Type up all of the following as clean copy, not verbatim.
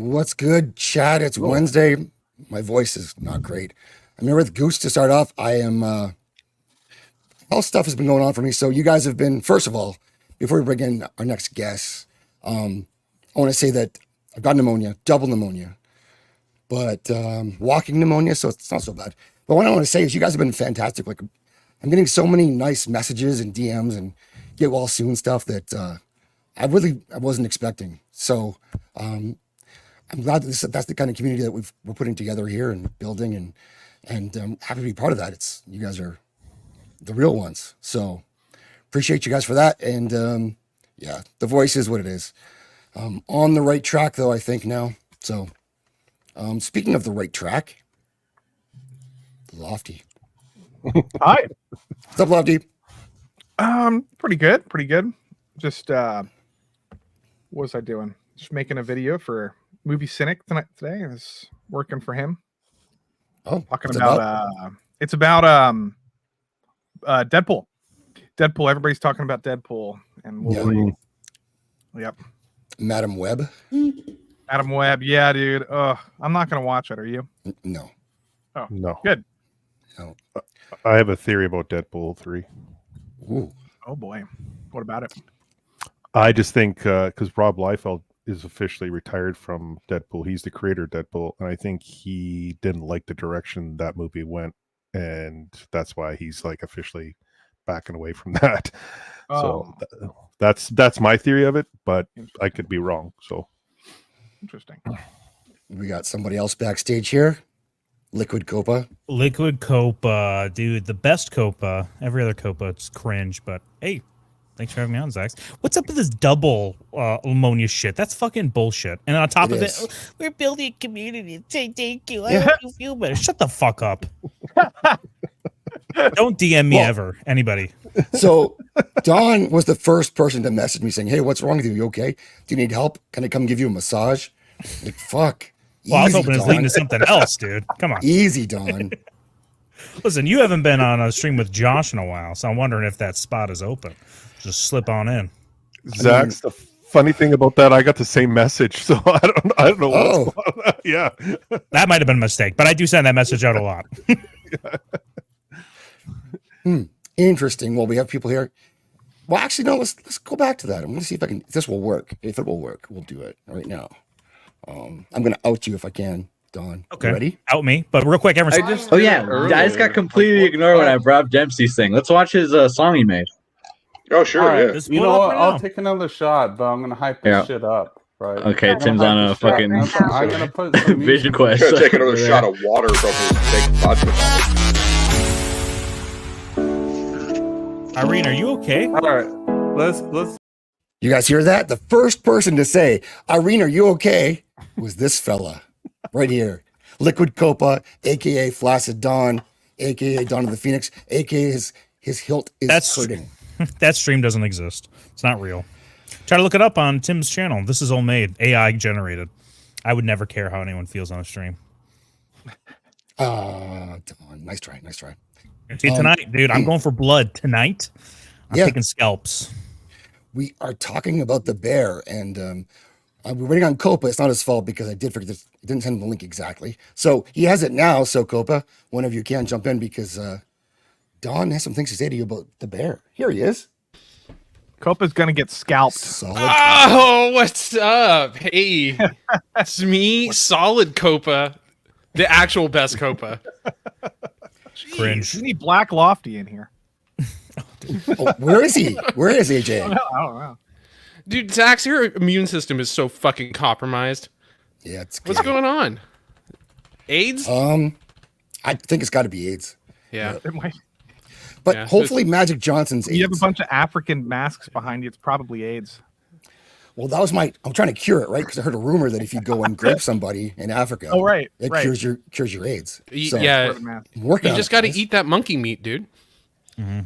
What's good, Chad? It's Wednesday. My voice is not great. I'm here with Goose to start off. I am, all stuff has been going on for me. So you guys have been, first of all, before we bring in our next guest, I want to say that I've got pneumonia, double pneumonia, but walking pneumonia, so it's not so bad. But what I want to say is you guys have been fantastic. Like, I'm getting so many nice messages and DMs and get well soon stuff that I wasn't expecting. So I'm glad that that's the kind of community that we're putting together here and building, and I'm happy to be part of that. You guys are the real ones. So appreciate you guys for that. And yeah, the voice is what it is. On the right track though, I think now. So speaking of the right track, Lofty. Hi. What's up, Lofty? Pretty good. Just what was I doing? Just making a video for Movie Cynic today. I was working for him. Oh, talking about it's about Deadpool. Everybody's talking about Deadpool and Wolverine. Yep. Madam Web. Adam Webb, yeah, dude. I'm not gonna watch it. Are you? No. Oh, no. Good. No. I have a theory about Deadpool 3. Ooh. Oh boy. What about it? I just think because Rob Liefeld is officially retired from Deadpool. He's the creator of Deadpool, and I think he didn't like the direction that movie went, and that's why he's like officially backing away from that. Oh. So that's my theory of it, but I could be wrong. So interesting. We got somebody else backstage here. Liquid Copa. Liquid Copa, dude, the best Copa. Every other Copa, it's cringe, but hey, thanks for having me on, Zach. What's up with this double ammonia shit? That's fucking bullshit. And on top of it, we're building a community. Say thank you. I hope you feel better. Shut the fuck up. Don't DM me ever, anybody. So Don was the first person to message me saying, "Hey, what's wrong with you? You okay? Do you need help? Can I come give you a massage?" Like, fuck. Well, I was hoping it was leading to something else, dude. Come on. Easy, Don. Listen, you haven't been on a stream with Josh in a while, so I'm wondering if that spot is open. Just slip on in. Zach's the funny thing about that, I got the same message, so I don't know what's going on. Yeah. That might have been a mistake, but I do send that message out a lot. Interesting. Well, we have people here. Well, actually, no, let's go back to that. I'm going to see if this will work. If it will work, we'll do it right now. I'm going to out you if I can, Don. Okay. You ready? Out me. But real quick, everyone. I just got completely ignored when I brought up Dempsey's thing. Let's watch his song he made. Oh, sure. Right, yeah. you know what? I'll take another shot, but I'm going to hype this shit up. Right. Okay, Tim's on a fucking I'm gonna put some Vision Quest. I'm going to take another shot of water from his big vodka bottle. Irene, are you okay? All right. Let's. You guys hear that? The first person to say, "Irene, are you okay?" was this fella right here. Liquid Copa, a.k.a. Flaccid Don, a.k.a. Don of the Phoenix, a.k.a. his hilt is hurting. That stream doesn't exist. It's not real. Try to look it up on Tim's channel. This is all made. AI generated. I would never care how anyone feels on a stream. Don, nice try. See, tonight, dude, I'm going for blood tonight. I'm taking scalps. We are talking about the bear, and we're waiting on Copa. It's not his fault because I did forget this. I didn't send him the link exactly. So he has it now. So Copa, one of you can jump in because Don has some things to say to you about the bear. Here he is. Copa's gonna get scalped. Oh, what's up? Hey, it's me, Solid Copa, the actual best Copa. Cringe. We need Black Lofty in here. Where is he? Where is AJ? I don't know. Dude, Zax, your immune system is so fucking compromised. Yeah, it's what's going on? AIDS? I think it's got to be AIDS. Yeah. It might. But hopefully Magic Johnson's AIDS. You have a bunch of African masks behind you. It's probably AIDS. Well, that was I'm trying to cure it, right? Because I heard a rumor that if you go and grape somebody in Africa, it cures your AIDS. So, yeah, you just got to eat that monkey meat, dude. Mm-hmm.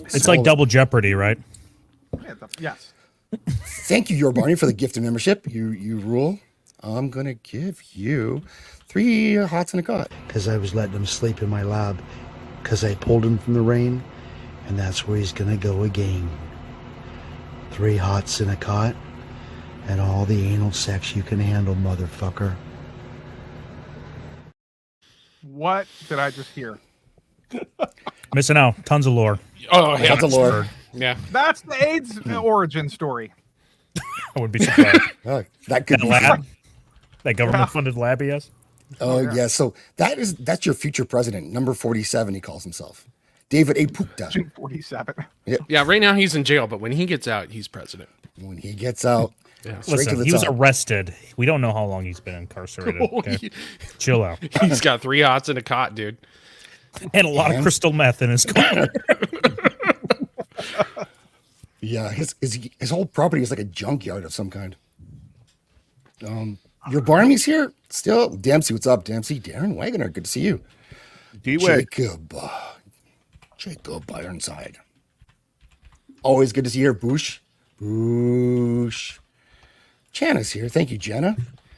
It's like Double Jeopardy, right? Yes. Thank you, Your Barney, for the gift of membership. You rule. I'm gonna give you 3 hots and a cot. Because I was letting him sleep in my lab. Because I pulled him from the rain, and that's where he's gonna go again. 3 hots in a cot. and all the anal sex you can handle, motherfucker. What did I just hear? Missing out. Tons of lore. Oh yeah, That's the Lord. yeah. That's the AIDS origin story. I would be surprised. Oh, that could That be. lab, that government-funded lab he has. Oh yeah. So that's your future president, number 47. He calls himself David A. Pukta. June 47. Yeah, right now he's in jail, but when he gets out, he's president. When he gets out, Yeah. straight to Listen, the he was top. arrested. We don't know how long he's been incarcerated. Okay? Chill out. He's got 3 hots and a cot, dude. And a lot of And- crystal meth in his car. Yeah, his whole property is like a junkyard of some kind. Your Barney's here still. Dempsey, what's up, Dempsey? Darren Wagoner, good to see you. D-Wag. Jacob Ironside. Always good to see you here, Boosh. Boosh. Jenna's here. Thank you, Jenna.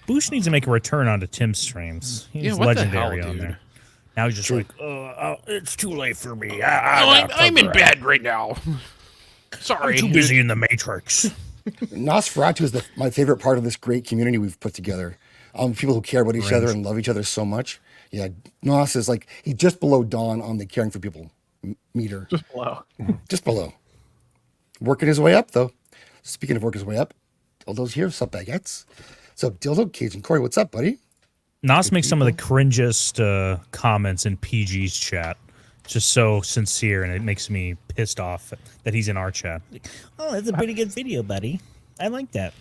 Boosh needs to make a return onto Tim's streams. He's Yeah, what the legendary hell, on dude? there. Now he's just like, it's too late for me. I'm in bed right now. Sorry. I'm too busy in the Matrix. Nosferatu is my favorite part of this great community we've put together. People who care about each other and love each other so much. Yeah, Nos is like he's just below Dawn on the caring for people meter. Just below. Just below. Working his way up, though. Speaking of working his way up, Dildo's here. What's up, baguettes? So, Dildo, Cajun Corey, what's up, buddy? Nos makes some of the cringest comments in PG's chat. Just so sincere, and it makes me pissed off that he's in our chat. Like, oh, that's a pretty good video, buddy. I like that.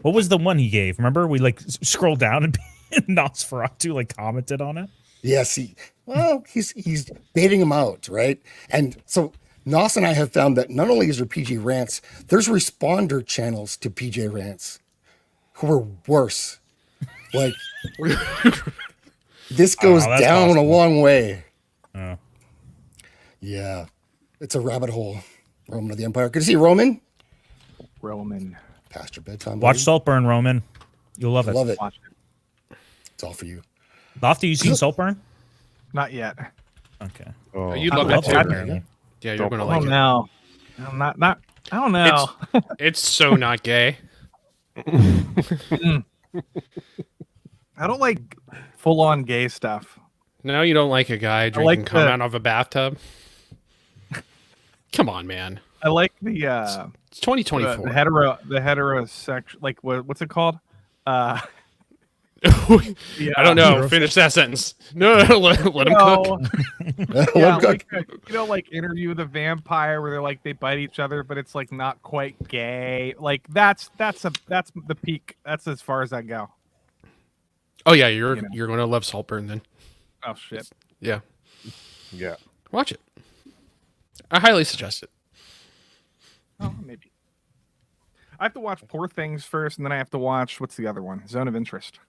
What was the one he gave? Remember, we like scrolled down and Nosferatu like commented on it. Yes, he's baiting him out, right? And so Nos and I have found that not only is there PG rants, there's responder channels to PJ rants who are worse. Like this goes that's down possible. a long way. Oh. Yeah, it's a rabbit hole. Roman of the Empire. Good to see you, Roman. Roman. Past your bedtime. Watch buddy. Saltburn, Roman. You'll love it. Love it. Watch it. It's all for you. Lofty, you seen Saltburn? Not yet. Okay. Oh, You'd I love love it too. it. apparently. Yeah, you're gonna Oh like it. no. I'm not. I don't know. It's so not gay. I don't like full-on gay stuff. No, you don't like a guy drinking like cum the- out of a bathtub. Come on, man. I like the It's 2024. the heterosexual, like what's it called? I don't know. Finish that sentence. No, let him cook. Yeah, Cook. like Interview with the Vampire, where they're like they bite each other, but it's like not quite gay. Like that's the peak. That's as far as I go. Oh yeah, you're You know. you're gonna love Saltburn then. Oh shit. Yeah, yeah. watch it. I highly suggest it. Oh, maybe. I have to watch Poor Things first, and then I have to watch what's the other one? Zone of Interest,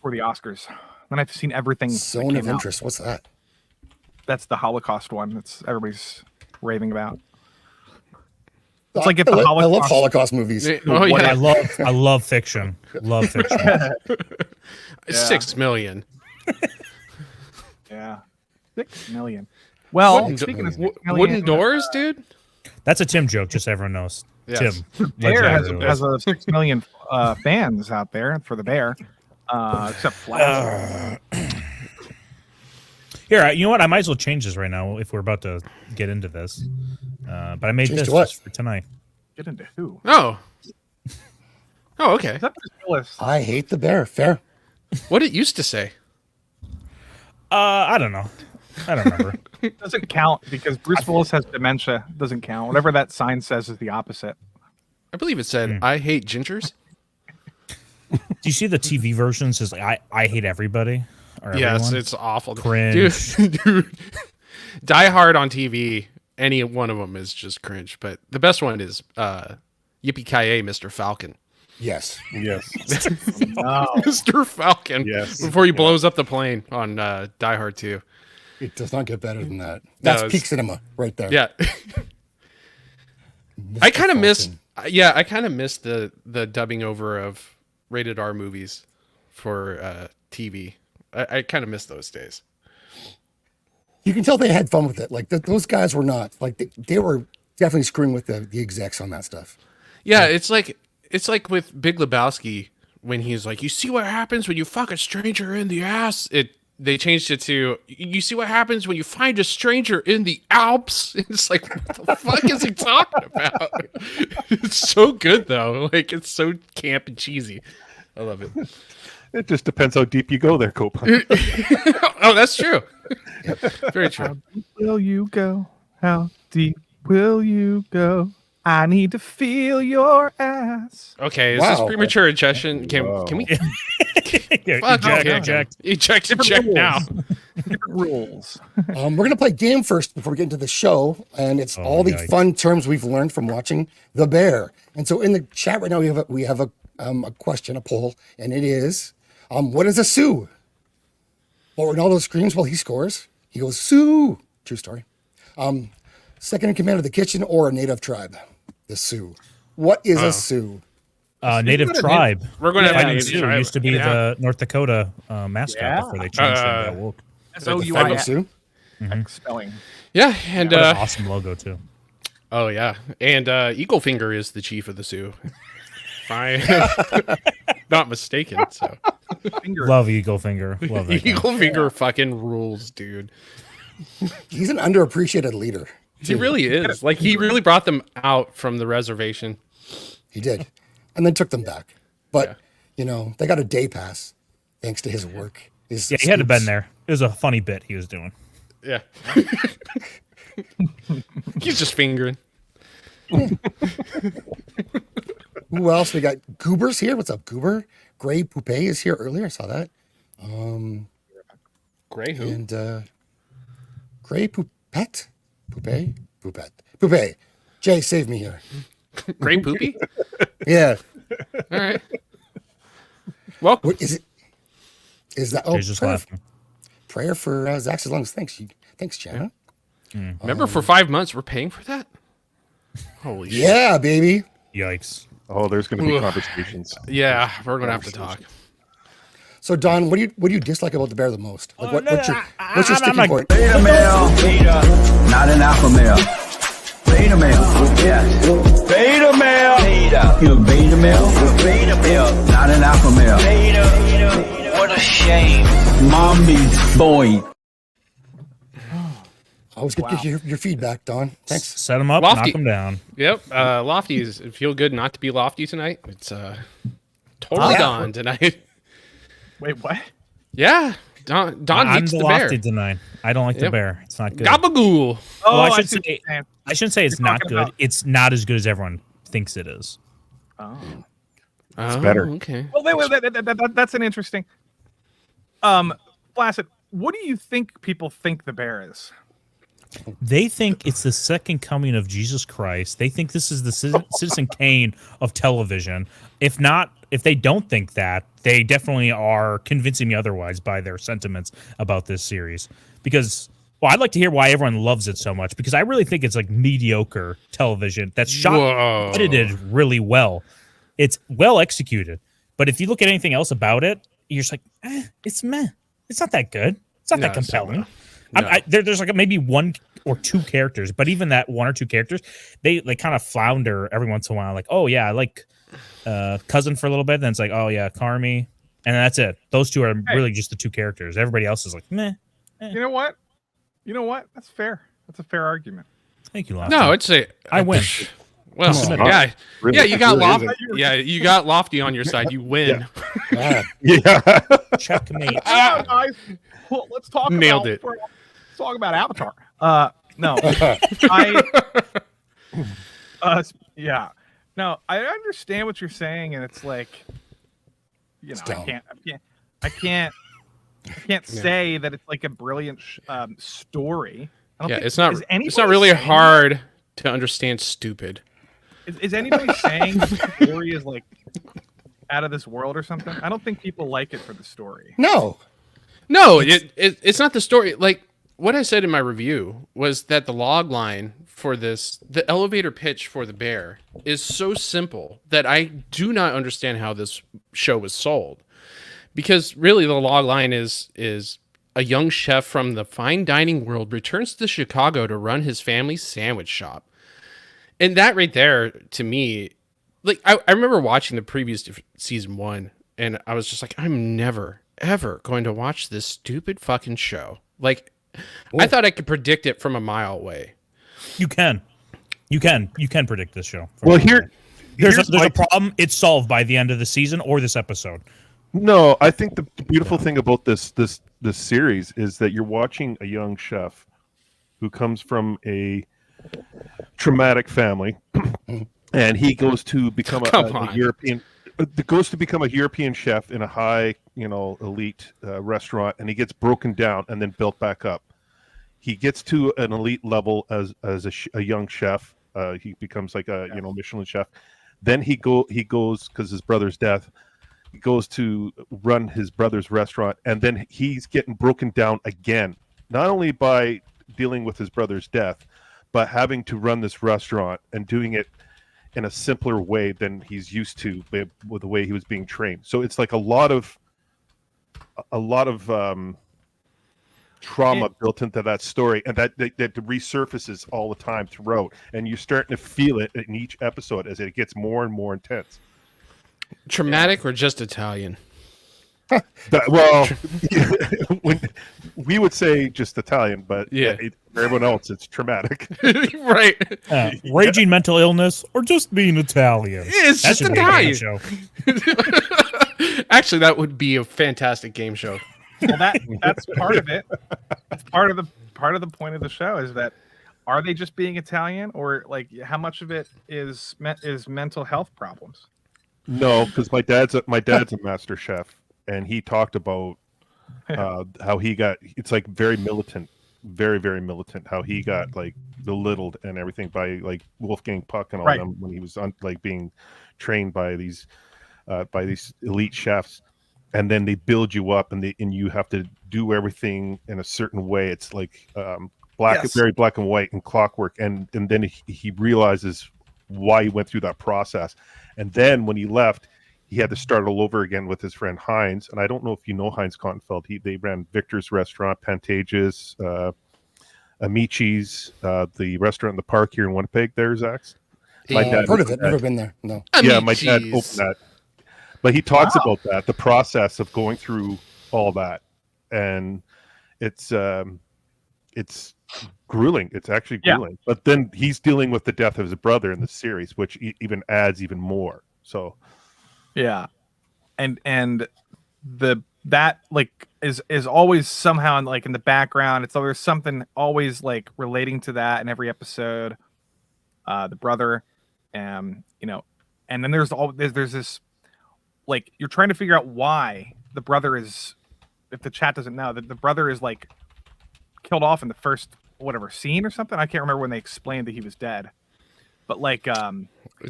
for the Oscars. Then I've seen everything. that Zone of came out. interest. What's that? That's the Holocaust one. That's everybody's raving about. It's like if the I love Holocaust- Holocaust movies. Oh What I yeah, love fiction. Love fiction. 6 million. Yeah, 6 million. Well, Wooden, speaking of 6 wooden million, doors, dude. That's a Tim joke, just so everyone knows. Yes. Tim. Bear legendary. has a 6 million fans out there for the Bear, except Flash. Here, you know what? I might as well change this right now if we're about to get into this. But I made Change this to what? just for tonight. Get into who? Oh. Oh, okay. Is that Bruce Willis? I hate the bear. Fair. What it used to say. I don't know. I don't remember. Doesn't count because Bruce Willis has dementia. Doesn't count. Whatever that sign says is the opposite. I believe it said, "I hate gingers." Do you see the TV version? Says like, I hate everybody. Or Yes, everyone? it's awful. Cringe. Dude, Die Hard on TV. Any one of them is just cringe. But the best one is Yippee Ki Mr. Falcon. Yes. Yes. No. Mr. Falcon. Yes. Before he blows up the plane on Die Hard 2. It does not get better than that. That's it's- peak cinema right there. Yeah. Mr. I kind of miss. Falcon. Yeah, I kind of miss the dubbing over of rated R movies for TV. I kind of miss those days. You can tell they had fun with it. Like those guys were not like they were definitely screwing with the execs on that stuff. Yeah, it's like it's like with Big Lebowski when he's like, you see what happens when you fuck a stranger in the ass. They changed it to, you see what happens when you find a stranger in the Alps. It's like, what the fuck is he talking about? It's so good though. Like, it's so camp and cheesy. I love it. It just depends how deep you go there, Copa. Oh, that's true. Very true. How deep will you go? How deep will you go? I need to feel your ass. Okay, is this Wow. premature ejection? Can we Yeah, fuck eject. eject now? Different rules. We're gonna play a game first before we get into the show, and it's all the yikes. fun terms we've learned from watching The Bear. And so in the chat right now, we have a question, a poll, and it is, what is a Sioux? Well, Ronaldo screams while he scores. He goes, Sioux. True story. Second in command of the kitchen or a native tribe? The Sioux. What is a Sioux? Native tribe. We're going to have a Fighting native Sioux tribe. used to be the North Dakota mascot before they changed it and got woke. Fighting Sioux? Spelling. Yeah, and What an awesome logo too. oh yeah, and Eaglefinger is the chief of the Sioux. Fine, not mistaken. So Love Eaglefinger. Love that guy. Eaglefinger fucking rules, dude. He's an underappreciated leader. He really is. Like, he really brought them out from the reservation. He did. And then took them back. But, they got a day pass thanks to his work. Yeah, he had to been there. It was a funny bit he was doing. Yeah. He's just fingering. Who else? We got Goober's here. What's up, Goober? Gray Poupée is here earlier. I saw that. Gray who? And Gray Poupette? Poupée. Jay, save me here. Gray Poopy? Yeah. All right. Well, What is it? Is that He's just laughing. prayer for Zach's lungs? Thanks, Jenna. remember for 5 months we're paying for that? Holy shit. Yeah, baby. Yikes. Oh, there's going to be Ugh. conversations. Yeah, we're going to have to talk. So Don, what do you dislike about the Bear the most? Like, what's your sticking I'm point? Beta male, not an alpha male. Beta male, yes. Beta male, you're a beta male. Beta male, not an alpha male. Beta, what a shame. Mommy's boy. Always good to get your feedback, Don. Thanks. Set him up, Lofty. knock him down. Yep. Lofty is feel good not to be lofty tonight. It's totally Yeah. Don tonight. Wait, what? Yeah. Don I'm beats the the bear. lofty tonight. I don't like the Yep. bear. It's not good. Gabagool. Oh, Well, I I should see what say- you're saying. I shouldn't say it's You're not talking good. about- It's not as good as everyone thinks it is. Oh. It's better. Okay. Well, that's an interesting. Placid, what do you think people think the bear is? They think it's the second coming of Jesus Christ. They think this is the Citizen Kane of television. If they don't think that, they definitely are convincing me otherwise by their sentiments about this series. Because, well, I'd like to hear why everyone loves it so much, because I really think it's like mediocre television that's shot, Whoa. edited really well. It's well executed. But if you look at anything else about it, you're just like, it's meh. It's not that good. It's not that No, it's not compelling. No. There's like maybe one or two characters, but even that one or two characters, they like kind of flounder every once in a while. Like, oh yeah, I like Cousin for a little bit. Then it's like, oh yeah, Carmi, and that's it. Those two are really just the two characters. Everybody else is like, meh. You know what? That's fair. That's a fair argument. Thank you, Lofty. No, it's a. I win. Well, Come on. yeah, Really- yeah, you got really lofty. isn't. Yeah, you got lofty on your side. You win. Ah, Yeah. Checkmate. Ah, guys, well, let's talk Nailed about it. Let's talk about Avatar. No, yeah, no, I understand what you're saying, and it's like, I dumb. can't say that it's like a brilliant story. I don't Yeah, think- it's not. is It's anybody not really saying- hard to understand. Stupid. Is anybody saying the story is like out of this world or something? I don't think people like it for the story. no. No, it's not the story. Like what I said in my review was that the log line for the elevator pitch for the bear is so simple that I do not understand how this show was sold. Because really the log line is a young chef from the fine dining world returns to Chicago to run his family's sandwich shop. And that right there, to me, like I remember watching the previous season 1, and I was just like, I'm never ever going to watch this stupid fucking show. Like, I thought I could predict it from a mile away. You can predict this show. Well, There's a problem. It's solved by the end of the season or this episode. No, I think the beautiful thing about this series is that you're watching a young chef who comes from a traumatic family, and he goes to become a European. Goes to become a European chef in a high, elite restaurant, and he gets broken down and then built back up. He gets to an elite level as a young chef. He becomes like a Michelin chef. Then he goes because his brother's death. He goes to run his brother's restaurant, and then he's getting broken down again, not only by dealing with his brother's death, but having to run this restaurant and doing it in a simpler way than he's used to with the way he was being trained. So it's like a lot of trauma built into that story, and that resurfaces all the time throughout, and you're starting to feel it in each episode as it gets more and more intense. Traumatic or just Italian? When we would say just Italian, but for everyone else, it's traumatic. Right. Raging mental illness or just being Italian. It's just Italian. Show. Actually, that would be a fantastic game show. Well, that's part of it. That's part of the point of the show is that are they just being Italian, or like how much of it is mental health problems? No, because my dad's a master chef, and he talked about how he got. It's like very militant, very very militant. How he got like belittled and everything by like Wolfgang Puck and all them when he was being trained by these elite chefs. And then they build you up, and you have to do everything in a certain way. It's like very black and white and clockwork. And then he realizes why he went through that process. And then when he left, he had to start all over again with his friend Heinz. And I don't know if you know Heinz Kottenfeld. They ran Victor's Restaurant, Pantages, Amici's, the restaurant in the park here in Winnipeg. There, Zach. My dad heard of it. Never been there. No. Yeah, my dad opened that. But he talks about that, the process of going through all that, and it's grueling. It's actually grueling. But then he's dealing with the death of his brother in the series, which even adds even more. So, yeah, and that like is always somehow like in the background. It's always something always like relating to that in every episode. The brother, and then there's this. Like you're trying to figure out why the brother is, if the chat doesn't know, that the brother is like killed off in the first scene or something. I can't remember when they explained that he was dead, but like you're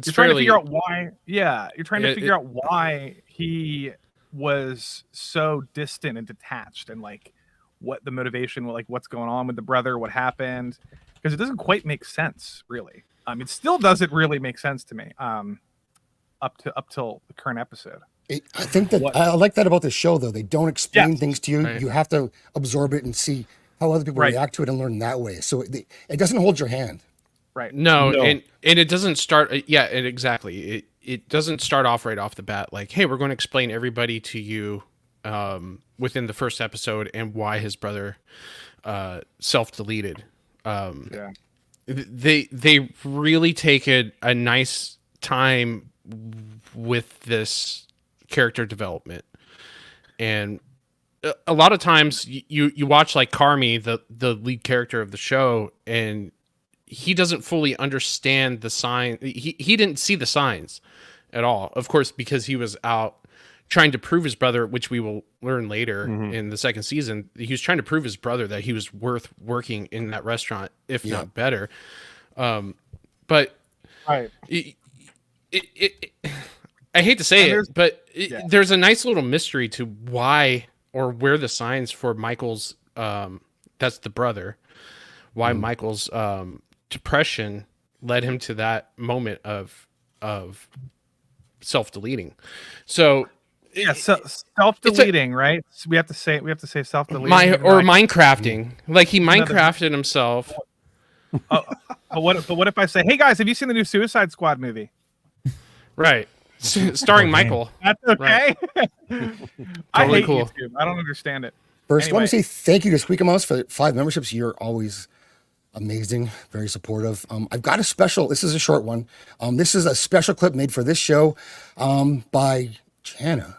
trying to figure out why. Yeah, you're trying to figure out why he was so distant and detached, and like what the motivation, like what's going on with the brother, what happened, because it doesn't quite make sense, really. It still doesn't really make sense to me. Up till the current episode. I think that I like that about the show, though. They don't explain things to you. Right. You have to absorb it and see how other people react to it and learn that way. So it doesn't hold your hand. Right. No. And it doesn't start. Yeah, exactly. It doesn't start off right off the bat like, hey, we're going to explain everybody to you within the first episode and why his brother self-deleted. They really take a nice time with this character development, and a lot of times you watch like Carmy, the lead character of the show, and he doesn't fully understand the sign. He didn't see the signs at all, of course, because he was out trying to prove his brother, which we will learn later in the second season. He was trying to prove his brother that he was worth working in that restaurant, if not better. But I hate to say it, but there's a nice little mystery to why or where the signs for Michael's, that's the brother, why Michael's depression led him to that moment of self-deleting. So self-deleting, right? So we have to say self-deleting. Minecrafting. Like he Minecrafted himself. But what if I say, hey guys, have you seen the new Suicide Squad movie? Right. Starring Michael. That's okay. I Totally hate cool. YouTube. I don't understand it. First, let Anyway. me say thank you to Squeak Mouse for 5 memberships. You're always amazing, very supportive. I've got a special. This is a short one. This is a special clip made for this show by Jana,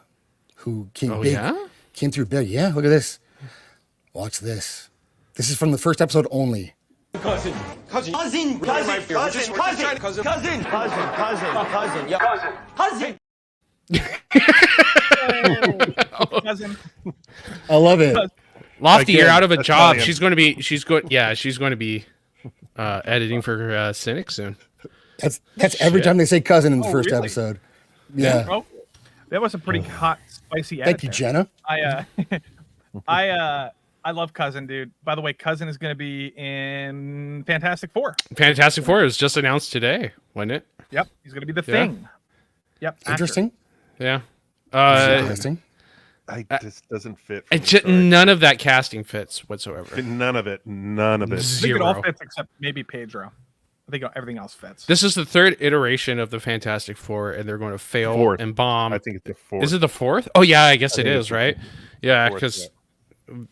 who came Oh, big, yeah? came through big. Yeah, look at this. Watch this. This is from the first episode only. Cousin. I love it. Lofty, you're Again, out of a that's job. Italian. She's going to be editing for Cynic soon. That's every time they say cousin in the Oh, first really? episode. Yeah. Oh, that was a pretty hot, spicy edit. Thank you, there. Jenna. I love Cousin, dude. By the way, Cousin is going to be in Fantastic Four. Fantastic Four was just announced today, wasn't it? Yep, he's going to be the Yeah. Thing. Yep, actor. Interesting. Yeah. Interesting. This doesn't fit. None of that casting fits whatsoever. None of it. None of it. I think it all Zero. fits except maybe Pedro. I think everything else fits. This is the third iteration of the Fantastic Four, and they're going to fail Fourth. and bomb. I think it's the fourth. Is it the fourth? Oh yeah, I guess it think is, it's right? Yeah, fourth, because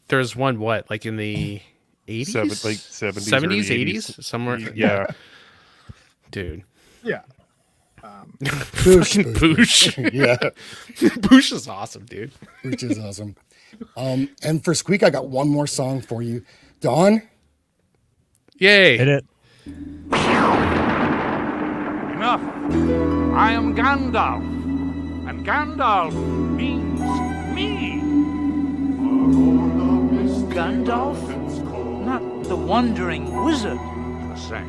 there's one like in the 80s, Like 70s, 70s, early 80s, somewhere. Yeah. Dude. Yeah. Fucking Boosh. Yeah. Boosh is awesome, dude. Which is awesome. And for Squeak, I got one more song for you. Dawn, Yay. Hit it. Enough. I am Gandalf, and Gandalf means me. Gandalf? Not the wandering wizard, per se.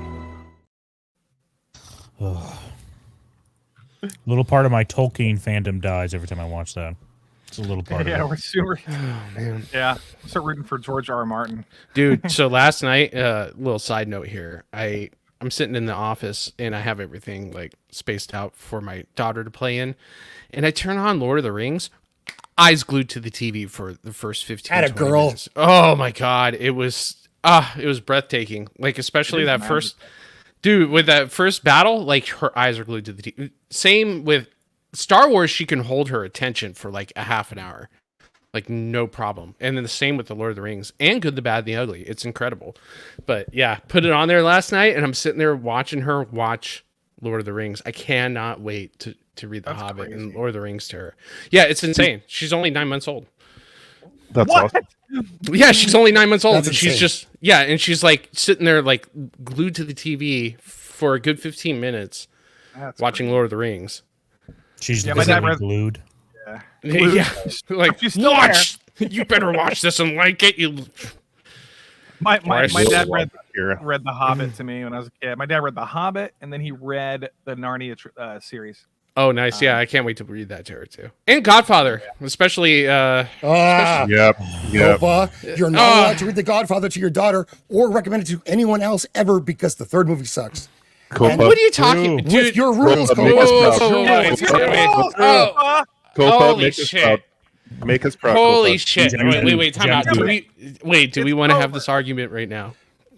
Little part of my Tolkien fandom dies every time I watch that. It's a little part Yeah, of it. we're super. Oh, Yeah, start rooting for George R. R. Martin. Dude, so last night, little side note here. I'm sitting in the office and I have everything like spaced out for my daughter to play in. And I turn on Lord of the Rings, eyes glued to the TV for the first 15 Atta 20 girl. minutes. Oh my god, it was breathtaking. Like especially It is that magic. first dude with that first battle, like her eyes are glued to the TV. Same with Star Wars, she can hold her attention for like a half an hour. Like no problem. And then the same with the Lord of the Rings and Good, the Bad, and the Ugly. It's incredible. But yeah, put it on there last night and I'm sitting there watching her watch Lord of the Rings. I cannot wait to read The That's Hobbit crazy. and Lord of the Rings to her. Yeah, it's insane. She's only 9 months old. That's What? awesome. Yeah, she's only 9 months old. That's And she's insane. just and she's like sitting there like glued to the TV for a good 15 minutes That's watching Lord of the Rings. She's Yeah, my dad visibly read- glued. Yeah. Like She's still watch. You better watch this and like it. You My dad read Here. The Hobbit to me when I was a kid. My dad read The Hobbit, and then he read the Narnia series. Oh, nice. Yeah, I can't wait to read that to her too. And Godfather, especially. Ah, Yep. Yep. Copa, you're not allowed to read The Godfather to your daughter or recommend it to anyone else ever because the third movie sucks. Copa. What are you talking, With dude? your rules, Copa, Copa. make us Whoa, proud. whoa, wait, Copa, wait. Oh, Copa, holy make us shit. proud. Make us proud. Holy Copa. shit! Wait, time out. Do Do we want to have this argument right now?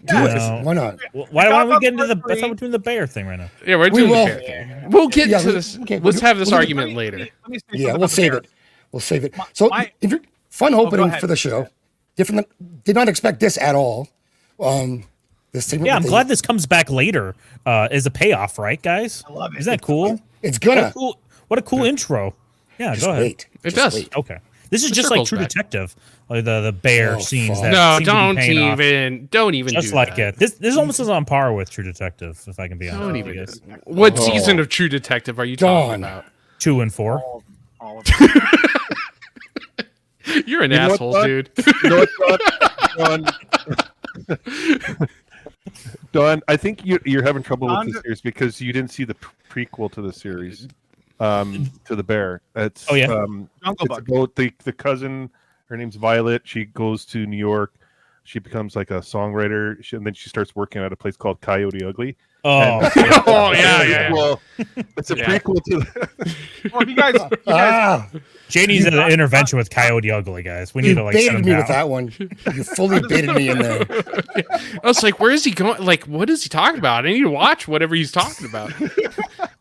Do it. No. Why not? Why don't we get into the? Godfather That's not we're doing the bear thing right now. Yeah, we're We doing will. the fair thing. We'll get Yeah, to we- this. okay, Let's have this we'll- argument Let later. me say Yeah, something we'll about save the it. We'll save it. So, if you're fun opening ahead. for the show. Different. Did not expect this at all. This segment. Yeah, I'm with the- glad this comes back later as a payoff, right, guys? I love it. Isn't that cool? It's What a gonna. cool, what a cool intro. Yeah, Just go ahead. wait. It Just does. wait. Okay, this is It just like circles True back. Detective, like the bear Oh, scenes. fuck. That No, seem to be don't paying off. even Just do like that. it. This almost is on par with True Detective, if I can be honest. Don't with you even. guys. What Oh. season of True Detective are you talking Dawn. about? 2 and 4. all of it. You're an You know what, asshole, Bud? dude. You know what, Don? Don, I think you're having trouble with this series because you didn't see the prequel to the series, to the bear. It's Oh, yeah? Jungle it's Book. about the cousin. Her name's Violet. She goes to New York. She becomes like a songwriter, and then she starts working at a place called Coyote Ugly. Oh, Oh yeah. Well, it's a Yeah. prequel to. The, Well, if you guys, Ah, Jay needs an intervention with Coyote Ugly, guys. We need you to like set baited him me down. with that one. You fully baited me in there. I was like, where is he going? Like, what is he talking about? I need to watch whatever he's talking about.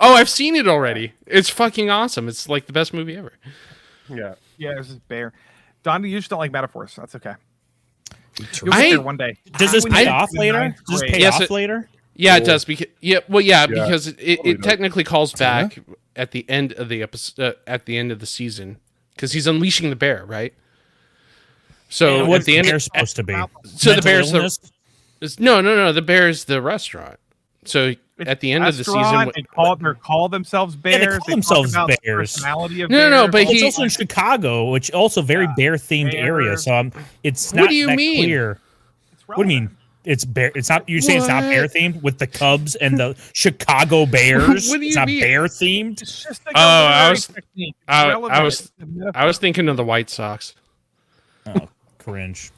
Oh, I've seen it already. It's fucking awesome. It's like the best movie ever. Yeah. Yeah, this is bear. Don, you just don't like metaphors. That's okay. You'll I- get there one day. Does this When you pay get off to later? ninth Does this grade- pay Yes, off it- later? Yeah, it Cool. does. Because because it technically calls back at the end of the episode, at the end of the season, because he's unleashing the bear, right? So And what's at the end, bear supposed to be? so the Mental bear's illness? no. The bear's the restaurant. So at the end of the season, Restaurant, they call themselves bears. Yeah, they call talk themselves about the bears. personality of No, bears. but It's he- also in Chicago, which also very bear themed area. bears. So it's What not do you that mean? clear. What do you mean? It's bear. It's not. You say it's not What? bear themed with the Cubs and the Chicago Bears. What do you it's not mean? bear themed. It's just Oh, I literary was- technique. It's I relevant. was- It's a metaphor. I was thinking of the White Sox. Oh, cringe.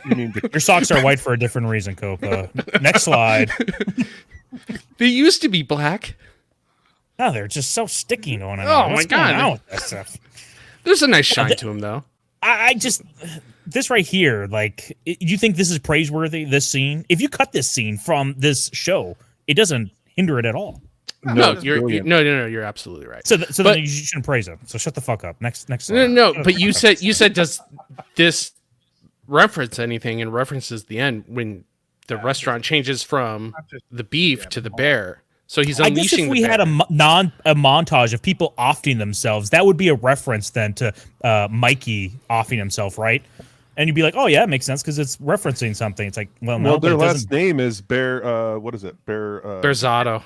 You mean the Your socks are white for a different reason, Copa. Next slide. They used to be black. Oh, they're just so sticky on it. Oh, What's my God. going on with that stuff? There's a nice shine to him, though. I just this right here, like, you think this is praiseworthy? This scene, if you cut this scene from this show, it doesn't hinder it at all. No, it's you're brilliant. no, you're absolutely right. So, But- then you shouldn't praise it. So shut the fuck up. Next No, slide. no, but you said does this reference anything and references the end when the restaurant changes from the beef to the bear? So he's I guess unleashing if we the had bear. a montage of people offing themselves, that would be a reference then to Mikey offing himself, right? And you'd be like, oh yeah, it makes sense because it's referencing something. It's like, well, no, well, but their it last doesn't. name is Bear. What is it? Bear. Berzotto.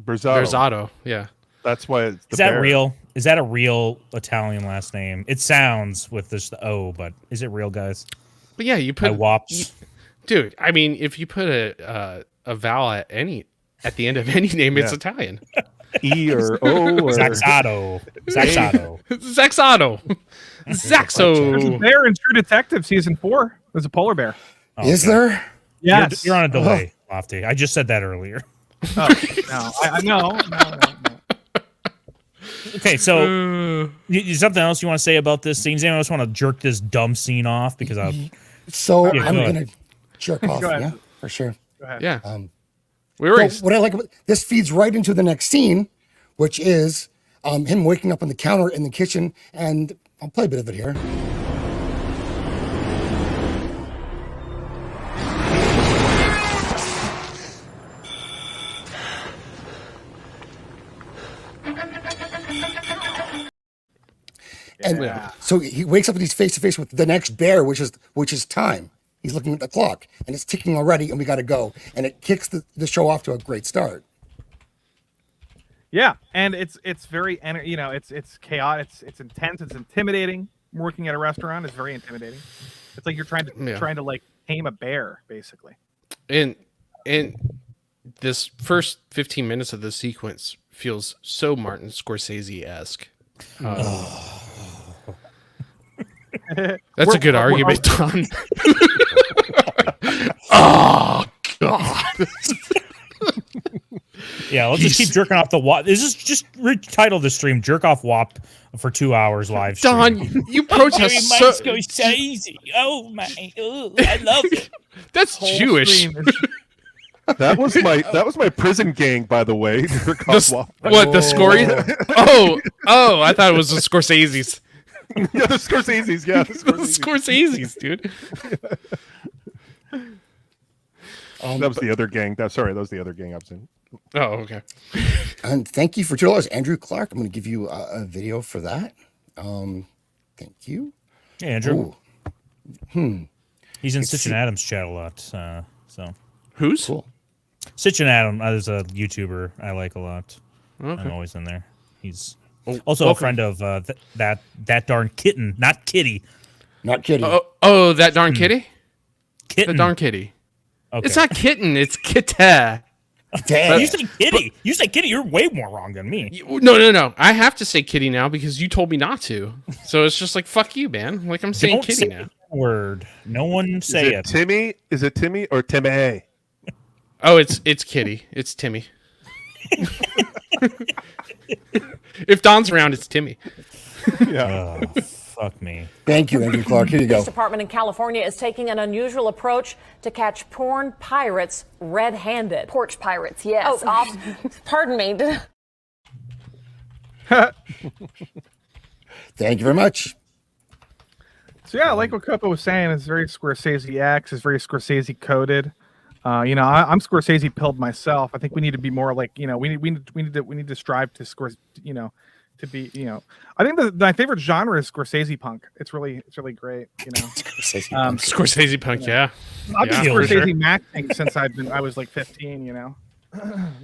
Berzotto. Berzotto. Yeah. That's why it's the Is that bear. real? Is that a real Italian last name? It sounds with this the O, but is it real, guys? But yeah, you By put Wops. dude. I mean, if you put a vowel at the end of any name, it's Yeah. Italian. E or O or Zaxato. Zaxato. Zaxato. There's a Zaxo. bear in True Detective season 4. There's a polar bear. Is Okay. there? Yes. You're on a delay, Lofty. I just said that earlier. No, no. Okay, so something else you want to say about this scene? Does anyone else want to jerk this dumb scene off? Because So Yeah, I'm go ahead. gonna jerk off. Go ahead. Yeah, for sure. Go ahead. Yeah. We So were. what I like about this feeds right into the next scene, which is him waking up on the counter in the kitchen, and I'll play a bit of it here. And so he wakes up and he's face to face with the next bear, which is time. He's looking at the clock and it's ticking already, and we got to go. And it kicks the show off to a great start. Yeah, and it's very it's chaotic, it's intense, it's intimidating. Working at a restaurant is very intimidating. It's like you're trying to like tame a bear, basically. And this first 15 minutes of the sequence feels so Martin Scorsese-esque. That's a good argument, Don. Oh God! yeah, let's just keep jerking off the WAP. This is just retitle the stream "Jerk Off WAP" for 2 hours live stream. Don, you protest so. Scorsese. Oh my! Oh, I love it. That's Jewish. That was my prison gang, by the way. What the Scorsese? Oh! I thought it was the Scorsese's. Yeah, the Scorsese's. Yeah, the The Scorsese's. Scorsese's, dude. That was the other gang. That was the other gang I was in. Oh, okay. And thank you for $2, Andrew Clark. I'm going to give you a video for that. Thank you. Hey, Andrew. Ooh, He's in Stitch and Adams chat a lot. So Who's? cool. Stitch and Adam is a YouTuber I like a lot. Okay. I'm always in there. He's Oh, also welcome. a friend of that darn kitten, not kitty. Not kidding. Oh, that darn kitty? Kitten. The darn kitty. Okay. It's not kitten, it's kitta. Dang. You say kitty. You say kitty. You're way more wrong than me. No. I have to say kitty now because you told me not to. So it's just like, fuck you, man. Like, I'm saying Don't kitty say now. that word. No one say it. Timmy? Is it Timmy or Timmy? Oh, it's kitty. It's Timmy. If Don's around, it's Timmy. Yeah. Oh, fuck me. Thank you, Andrew Clark. Here you go. Police department in California is taking an unusual approach to catch porn pirates red-handed. Porch pirates, yes. Pardon me. Thank you very much. So yeah, like what Copa was saying, it's very Scorsese-X, it's very Scorsese coded. I'm Scorsese pilled myself. I think we need to be more like, we need to strive to to be, I think my favorite genre is Scorsese punk. It's really great, Scorsese punk, yeah. I've been Yeah, for Scorsese sure. maxing since I was like 15,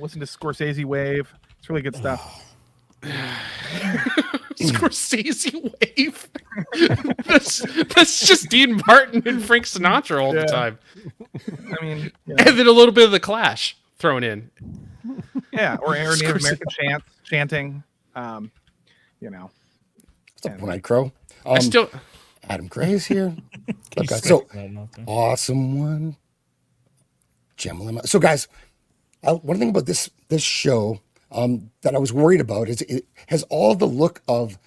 Listen to Scorsese Wave. It's really good stuff. Scorsese wave. that's just Dean Martin and Frank Sinatra all the time. I mean, And then a little bit of the Clash thrown in. Yeah, or Native Scorsese. American chanting. What's up, One-Eyed Crow? I still Adam Gray's here. Look, guys, so awesome one. Gemalima. So, guys, one thing about this show that I was worried about is it has all the look of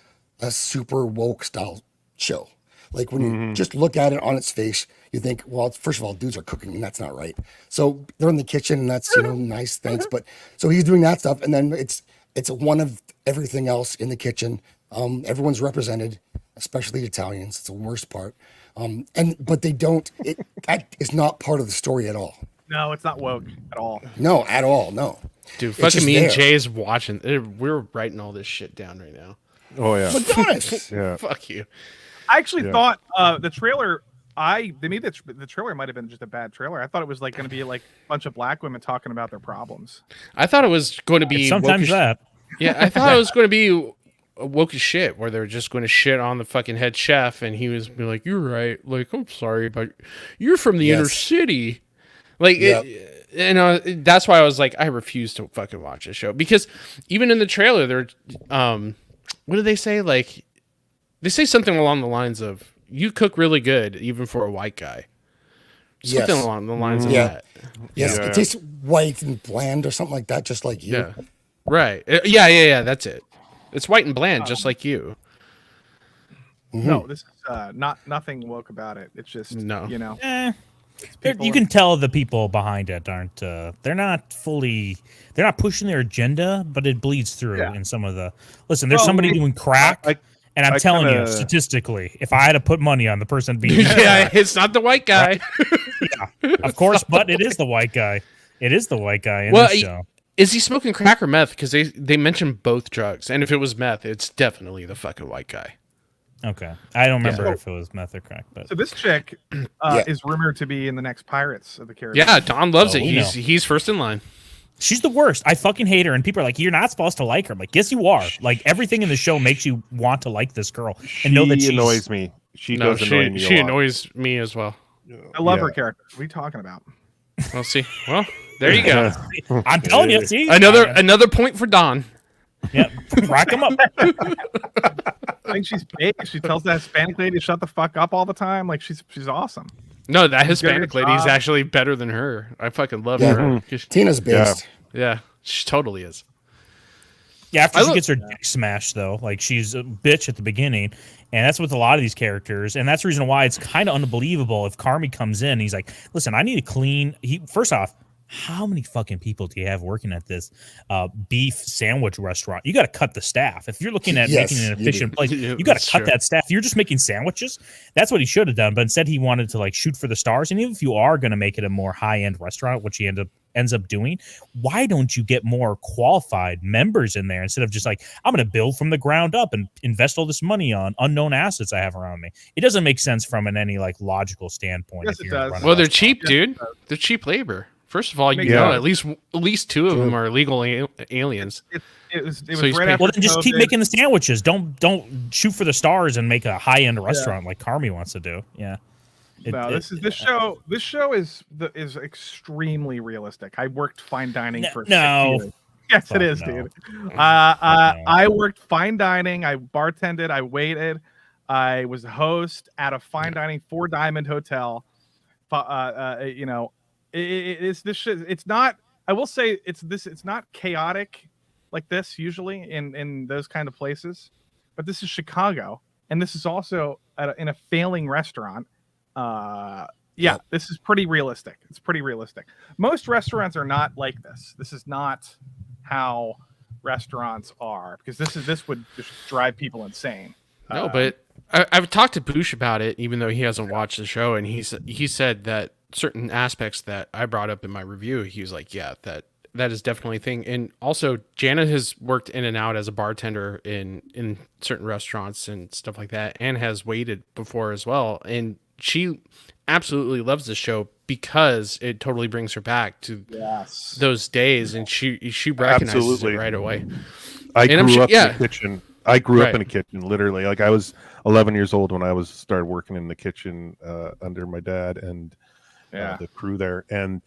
a super woke style show. Like when you just look at it on its face, you think, well, first of all, dudes are cooking and that's not right. So they're in the kitchen and that's, nice, thanks. But so he's doing that stuff. And then it's one of everything else in the kitchen. Everyone's represented, especially Italians. It's the worst part. But they don't, that is not part of the story at all. No, it's not woke at all. No, at all. No. Dude, It's fucking just me and there. Jay's watching. We're writing all this shit down right now. Oh yeah. Madonna's. Yeah. Fuck you. I actually Yeah. thought the trailer. They made the trailer might have been just a bad trailer. I thought it was like going to be like a bunch of black women talking about their problems. I thought it was going to be It's sometimes woke as- that. Yeah, I thought it was going to be woke as shit, where they're just going to shit on the fucking head chef, and he was be like, "You're right. Like, I'm sorry, but you're from the inner Yes. city." Like, Yep. that's why I was like, I refuse to fucking watch this show, because even in the trailer, they're, what do they say? Like, they say something along the lines of, "You cook really good, even for a white guy." Something Yes. along the lines of Yeah. that. Yes, Yeah. it tastes white and bland or something like that, just like you. Yeah. Right. Yeah. That's it. It's white and bland, just like you. No, this is nothing woke about it. It's just No. people You can tell the people behind it aren't. They're not pushing their agenda, but it bleeds through Yeah. in some of the. Listen, there's Well, somebody doing crack, and I'm I telling you, kinda- statistically, if I had to put money on the person being, Yeah, it's not the white guy. of course, but it is the white guy. It is the white guy in Well, this show. Is he smoking crack or meth? Because they mentioned both drugs, and if it was meth, it's definitely the fucking white guy. Okay, I don't remember Yeah. if it was meth or crack, but So this chick Yeah. is rumored to be in the next Pirates of the Caribbean. Yeah, Don loves Oh, it. we He's first in line. she's the worst. I fucking hate her, and people are like, "You're not supposed to like her." I'm like, yes, you are. Like everything in the show makes you want to like this girl and know that She she's annoys me. She No, does annoy me. she a lot. annoys me as well. I love Yeah. her character. What are you talking about? We'll see. Well, there you go. I'm telling you, see, Another point for Don. yeah, rack him up. I think she's big. She tells that Hispanic lady to shut the fuck up all the time. Like she's awesome. No, that She's good at Hispanic her lady is job. actually better than her. I fucking love Yeah. her. 'Cause- Tina's based. Yeah, she totally is. Yeah, after I she look- gets her dick smashed, though, like she's a bitch at the beginning, and that's with a lot of these characters, and that's the reason why it's kind of unbelievable if Carmi comes in. And he's like, "Listen, I need to clean." First off, how many fucking people do you have working at this beef sandwich restaurant? You got to cut the staff if you're looking at Yes, making an you efficient do. place. Yeah, You got that's to cut true. that staff. You're just making sandwiches. That's what he should have done, but instead he wanted to like shoot for the stars. And even if you are going to make it a more high end restaurant, which he ends up doing, why don't you get more qualified members in there instead of just like, I'm going to build from the ground up and invest all this money on unknown assets I have around me? It doesn't make sense from any like logical standpoint. Yes, if it you're does. running a Well, they're restaurant. cheap, dude. They're cheap labor. First of all, you Makes know sense. at least two of them are illegal aliens. It was So he's right paying- after Well, then just keep COVID. making the sandwiches. Don't shoot for the stars and make a high end restaurant like Carmi wants to do. Yeah. No, this show. This show is extremely realistic. I worked fine dining for 6 no. years. Yes, Fuck it is, no. dude. no. I worked fine dining. I bartended. I waited. I was a host at a fine dining 4 Diamond hotel. It's this shit. It's not. I will say it's this. It's not chaotic like this usually in those kind of places, but this is Chicago, and this is also in a failing restaurant. This is pretty realistic. It's pretty realistic. Most restaurants are not like this. This is not how restaurants are, because this would just drive people insane. No, but I've talked to Boosh about it, even though he hasn't watched the show, and he said that certain aspects that I brought up in my review, he was like, yeah, that is definitely a thing. And also, Jana has worked in and out as a bartender in certain restaurants and stuff like that, and has waited before as well. And she absolutely loves the show because it totally brings her back to those days, and she recognizes it right away. I grew up yeah. in the kitchen. I grew up Right. in a kitchen, literally. Like I was 11 years old when I started working in the kitchen under my dad and the crew there, and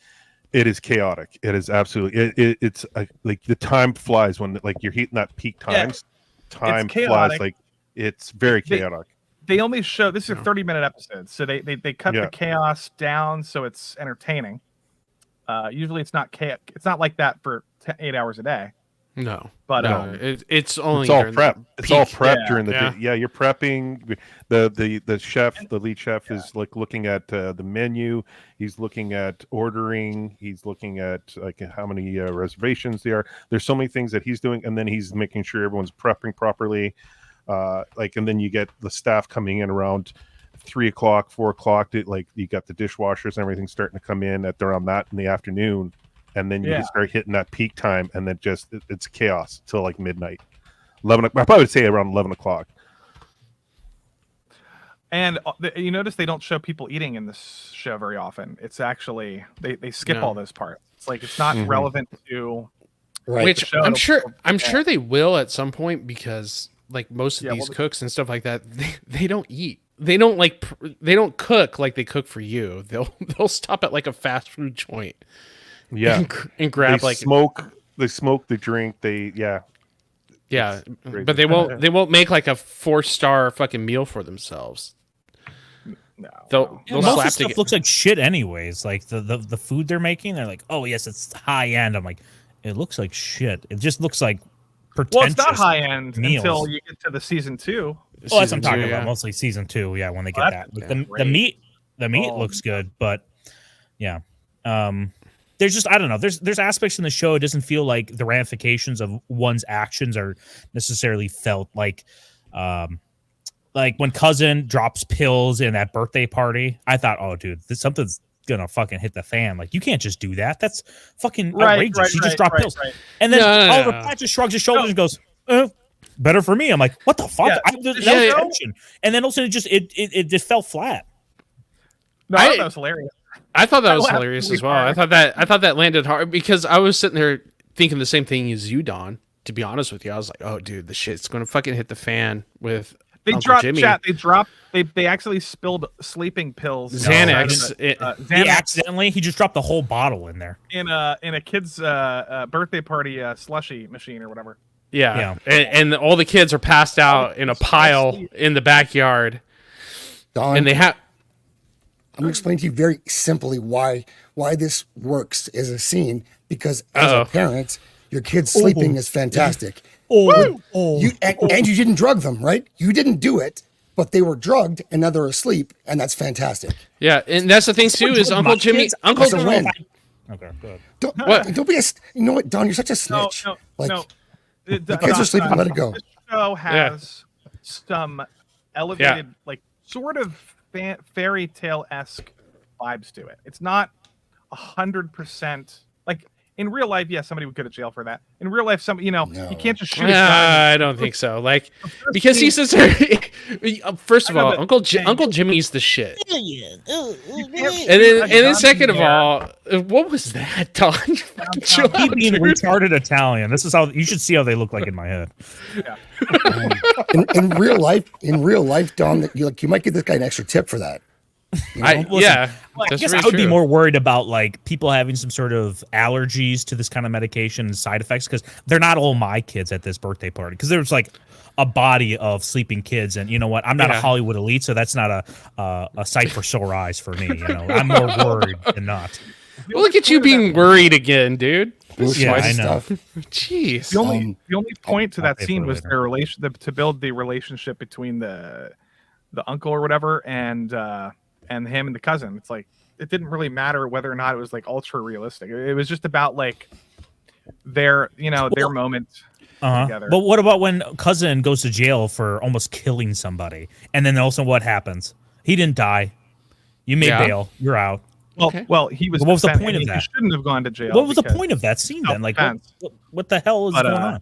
it is chaotic. It is absolutely. It's like the time flies when like you're hitting that peak times. Time flies like it's very chaotic. They only show this is a 30-minute episode, so they cut the chaos down so it's entertaining. Usually it's not it's not like that for 8 hours a day. No, but it's only it's all prep. It's all prep during the day. Yeah, you're prepping. The chef, the lead chef, is like looking at the menu. He's looking at ordering. He's looking at like how many reservations there are. There's so many things that he's doing, and then he's making sure everyone's prepping properly. And then you get the staff coming in around 3 o'clock, 4 o'clock. Like you got the dishwashers and everything starting to come in around that in the afternoon. And then you start hitting that peak time, and then it's chaos till like midnight. 11. I probably would say around 11 o'clock. And you notice they don't show people eating in this show very often. It's actually they skip all those parts. It's like it's not relevant to which I'm sure they will at some point, because like most of these cooks and stuff like that, they don't eat. They don't they don't cook like they cook for you. They'll stop at like a fast food joint. Yeah, and grab they smoke, they drink, but they won't make like a 4-star fucking meal for themselves. No, they'll most of slap the stuff looks like shit anyways. Like the food they're making, they're like, oh yes, it's high end. I'm like, it looks like shit. It just looks like pretentious. Well, it's not high end meals. until you get to the season 2. Well, that's what I'm talking about. Mostly season 2. Yeah, when they get that. Like, the meat looks good, but yeah. There's just, I don't know. There's aspects in the show. It doesn't feel like the ramifications of one's actions are necessarily felt. Like when Cousin drops pills in that birthday party, I thought, oh, dude, something's gonna fucking hit the fan. Like, you can't just do that. That's fucking outrageous. She just dropped pills, and then Oliver Platt just shrugs his shoulders and goes, "Better for me." I'm like, what the fuck? That was tension. And then also it just fell flat. No, I thought that was hilarious. I thought that was hilarious as well. I thought that landed hard, because I was sitting there thinking the same thing as you, Don. To be honest with you, I was like, "Oh, dude, the shit's gonna fucking hit the fan with." They Uncle dropped Jimmy. chat. They actually spilled sleeping pills. Xanax. He just dropped the whole bottle in there in a kid's birthday party slushy machine or whatever. Yeah. And all the kids are passed out in a pile in the backyard. Don, and they have. I'm going to explain to you very simply why this works as a scene, because as a parent, your kid's sleeping is fantastic. And you didn't drug them, right? You didn't do it, but they were drugged and now they're asleep, and that's fantastic. Yeah, and that's the thing too, is Uncle Jimmy. That's a win. Okay, good. Don't be you know what, Don? You're such a snitch. No. The kids are sleeping. Let it go. This show has some elevated, like sort of fairy tale-esque vibes to it. It's not 100% like in real life. Yeah, somebody would go to jail for that. In real life, you can't just shoot. I don't think so. Like, because he says, first of all, Uncle Jimmy's the shit. And then second of all, what was that, Don? He being retarded Italian. This is how you should see how they look like in my head. Yeah. In real life, Don, you might give this guy an extra tip for that. You know? I guess I would be more worried about like people having some sort of allergies to this kind of medication and side effects, because they're not all my kids at this birthday party, because there's like a body of sleeping kids, and you know what? I'm not a Hollywood elite, so that's not a sight for sore eyes for me. You know, I'm more worried than not. Well, look at you being worried again, dude. Yeah, I know. Jeez. The only point to that scene was their to build the relationship between the uncle or whatever and him and the cousin. It's like it didn't really matter whether or not it was like ultra realistic. It was just about like their moment. together. But what about when Cousin goes to jail for almost killing somebody, and then also what happens? He didn't die. You made bail. You're out. Well, he was. What was the defending- point of he that? shouldn't have gone to jail. What was the because point of that scene then? Like, self-defense. what the hell is But, going on?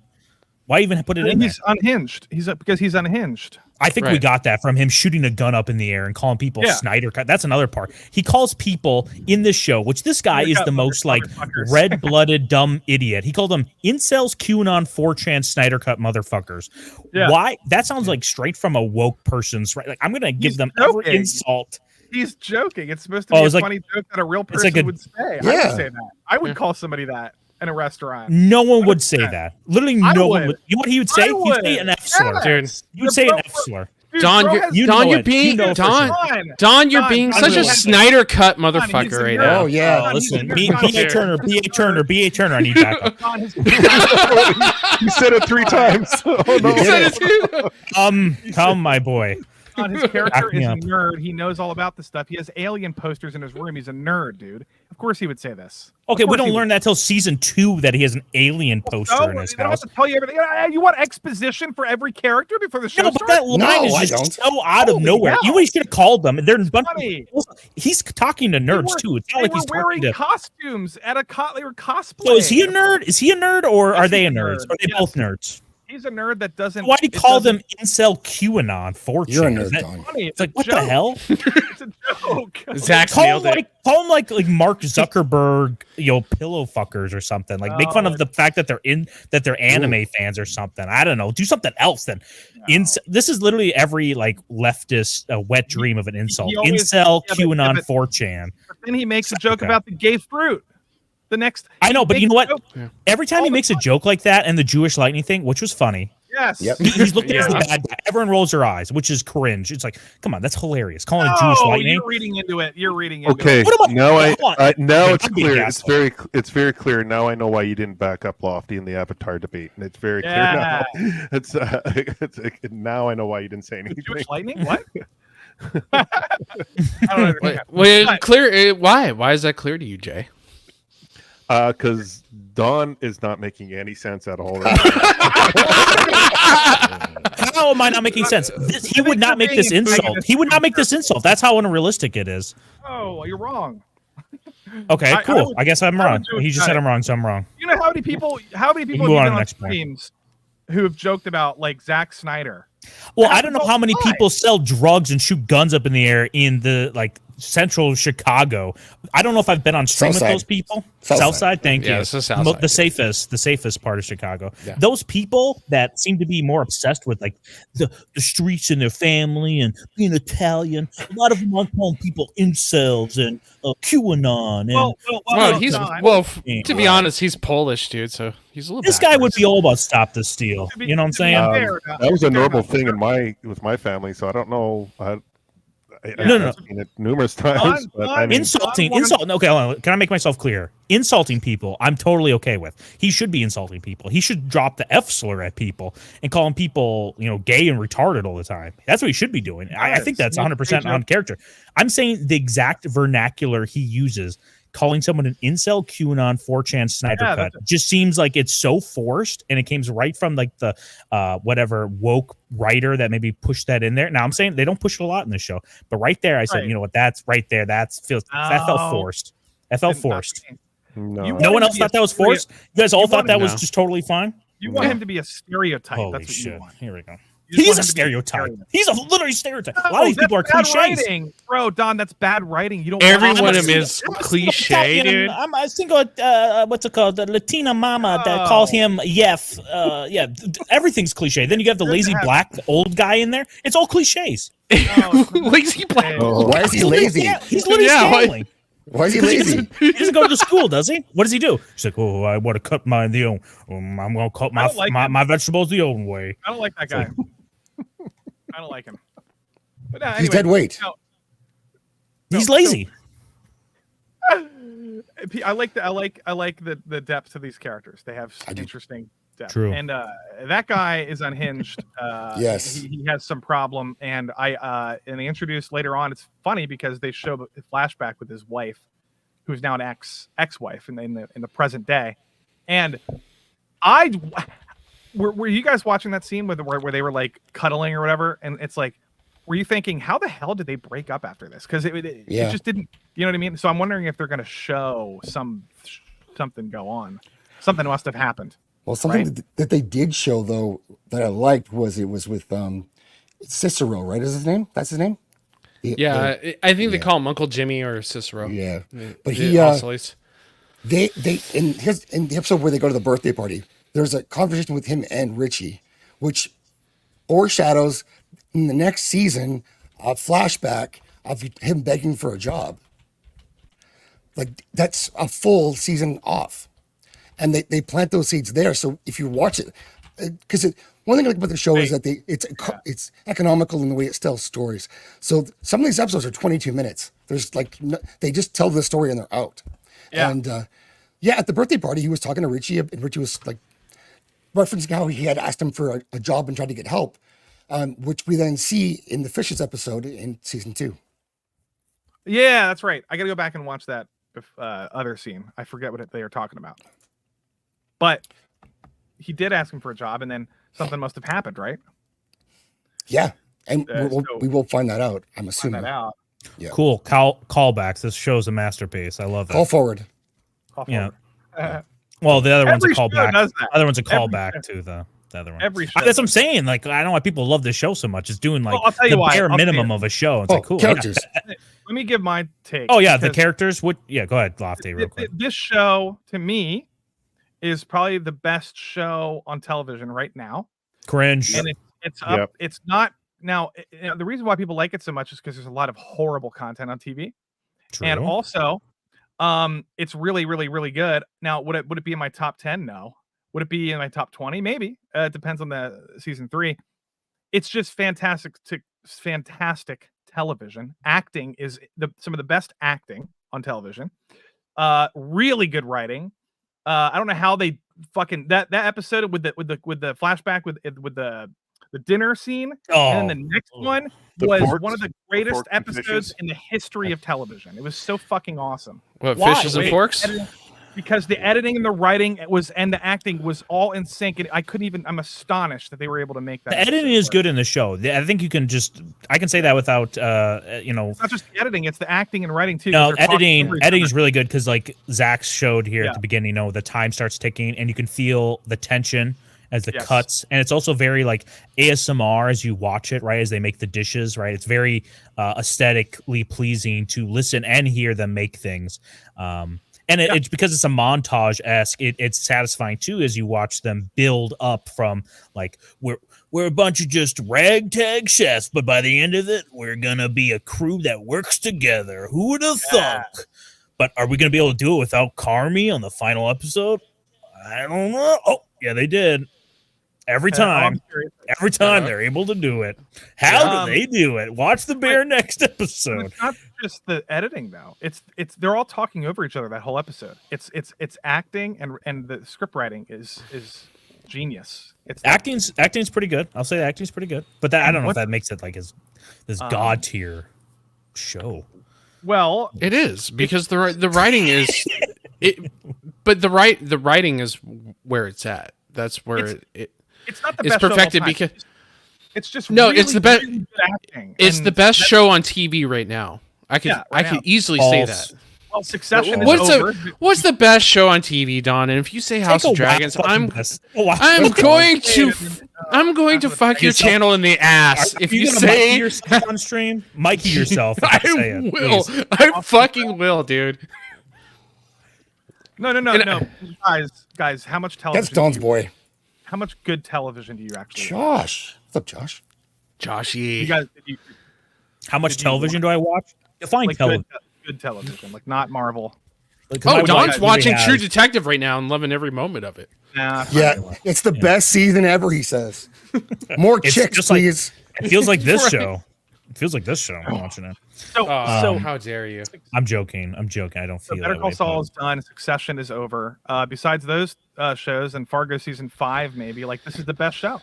Why even put it in there? He's unhinged. Because he's unhinged. I think we got that from him shooting a gun up in the air and calling people Snyder Cut. That's another part. He calls people in this show, which this guy is the most like red-blooded dumb idiot. He called them incels, QAnon, 4chan, Snyder Cut motherfuckers. Yeah. Why? That sounds like straight from a woke person's right. Like I'm gonna give them every joking. insult. He's joking. It's supposed to be a funny joke that a real person would say. I would say that. I would call somebody that in a restaurant. No one would say that. Literally, no one would. You know what he would say? I He'd would. say an F slur. Dude. You would say an F slur. Dude, Don, bro you're, has- Don, know you're it. being You know for Don. sure. Don, you're Don, being Don such a has- Snyder Cut Don, he's motherfucker a right nerd. now. Oh yeah. Don, Listen, he's a nerd. B.A. Turner, B.A. Turner, B.A. Turner. I need backup. Don, his- You said it 3 times. Oh no! You did it. Come, my boy. Don, his character Back me is a up. nerd. He knows all about this stuff. He has alien posters in his room. He's a nerd, dude. Of course he would say this. Okay, Of we course don't he learn that till season 2 that he has an alien poster would. in his They don't house. have to tell you everything. You want exposition for every character before the show No, but starts? that line No, I is don't. just so out of Holy nowhere. hell. You should have called them. They're a bunch funny. of, he's talking to nerds were- too. It's not They like were he's wearing talking to. costumes at they were cosplaying. So is he a nerd? Is he a nerd, or Yes, are they he's a a nerds? nerd. Are they Yes. both nerds? He's a nerd that doesn't. Why do you it call doesn't- them incel QAnon 4chan? You're a Is nerd, that- Don. Funny. It's like a what the joke. hell? It's a joke. Zach Call nailed him it. like Mark Zuckerberg, pillow fuckers or something. Like make fun of the fact that they're anime fans or something. I don't know. Do something else then. This is literally every like leftist wet dream of an insult. always- Incel yeah, but- QAnon but- 4chan. But then he makes a Suck joke it about the gay fruit. The next. I know, but he you know makes what? a joke- Every time he makes a joke like that and the Jewish lightning thing, which was funny, Yes. Yep. he's looking Yeah. at the bad guy. Everyone rolls their eyes, which is cringe. It's like, come on, that's hilarious. Calling it Jewish Oh, lightning. you're reading into it. You're reading into Okay, it. What am I- now hold on. now Okay, it's I'm being clear. an It's asshole. very clear now. I know why you didn't back up Lofty in the Avatar debate, and it's very Yeah. clear now. It's now I know why you didn't say The anything. Jewish lightning? What? I don't know. Well, clear. Why? Why is that clear to you, Jay? Because Don is not making any sense at all. Right How am I not making sense? He would not make this insult. He would not make this insult. That's how unrealistic it is. Oh, you're wrong. Okay, I cool. would- I guess I'm I wrong. would do He it just said better. I'm wrong, so I'm wrong. You know how many people? How many people move have on been to the on next point. streams who have joked about like Zack Snyder? Well, I That's don't know all how many fine. people sell drugs and shoot guns up in the air in the like central Chicago. I don't know if I've been on stream with Southside. those people. Southside. Southside, thank Yeah, you. it's the Southside. The safest part of Chicago. Yeah. Those people that seem to be more obsessed with like the streets and their family and being Italian. A lot of them are calling people incels and QAnon. And Well, he's Don, to be honest, he's Polish, dude. So he's a little. this guy would backwards. be all about stop the steal. to be- You know what I'm to be saying? fair, that was a fair normal enough. thing with my family, so I don't know. No. I've seen it numerous times, but I mean, Insulting. Don wanted- Okay, hold on. Can I make myself clear? Insulting people, I'm totally okay with. He should be insulting people. He should drop the F slur at people and calling people, gay and retarded all the time. That's what he should be doing. I think that's 100% on character. I'm saying the exact vernacular he uses, calling someone an incel, QAnon, 4chan, Snyder Yeah, Cut, just seems like it's so forced, and it came right from like the whatever woke writer that maybe pushed that in there. Now I'm saying they don't push it a lot in this show, but right there I said, Right. you know what, that's right there. That felt Oh. forced. That felt Not forced. me. no. You No want one him else to be a thought that was stereo- forced. You guys all You thought want that him was to- just totally fine. You want him to be a stereotype. Holy That's what shit! you want. Here we go. You just He's want a him to be stereotype. He's a literally stereotype. A lot of these that's people are bad cliches. writing. Bro, Don, that's bad writing. You don't. Every want one to of them be- is cliche, dude. I'm a single. What's it called? The Latina mama that Oh. calls him Yef. Everything's cliche. Then you have the Good lazy to have- black old guy in there. It's all cliches. No, Lazy black. Oh, why is he lazy? Yeah, he's literally Yeah, why- gambling. Why is he lazy? He doesn't go to school, does he? What does he do? He's like, oh, I want to cut I'm gonna cut I don't like him. my vegetables the old way. I don't like that guy. I don't like him. But no, He's anyway, dead weight. no, He's so- lazy. I like the depth of these characters. They have I do. interesting depth. True. And that guy is unhinged. Yes. he has some problem. And and they introduced later on. It's funny because they show a flashback with his wife, who's now an ex-wife in the present day. And were you guys watching that scene where they were like cuddling or whatever? And it's like, were you thinking, how the hell did they break up after this? Because it just didn't, you know what I mean? So I'm wondering if they're going to show something go on. Something must have happened. Well, something that they did show though that I liked was it was with Cicero, right? Is his name? That's his name. I think they call him Uncle Jimmy or Cicero. Yeah, but they in the episode where they go to the birthday party, there's a conversation with him and Richie, which foreshadows in the next season a flashback of him begging for a job. Like that's a full season off, and they plant those seeds there. So if you watch it, because one thing I like about the show is that it's economical in the way it tells stories. So some of these episodes are 22 minutes. There's they just tell the story and they're out. Yeah. And at the birthday party, he was talking to Richie, and Richie was like referencing how he had asked him for a job and tried to get help, which we then see in the Fishes episode in season 2. Yeah, that's right. I got to go back and watch that other scene. I forget what they are talking about. But he did ask him for a job, and then something must have happened, right? Yeah, and we will find that out. I'm assuming. Find that out. Yeah. Cool. Callbacks. This show's a masterpiece. I love that. Call forward. Yeah. Well, the other one's a Every show callback. does that. Other one's a Every callback show. to the other one. Every show. That's what I'm saying. Like, I don't know why people love this show so much. It's doing like I'll tell you the why. bare I'll tell minimum you. of a show. It's like cool. Characters. Let me give my take. Oh yeah, the because characters. What? Yeah, go ahead, Lofty, real quick. This show, to me, is probably the best show on television right now. Cringe. And it's up. Yep. It's not now. The reason why people like it so much is because there's a lot of horrible content on TV, True. and also, it's really, really, really good. Now, would it be in my top 10? No. Would it be in my top 20? Maybe. It depends on the season 3. It's just fantastic television. Acting is some of the best acting on television. Really good writing. I don't know how they fucking that episode with the flashback with the dinner scene, and then the next one was one of the greatest episodes in the history of television. It was so fucking awesome. What, Why? Fishes and Forks? Because the editing and the writing and the acting was all in sync, and I'm astonished that they were able to make that. The editing is good in the show. I think I can say that without, It's not just the editing; it's the acting and writing too. No, They're talking over each editing other. is really good because, like Zach showed here at the beginning, the time starts ticking, and you can feel the tension as the cuts, and it's also very like ASMR as you watch it, right? As they make the dishes, right? It's very aesthetically pleasing to listen and hear them make things. And it's because it's a montage-esque, it's satisfying too as you watch them build up from like we're a bunch of just ragtag chefs, but by the end of it, we're gonna be a crew that works together. Who would have thunk? But are we gonna be able to do it without Carmi on the final episode? I don't know. Oh, yeah, they did. Every time they're able to do it. How do they do it? Watch the bear next episode. It's not just the editing though. It's they're all talking over each other that whole episode. It's acting and the script writing is genius. It's acting's pretty good. I'll say acting's pretty good. But I don't know if that makes it like this god tier show. Well, it is because the writing is but the writing is where it's at. That's where it's not the it's best show of all perfected time. because it's just it's the best. really good acting. It's And the best show on TV right now. I could easily say that. Well, Succession is over. What's the best show on TV, Don? And if you say House of Dragons, I'm going to fuck your channel in the ass. If you say Mikey yourself on stream, Mikey yourself. I will. I fucking will, dude. No. Guys, how much television? That's Don's boy. How much good television do you actually? Josh, what's up, Josh? Joshy. You guys, how much television do I watch? Define television. Good television, like not Marvel. Don's watching True Detective right now and loving every moment of it. It's the best season ever. He says, "More chicks, please." It feels like this show. It feels like this show. I'm watching it. So how dare you? I'm joking. I don't feel Better that Call way, Saul is done. Succession is over. Besides those shows and Fargo season 5, maybe like this is the best show.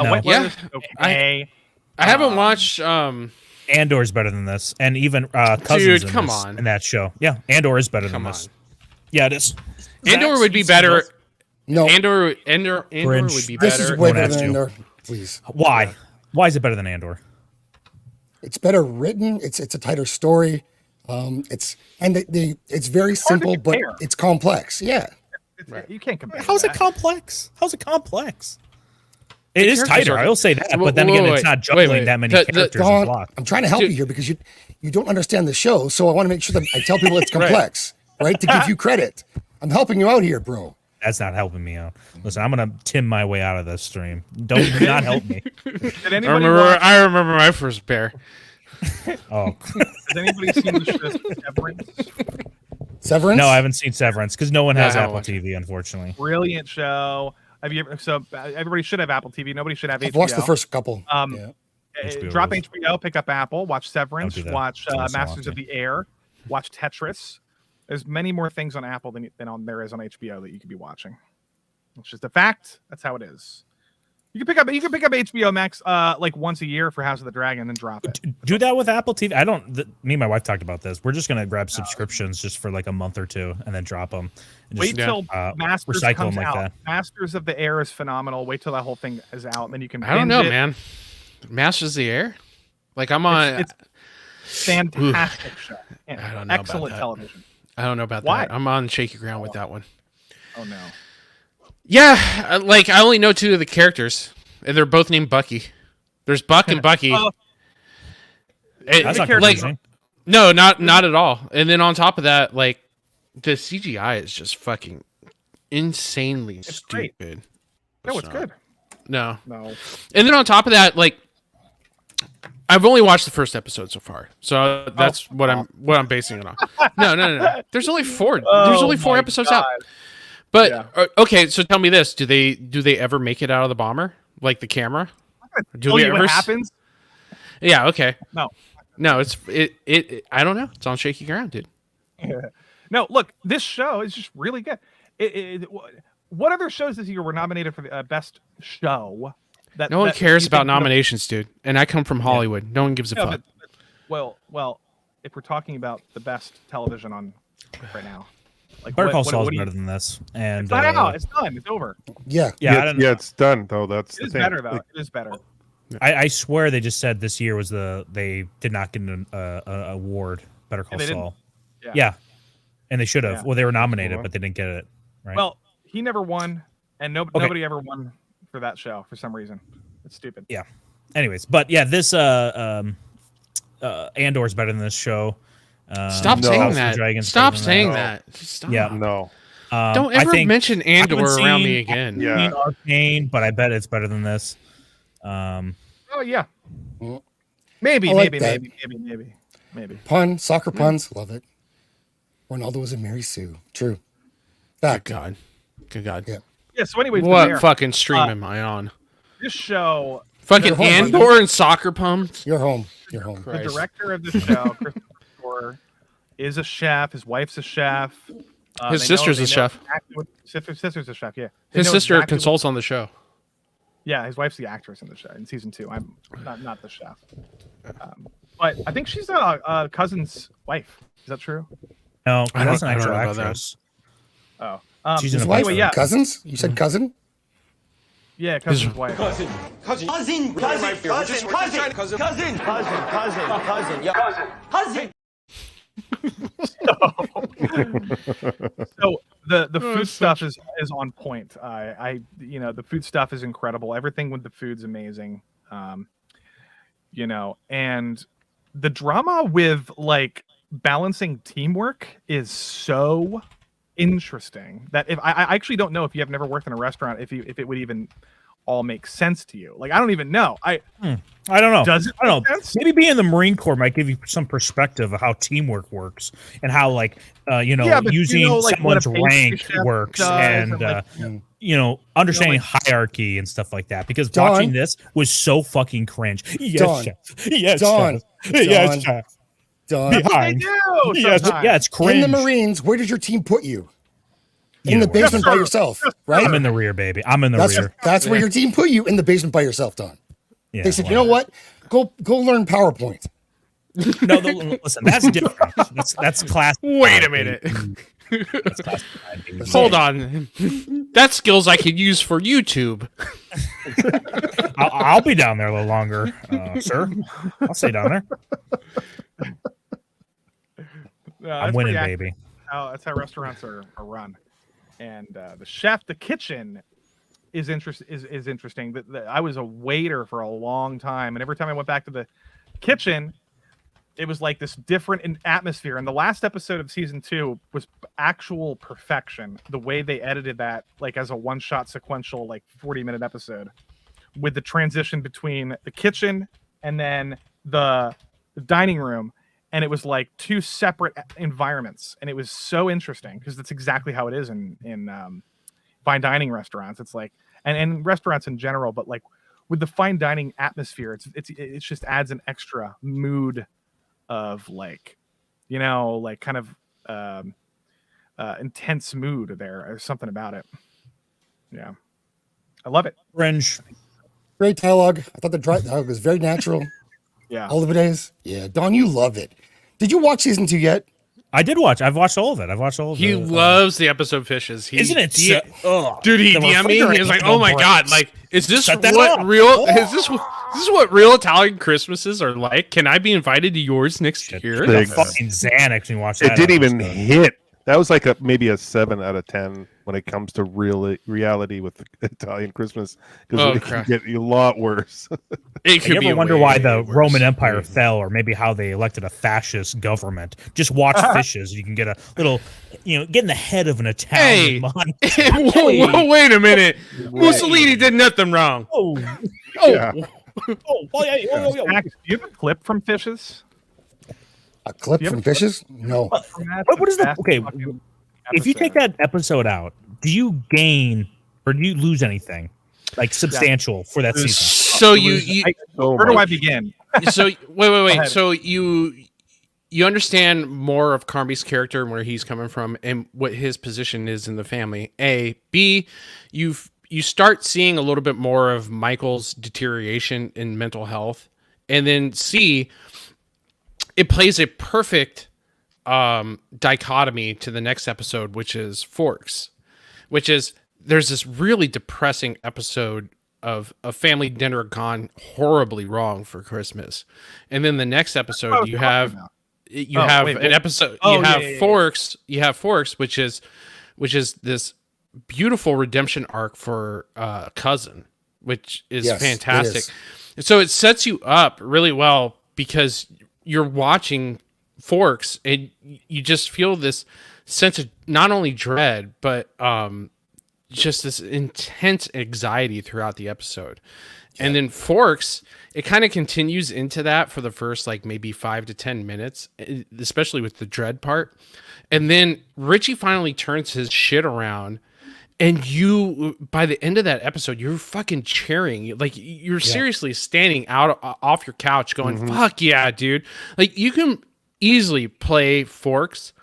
No. Okay. I haven't watched. Andor's better than this, and even Cousins. Dude, come on. In that show, yeah, Andor is better than this. Yeah, it is. Andor would be better. No, Andor would be better. this is way Don't better ask than you. Andor. Please. Why? Why is it better than Andor? It's better written. It's a tighter story. It's very simple, but compare. it's complex. Yeah. You can't compare. How's it that. complex? How's it complex? It is characters tighter. are- I will say that, Wait, but then wait, again, wait, it's not wait, juggling wait. that many The- characters Don, and plot. I'm trying to help you here because you don't understand the show. So I want to make sure that I tell people it's complex, right? To give you credit. I'm helping you out here, bro. That's not helping me out. Listen, I'm gonna Tim my way out of this stream. Do not help me. Did I anybody remember. watch, I remember my first bear. Oh has anybody seen the show Severance? Severance? no, I haven't seen Severance because no one Yeah, has I haven't Apple watched TV, unfortunately. Brilliant show. Have you ever? So everybody should have Apple TV. Nobody should have I've HBO. watched the first couple. Yeah. HBO Drop is- HBO, pick up Apple, watch Severance, Don't do that. watch It's also Masters of lucky. the Air, watch Tetris. There's many more things on Apple than there is on HBO that you could be watching. It's just a fact. That's how it is. You can pick up HBO Max like once a year for House of the Dragon, and then drop it. Do that with Apple TV. I don't. Me and my wife talked about this. We're just gonna grab subscriptions just for like a month or two and then drop them. And Wait just, till Masters recycle comes them like out. that. Masters of the Air is phenomenal. Wait till that whole thing is out, and then you can. I don't binge know, it. man. Masters of the Air. Like I'm on. It's fantastic show. I don't know about Excellent that. television. I don't know about Why? that. I'm on shaky ground with that one. Oh no. Yeah, like I only know two of the characters, and they're both named Bucky. There's Buck and Bucky. Oh. That's not character- like confusing. no, not at all. And then on top of that, like the CGI is just fucking insanely great. stupid. No, it's not. good. No, No. and then on top of that, like I've only watched the first episode so far, so that's what I'm basing it on. No. There's only four. There's only four episodes out. But Yeah. Okay, so tell me this: do they ever make it out of the bomber, like the camera? Do Tell we you ever? what happens? Yeah. Okay. No. It's it. I don't know. It's on shaky ground, dude. No, look, this show is just really good. What other shows this year were nominated for the best show? No one that cares you about think, you know- nominations, dude. And I come from Hollywood. No one gives a No, fuck. well, if we're talking about the best television on right now, like Better Call what Saul is do you- better than this. And It's not out. It's done. It's over. Yeah. yeah, I don't know. Yeah, it's done though. That's It the is thing. better though. Like, It is better. I swear they just said this year was they did not get an award. Better Call they didn't. Saul. Yeah. Yeah, and they should have. Yeah. Well, they were nominated, but they didn't get it. Right. Well, he never won, and nobody ever won for that show for some reason. It's stupid. Yeah. Anyways, but yeah, this Andor's better than this show. Stop No. saying House of the that. Dragon's Stop better than saying that. that. Stop. Yeah. no. Don't I ever think- mention I haven't Andor around seen- me again. Yeah. seen Arcane, but I bet it's better than this. Oh yeah. Mm. Maybe, I like maybe, that. maybe. Pun, soccer puns, love it. Ronaldo was a Mary Sue. True. Good Fact. God. Good God. Yeah. Yeah. So, anyways, What Mayor, fucking stream am I on? this show, Fucking home, Andor and soccer pumps. You're home. You're home. the Christ. director of this show, Christopher Shore, is a chef. His wife's a chef. His sister's a chef. Sister's a chef. Yeah. They His know sister exactly consults on the show. Yeah, his wife's the actress in the show in season 2. I'm not the chef, but I think she's a cousin's wife. Is that true? No, I that's don't an know actual about that. actress. Oh, She's in His a wife? Anyway, yeah. Cousins? You said cousin? Yeah, cousin's wife. So the food stuff is on point. The food stuff is incredible. Everything with the food's amazing. And the drama with like balancing teamwork is so interesting that if I actually don't know if you have never worked in a restaurant if it would even all make sense to you. Like I don't even know. I don't know. Does it I don't make know. sense? Maybe being in the Marine Corps might give you some perspective of how teamwork works and how, like, Yeah, but using like, what someone's a pastry rank chef works does, and, like, understanding hierarchy and stuff like that. Because Don. watching this was so fucking cringe. Yes, Don. chef. Yes, Don. chef. Yes, Don. chef. Done. they Behind. do. Yes, sometimes. yeah, it's cringe. In the Marines, where does your team put you? In Either the way. basement by yourself, right? I'm in the rear, baby. I'm in the rear. That's where your team put you, in the basement by yourself, Don. Yeah, They said, you know what? Go learn PowerPoint. No, listen, that's different. That's class. Wait a minute. That's classic 90s. Hold on. That's skills I could use for YouTube. I'll be down there a little longer, sir. I'll stay down there. I'm winning, baby. That's how restaurants are run. And the chef, the kitchen is interesting. I was a waiter for a long time, and every time I went back to the kitchen, it was like this different atmosphere. And the last episode of season 2 was actual perfection. The way they edited that, like as a one-shot sequential, like 40-minute episode, with the transition between the kitchen and then the dining room. And it was like 2 separate environments. And it was so interesting because that's exactly how it is in fine dining restaurants. It's like, and restaurants in general, but like with the fine dining atmosphere, it just adds an extra mood of like, like kind of intense mood there. There's something about it. Yeah. I love it. Fringe. Great dialogue. I thought the dialogue was very natural. Yeah. All of it is. Yeah. Don, you love it. Did you watch season 2 yet? I did watch. I've watched all of it. I've watched all of it. He loves the episode Fishes. Isn't it? Dude, he DM'd me. He was like, "Oh my god! Like, is this what real? Is this what real Italian Christmases are like? Can I be invited to yours next year?" The fucking Xanax when you watch that. It didn't even hit. That was like maybe a 7 out of 10 when it comes to reality with Italian Christmas, because it can get a lot worse. It could you ever wonder why the Roman Empire fell, or maybe how they elected a fascist government? Just watch Fishes. You can get a little, get in the head of an Italian mind. Whoa, wait a minute. Mussolini did nothing wrong. Yeah. Max, do you have a clip from Fishes? A clip from Fishes? No. What is the okay? If you take that episode out, do you gain or do you lose anything like substantial for that season? So where do I begin? So wait. So you understand more of Carmby's character and where he's coming from and what his position is in the family. A, B, you start seeing a little bit more of Michael's deterioration in mental health, and then C, it plays a perfect dichotomy to the next episode, which is Forks, which is there's this really depressing episode of a family dinner gone horribly wrong for Christmas, and then the next episode you have an episode Forks, you have Forks, which is this beautiful redemption arc for Cousin, which is fantastic. So it sets you up really well because you're watching Forks and you just feel this sense of not only dread, but just this intense anxiety throughout the episode. Yeah. And then Forks, it kind of continues into that for the first like maybe 5 to 10 minutes, especially with the dread part. And then Richie finally turns his shit around. And you, by the end of that episode, you're fucking cheering. Like, you're seriously standing off your couch going, fuck yeah, dude. Like, you can easily play Forks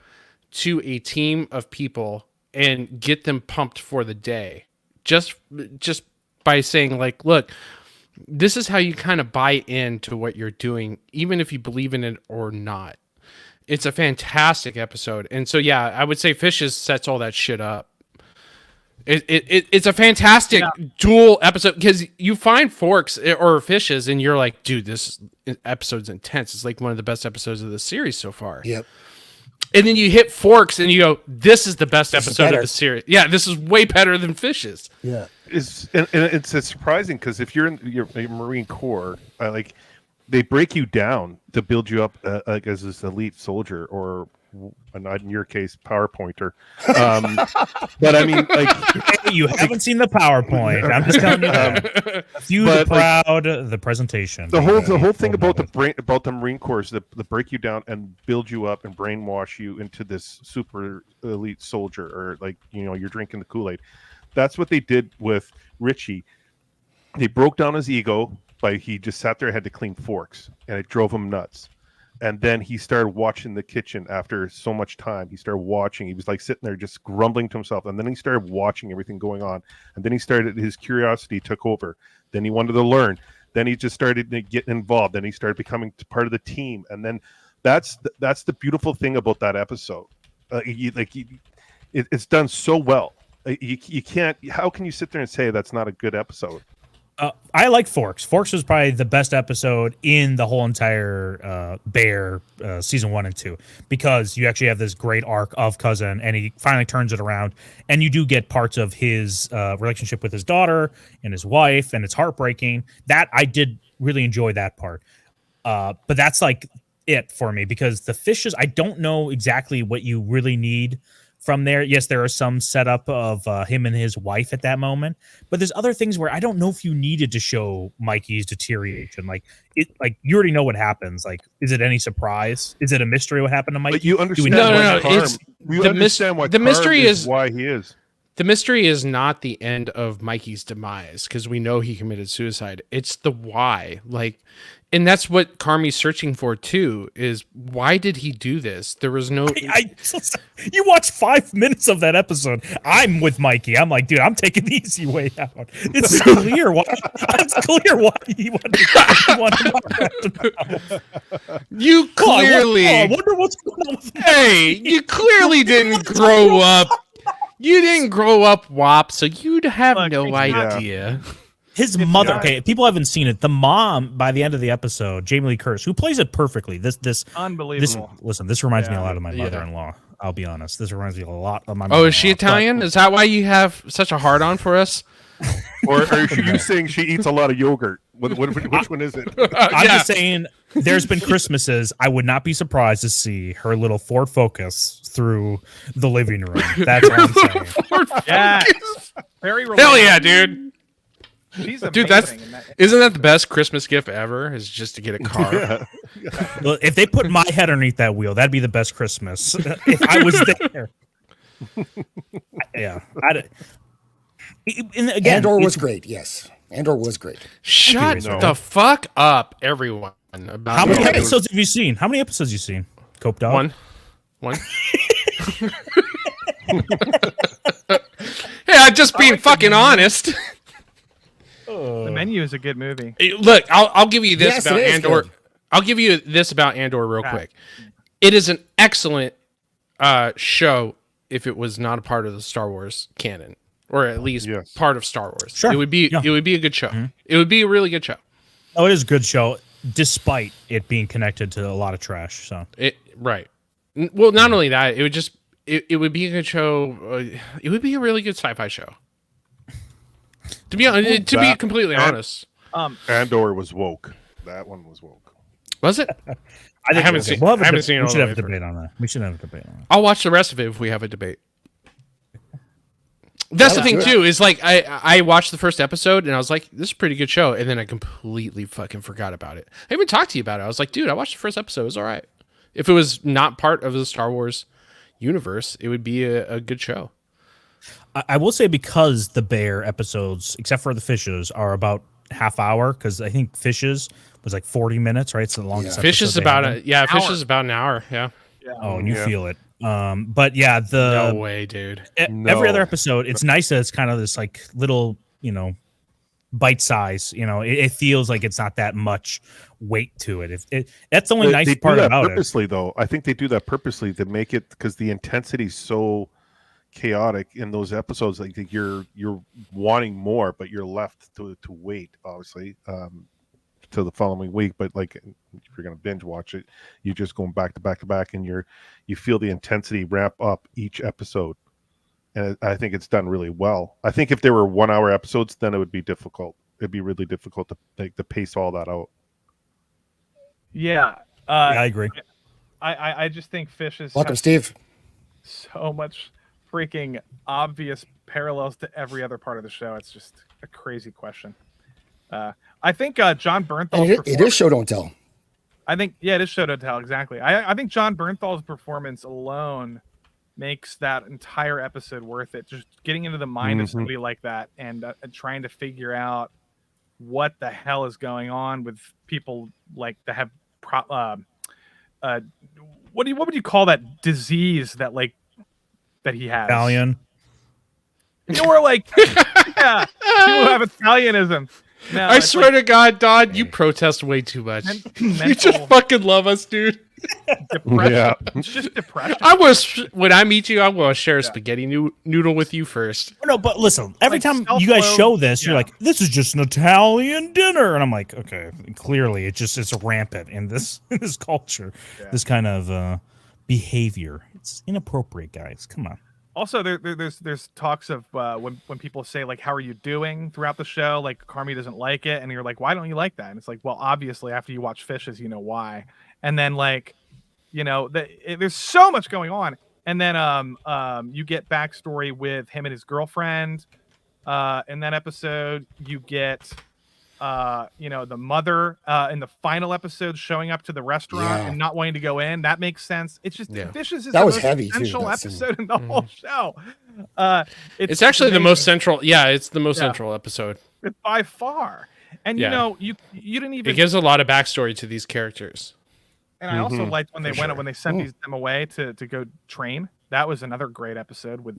to a team of people and get them pumped for the day. Just by saying, like, look, this is how you kind of buy into what you're doing, even if you believe in it or not. It's a fantastic episode. And so, yeah, I would say Fishes sets all that shit up. It's a fantastic dual episode because you find Forks or Fishes and you're like, dude, this episode's intense. It's like one of the best episodes of the series so far. Yep. And then you hit Forks and you go, this is the best episode of the series. Yeah, this is way better than Fishes. Yeah. It's surprising because if you're in your Marine Corps, like they break you down to build you up like as this elite soldier, or not in your case, PowerPointer. But I mean, like you haven't seen the PowerPoint. I'm just telling you that. Few the proud, the presentation. The whole thing about the Marine Corps is to break you down and build you up and brainwash you into this super elite soldier, or like you're drinking the Kool-Aid. That's what they did with Richie. They broke down his ego by he just sat there and had to clean forks, and it drove him nuts. And then he started watching the kitchen after so much time. He started watching. He was like sitting there just grumbling to himself. And then he started watching everything going on. And then his curiosity took over. Then he wanted to learn. Then he just started getting involved. Then he started becoming part of the team. And then that's the beautiful thing about that episode. it's done so well. You can't. How can you sit there and say that's not a good episode? I like Forks. Forks was probably the best episode in the whole entire Bear season 1 and 2 because you actually have this great arc of Cousin, and he finally turns it around, and you do get parts of his relationship with his daughter and his wife, and it's heartbreaking. That I did really enjoy that part, but that's like it for me because the fishes. I don't know exactly what you really need from there. Yes, there are some setup of him and his wife at that moment, but there's other things where I don't know if you needed to show Mikey's deterioration. Like you already know what happens. Like, is it any surprise? Is it a mystery what happened to Mikey? But you understand? No. It's The mystery is why he is. The mystery is not the end of Mikey's demise because we know he committed suicide. It's the why. Like, and that's what Carmi's searching for too, is why did he do this? There was no you watch 5 minutes of that episode. I'm with Mikey. I'm like, dude, I'm taking the easy way out. It's clear why he wanted You clearly I wonder what's going on with Hey, you clearly didn't grow up. You didn't grow up WAP, so you'd have no idea. His mother. Okay, people haven't seen it. The mom, by the end of the episode, Jamie Lee Curtis, who plays it perfectly. This Unbelievable. This reminds me a lot of my Yeah. mother-in-law. I'll be honest. This reminds me a lot of my. Oh, mother-in-law. is she Italian? Is that why you have such a hard on for us? Or are you saying she eats a lot of yogurt? Which one is it? I'm just saying. There's been Christmases. I would not be surprised to see her little Ford Focus through the living room. That's all I'm saying. Yeah. Very romantic. Hell yeah, dude. She's Dude, amazing. isn't that the best Christmas gift ever? Is just to get a car. Well, if they put my head underneath that wheel, that'd be the best Christmas. If I was there. Yeah. And again, Andor was great. Yes, Andor was great. Shut the fuck up, everyone. About How many Andor. episodes have you seen? How many episodes have you seen? Cope Dog? One. Hey, I'm just being fucking honest. The Menu is a good movie. Look, I'll give you this Yes, about it is Andor. good. I'll give you this about Andor real quick. It is an excellent show if it was not a part of the Star Wars canon, or at least part of Star Wars. Sure. It would be a good show. It would be a really good show. Oh, it is a good show, despite it being connected to a lot of trash. So Right. Well, not only that, it would just it would be a good show. It would be a really good sci-fi show. To be completely honest, Andor was woke. That one was woke. was it? I haven't seen. I haven't seen it. We all should the have a way through. debate on that. We should have a debate on that. I'll watch the rest of it if we have a debate. That's the thing too. Is like I watched the first episode and I was like, "This is a pretty good show," and then I completely fucking forgot about it. I even talked to you about it. I was like, "Dude, I watched the first episode. It was all right." If it was not part of the Star Wars universe, it would be a good show. I will say because the Bear episodes, except for the Fishes, are about half hour. Because I think Fishes was like 40 minutes, right? So the longest. Fish is about Fish Hour. is about an hour. Yeah. Oh, and you feel it. But yeah, No way, dude. Every other episode, it's nice that it's kind of this like little, bite size. It feels like it's not that much weight to it. That's the only nice part about it. Purposely, though, I think they do that purposely to make it because the intensity is so chaotic in those episodes. Like you're wanting more, but you're left to wait, obviously, to the following week. But like if you're gonna binge watch it, you're just going back to back to back, and you feel the intensity ramp up each episode. And I think it's done really well. I think if there were 1 hour episodes, then it would be difficult. It'd be really difficult to pace all that out. Yeah. I agree. I just think Fish is Welcome, Steve. so much freaking obvious parallels to every other part of the show. It's just a crazy question. I think John Bernthal's And it is show don't tell. I think it is show don't tell, exactly. I think John Bernthal's performance alone makes that entire episode worth it. Just getting into the mind of somebody like that and trying to figure out what the hell is going on with people like that have what would you call that disease that he has? Italian. Or like yeah, people who have Italianism. No, I swear to God, Don, you protest way too much. You just fucking love us, dude. depression. Yeah. It's just depression. When I meet you, I'm going to share a spaghetti noodle with you first. No, but listen, every Like time you guys self-loathe, show this, you're yeah. like, this is just an Italian dinner. And I'm like, okay, clearly it's rampant in this culture, this kind of behavior. It's inappropriate, guys. Come on. Also, there's talks of when people say like, "How are you doing?" throughout the show, like Carmy doesn't like it, and you're like, "Why don't you like that?" And it's like, well, obviously, after you watch Fishes, you know why. And then like, there's so much going on, and then you get backstory with him and his girlfriend. In that episode, you get the mother in the final episode showing up to the restaurant and not wanting to go in. That makes sense. It's just Fishes is That the was most heavy, too, essential that scene. episode in the whole show. It's actually the amazing. most central. Yeah, it's the most central episode. By far. And you didn't even It gives a lot of backstory to these characters. and I also liked when they when they sent them away to go train. That was another great episode with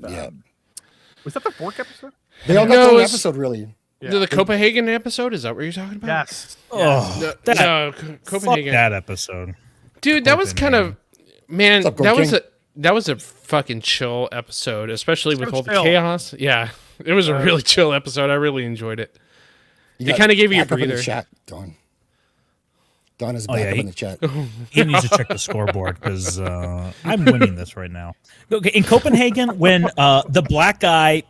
was that the Fork episode? They all got their own episode, really. The Copenhagen episode, is that what you're talking about? Yes. Oh, Copenhagen. Fuck that episode. Dude, that was kind of man. What's up, That Gold was a fucking chill episode, especially with all the chill. chaos. Yeah, it was a really chill episode. I really enjoyed it. It kind of gave you a back up in the breather. chat, Don. Don is back up in the chat. He needs to check the scoreboard because I'm winning this right now. Okay, in Copenhagen, when the black guy,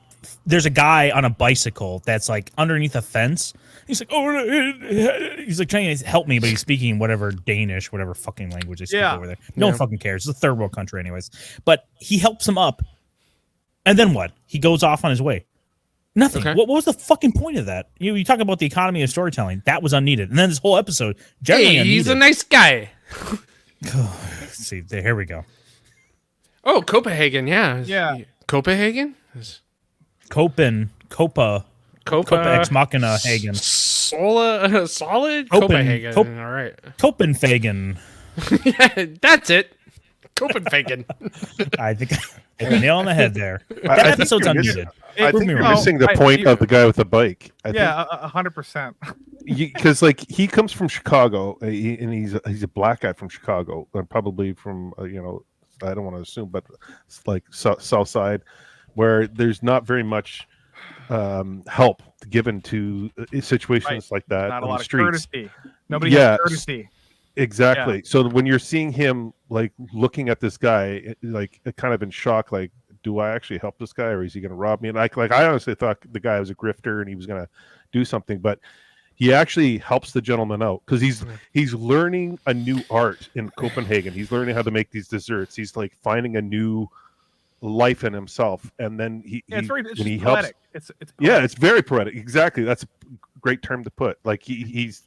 there's a guy on a bicycle that's like underneath a fence. He's like, he's like trying to help me, but he's speaking whatever Danish, whatever fucking language they speak over there. No one fucking cares. It's a third world country, anyways. But he helps him up, and then what? He goes off on his way. Nothing. Okay. What was the fucking point of that? You talk about the economy of storytelling. That was unneeded. And then this whole episode, generally Hey, he's a unneeded. nice guy. See, here we go. Oh, Copenhagen, yeah. Yeah. Copenhagen? Copa Ex Machina Hagen. Solid Copenhagen. All right. Copenhagen. Yeah, that's it. Copenhagen. I think I hit the nail on the head there. I That think episode's you're missing- unneeded. I Prove think me you're wrong. missing the point of the guy with the bike. I Yeah, 100%. because like he comes from Chicago and he's a black guy from Chicago, probably from I don't want to assume, but it's like South Side, where there's not very much help given to situations like that Not a on lot the of streets. courtesy. Nobody has courtesy. Exactly. Yeah. So when you're seeing him like looking at this guy, like kind of in shock, like, do I actually help this guy, or is he going to rob me? And I honestly thought the guy was a grifter and he was going to do something, but he actually helps the gentleman out because he's learning a new art in Copenhagen. He's learning how to make these desserts. He's like finding a new life in himself, and then It's when just he helps. poetic. It's Yeah, it's very poetic. Exactly. That's a great term to put. Like he's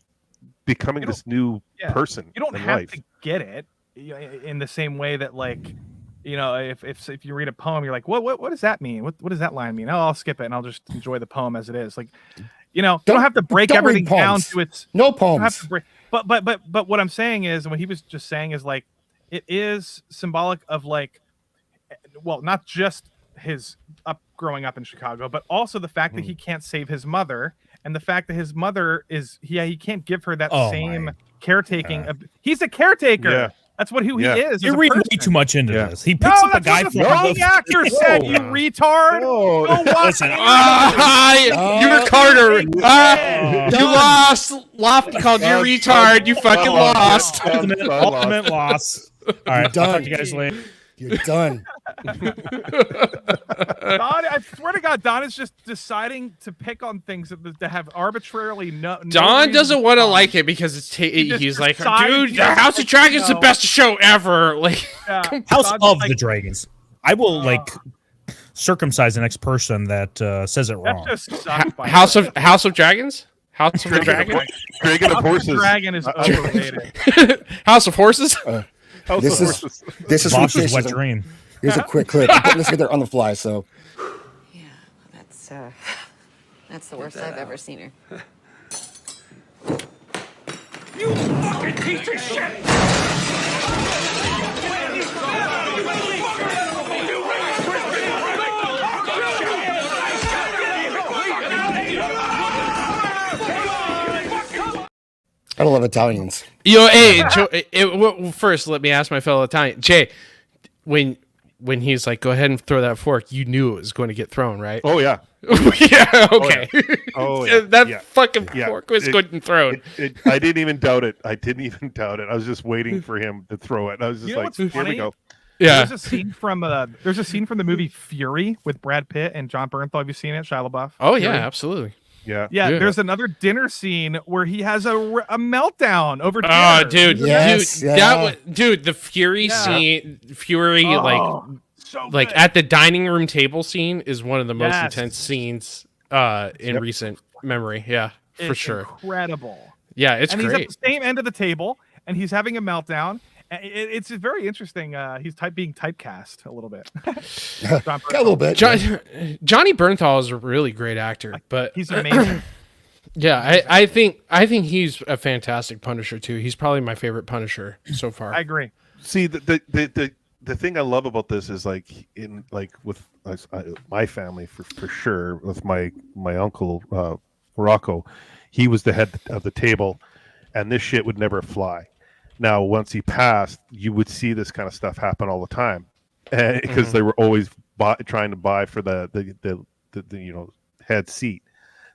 becoming this new person. You don't in have life. to get it in the same way that like if you read a poem, you're like, what does that mean? What does that line mean? Oh, I'll skip it and I'll just enjoy the poem as it is. Like, you don't have to break don't read everything down poems. to its No you don't have poems. to break, but what I'm saying is, and what he was just saying is like, it is symbolic of like, well, not just his growing up in Chicago, but also the fact that he can't save his mother, and the fact that his mother is he can't give her that same caretaking. He's a caretaker. Yeah. That's what he is. You're as a reading way person. too much into this. He No, picks up a that's guy what from the fucking actor said. You retard. No. Go watch Listen, it. You're Carter. You lost. Lofty called you retard. You fucking lost. Ultimate loss. All right, I'll done. talk to you guys later. You're done. Don, I swear to God, Don is just deciding to pick on things that have arbitrarily no. Don reason doesn't want to wrong. like it because he's like, decides dude, he the doesn't House of Dragons is the know. best show ever. Like, Yeah, House Don's of like, the Dragons. I will circumcise the next person that says it wrong. That's just sucked by House of Dragons. House of the Dragon. Dragon of House of Horses. Dragon is overrated. House of Horses. House This of is Horses. this is from Boss's wet Fishes. dream. Here's a quick clip. I'm putting this together on the fly, so That's the worst I've ever seen her. You fucking piece of shit! I love Italians. Hey, well, first, let me ask my fellow Italian. Jay, when he's like, go ahead and throw that fork, you knew it was going to get thrown, right? Oh, yeah. Yeah, okay. Oh, yeah. That fucking fork was getting thrown. I didn't even doubt it. I was just waiting for him to throw it. I was just You know like, what's here funny? we go. Yeah. There's a scene from the movie Fury with Brad Pitt and John Bernthal. Have you seen it? Shia LaBeouf. Oh, Fury? yeah, absolutely. Yeah. Yeah, there's another dinner scene where he has a meltdown over dinner. Oh, dude, Yes, yeah. the Fury scene, so like good. at the dining room table scene is one of the most Yes. intense scenes in recent memory. Yeah, for It's sure. incredible. Yeah, it's and great. he's at the same end of the table, and he's having a meltdown. It's very interesting. He's being typecast a little bit. Got a little bit. Johnny Bernthal is a really great actor, but He's amazing. yeah, I think he's a fantastic Punisher too. He's probably my favorite Punisher so far. I agree. See, the thing I love about this is with my family for sure, with my uncle Rocco, he was the head of the table, and this shit would never fly. Now, once he passed, you would see this kind of stuff happen all the time, because they were always trying to buy for the head seat.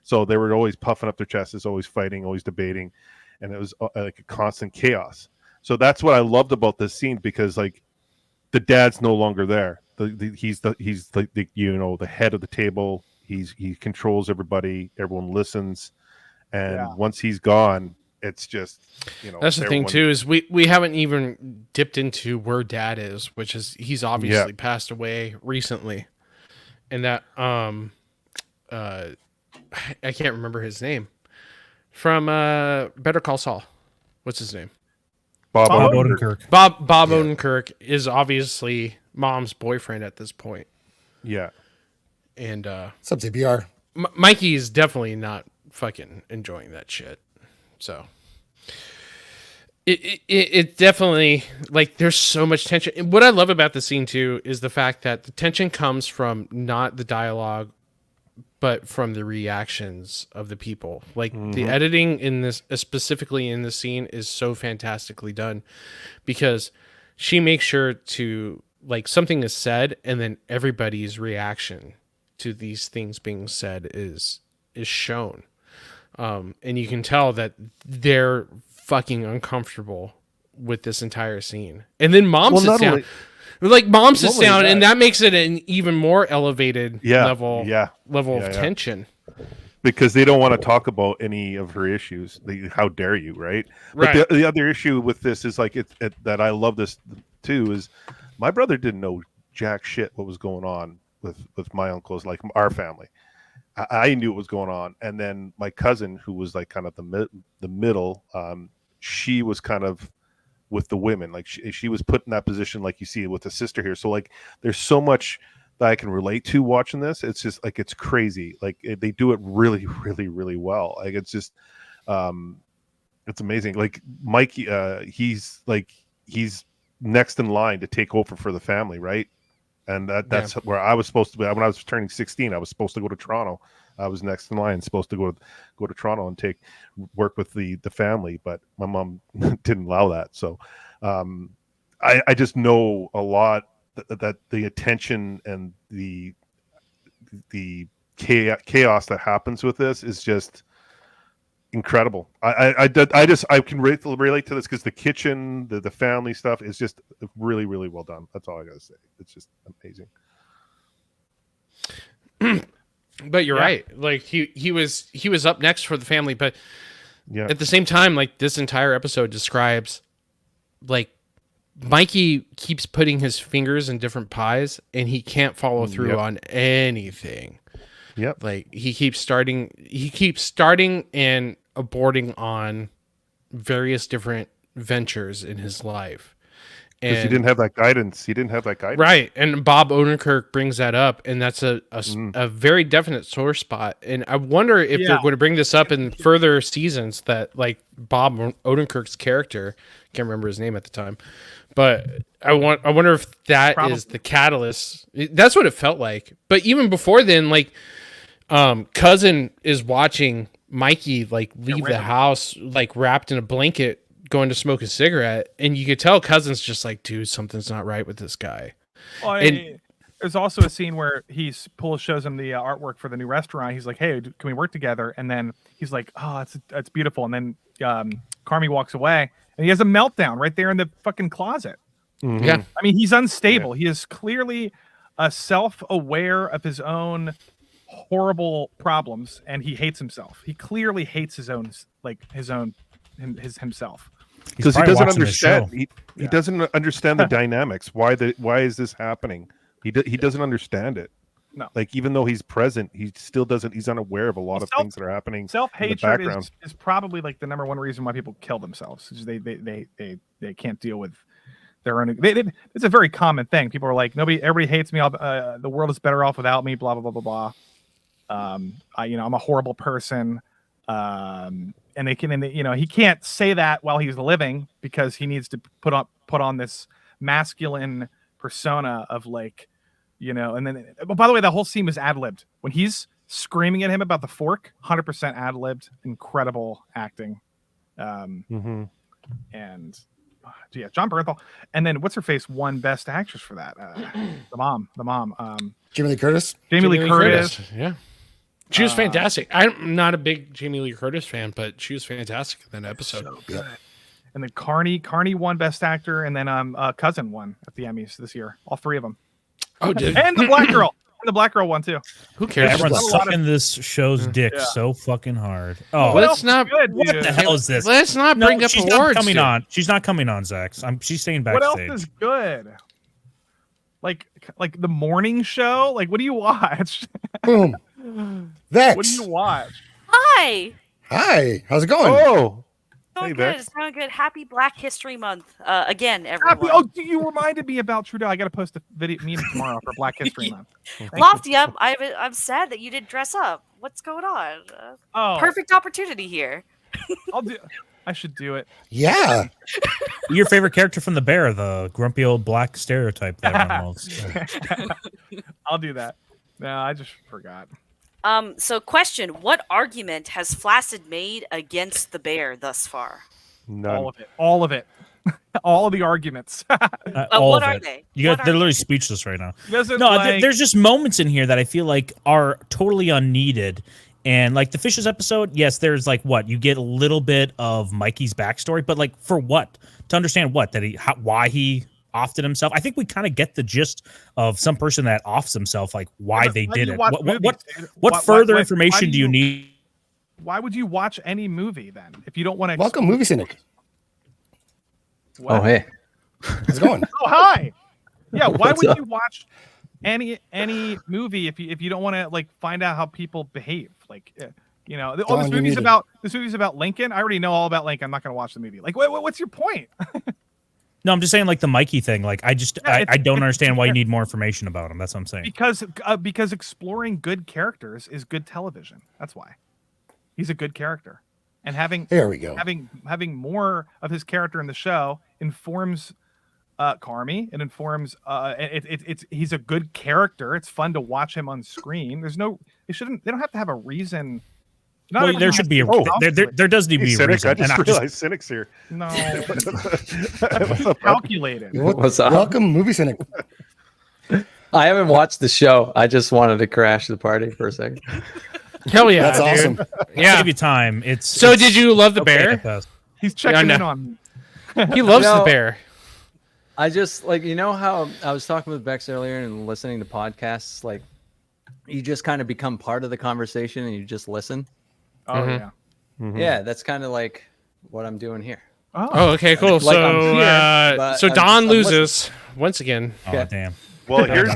So they were always puffing up their chests, always fighting, always debating, and it was like a constant chaos. So that's what I loved about this scene, because like the dad's no longer there. He's the head of the table. He controls everybody. Everyone listens, and once he's gone, it's just that's the thing too, is we haven't even dipped into where dad is, which is he's obviously passed away recently, and that I can't remember his name from Better Call Saul. What's his name? Bob Odenkirk. Bob Odenkirk is obviously mom's boyfriend at this point. Yeah, and Sub CPR. Mikey is definitely not fucking enjoying that shit. So it definitely, like, there's so much tension. And what I love about the scene too is the fact that the tension comes from not the dialogue, but from the reactions of the people. Like the editing in this, specifically in this scene, is so fantastically done, because she makes sure to, like, something is said and then everybody's reaction to these things being said is shown. And you can tell that they're fucking uncomfortable with this entire scene. And then mom sits down. Mom sits down, and that makes it an even more elevated level of tension. Because they don't want to talk about any of her issues. How dare you, right? But the other issue with this is that I love this too, is my brother didn't know jack shit what was going on with my uncles, like our family. I knew what was going on, and then my cousin, who was like kind of the middle, she was kind of with the women, like she was put in that position, like you see with the sister here. So like, there's so much that I can relate to watching this. It's just like, it's crazy. Like they do it really, really, really well. Like it's just, it's amazing. Like Mikey, he's next in line to take over for the family, right? And that's where I was supposed to be. When I was turning 16, I was supposed to go to Toronto. I was next in line, supposed to go to Toronto and work with the family, but my mom didn't allow that. So I just know a lot that the attention and the chaos that happens with this is just incredible. I can relate to this, because the kitchen, the family stuff is just really, really well done. That's all I gotta say. It's just amazing. But you're right. Like he was up next for the family, but at the same time, like, this entire episode describes, like, Mikey keeps putting his fingers in different pies and he can't follow through on anything. Yep. Like he keeps starting and aborting on various different ventures in his life. Because he didn't have that guidance. Right. And Bob Odenkirk brings that up, and that's a very definite sore spot. And I wonder if they're going to bring this up in further seasons, that, like, Bob Odenkirk's character, can't remember his name at the time, but I wonder if that is the catalyst. That's what it felt like. But even before then, like, cousin is watching Mikey like leave rid the of him. house like wrapped in a blanket, going to smoke a cigarette, and you could tell Cousin's just like, dude, something's not right with this guy. There's also a scene where shows him the artwork for the new restaurant. He's like, "Hey, can we work together?" And then he's like, "Oh, it's beautiful." And then Carmy walks away, and he has a meltdown right there in the fucking closet. Mhm. Yeah, I mean, he's unstable. He is clearly self-aware of his own horrible problems, and he hates himself. He clearly hates himself. Because he probably doesn't watching the show. understand. He doesn't understand the dynamics. Why is this happening? He doesn't understand it. No. Like, even though he's present, he still doesn't. He's unaware of a lot of things that are happening in the Self-hatred background. is probably like the number one reason why people kill themselves. Is they can't deal with their own. It's a very common thing. People are like, everybody hates me. The world is better off without me. Blah blah blah blah blah. I'm a horrible person. And he can't say that while he's living because he needs to put on this masculine persona of like, and then, but by the way, the whole scene was ad-libbed. When he's screaming at him about the fork, 100% ad-libbed, incredible acting. And yeah, John Bernthal. And then what's her face won Best Actress for that. The mom. Jamie Lee Curtis. Jamie Lee Curtis. Yeah. She was fantastic. I'm not a big Jamie Lee Curtis fan, but she was fantastic in that episode. So good. And then Carney won Best Actor, and then Cousin won at the Emmys this year. All three of them. Oh, did and the black girl. And the black girl won too. Who cares? Everyone's sucking this show's dick so fucking hard. Oh, let's not. Good, what the hell is this? Let's not bring up she's awards. Not coming dude. on. She's not coming on, Zach. She's staying backstage. What else is good? Like the morning show. Like, what do you watch? Boom. Vex. What do you watch? Hi. Hi. How's it going? Oh, Going hey, good. Vex. It's going good. Happy Black History Month. Again, everyone. You reminded me about Trudeau. I got to post a video meme tomorrow for Black History Month. Lofty, I'm sad that you didn't dress up. What's going on? Perfect opportunity here. I should do it. Yeah. Your favorite character from The Bear, the grumpy old black stereotype that everyone loves. I'll do that. No, I just forgot. So question, what argument has Flaccid made against the Bear thus far? None. All of it. All of the arguments. All what of are it. they? You What guys, are they're they? literally speechless right now. Doesn't No, like- there's just moments in here that I feel like are totally unneeded. And like the Fishes episode, yes, there's like what you get a little bit of Mikey's backstory, but like for what? To understand what why he offed himself. I think we kind of get the gist of some person that offs himself, like why they did it. What further information do you need? Why would you watch any movie then if you don't want to? Welcome, Movie Cynic. Oh, hey. How's it going? Oh, hi. Yeah, why What's would up? you watch any movie if you don't want to like find out how people behave? Like, this Dawn, you movie's muted. about Lincoln. I already know all about Lincoln. I'm not going to watch the movie. Like, what's your point? No, I'm just saying like the Mikey thing. Like I don't understand why you fair. need more information about him. That's what I'm saying. Because exploring good characters is good television. That's why he's a good character, and There we go. having more of his character in the show informs Carmy. It informs he's a good character. It's fun to watch him on screen. They don't have to have a reason. Not Well, everyone there has should be to a be there does need to Hey, be a Cynic, reason. I just And realized Cynic's here. No, What's up, bud? calculated. What's up? Welcome, Movie Cynic. I haven't watched the show. I just wanted to crash the party for a second. Hell yeah, That's dude. awesome. Yeah. Save you time. So did you love the okay Bear? at best. He's checking Yeah, in no. on. He loves No. the Bear. I just how I was talking with Bex earlier and listening to podcasts, like you just kind of become part of the conversation and you just listen. Oh Mhm. yeah. Yeah, that's kind of like what I'm doing here. Oh, okay, cool. Like, I'm So, here, but so I'm Don listening. loses once again. Oh Okay. damn. Well, here's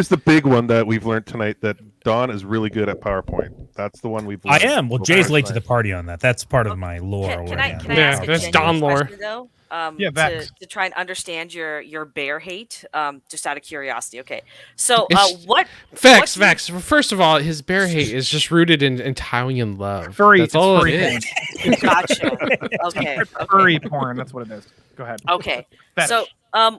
the big one that we've learned tonight, that Don is really good at PowerPoint. That's the one we've I learned. am. Well, so Jay's far late to the tonight. party on that. That's part of my lore. Can I Yeah, ask a that's genuine Don lore. question, though? Yeah, Vex. to try and understand your bear hate, just out of curiosity. Okay, so It's- what? Vex, what do you- Vex. First of all, his bear hate is just rooted in Italian love. Furry. That's all Furry it porn. is. Gotcha. Okay. Furry porn. That's what it is. Go ahead. Okay. Fetish. So,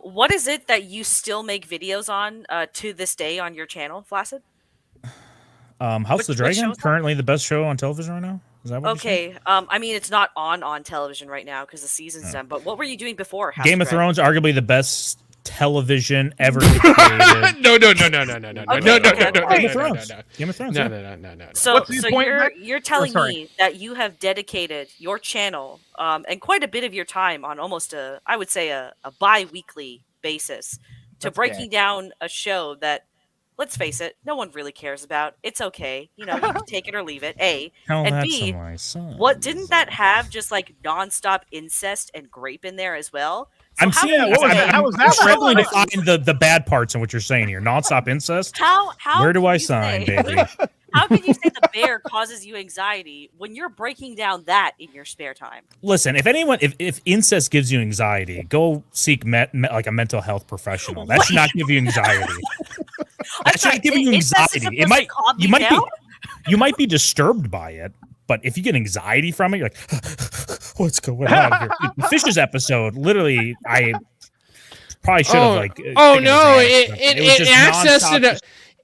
what is it that you still make videos on to this day on your channel, Flaccid? House of the Which Dragon, show is that? currently the best show on television right now. Is that what you're saying? Okay. I mean, it's not on television right now because the season's done. But what were you doing before? House Game of Dragon? Thrones, arguably the best television ever created. No. Okay, Game of Thrones. Game of Thrones. No. yeah. So, What's your point, Matt? you're telling sorry. me that you have dedicated your channel and quite a bit of your time on almost I would say a bi-weekly basis to That's breaking down a show that, let's face it, no one really cares about. It's okay. You can take it or leave it. A. Tell And that B, to my son. what didn't that have just like nonstop incest and grape in there as well? So I'm how seeing. can you say- how was that? I'm struggling to Hold on. find the bad parts in what you're saying here. Nonstop incest. How Where do can I you sign, say- baby? How can you say the bear causes you anxiety when you're breaking down that in your spare time? Listen, if incest gives you anxiety, go seek like a mental health professional. That should not give you anxiety. That should not give you incest is anxiety. supposed to calm you down? You might be disturbed by it, but if you get anxiety from it, you're like, what's going on here? The Fishes episode, literally, I probably should have like. Oh taken no! his ass. It was just nonstop.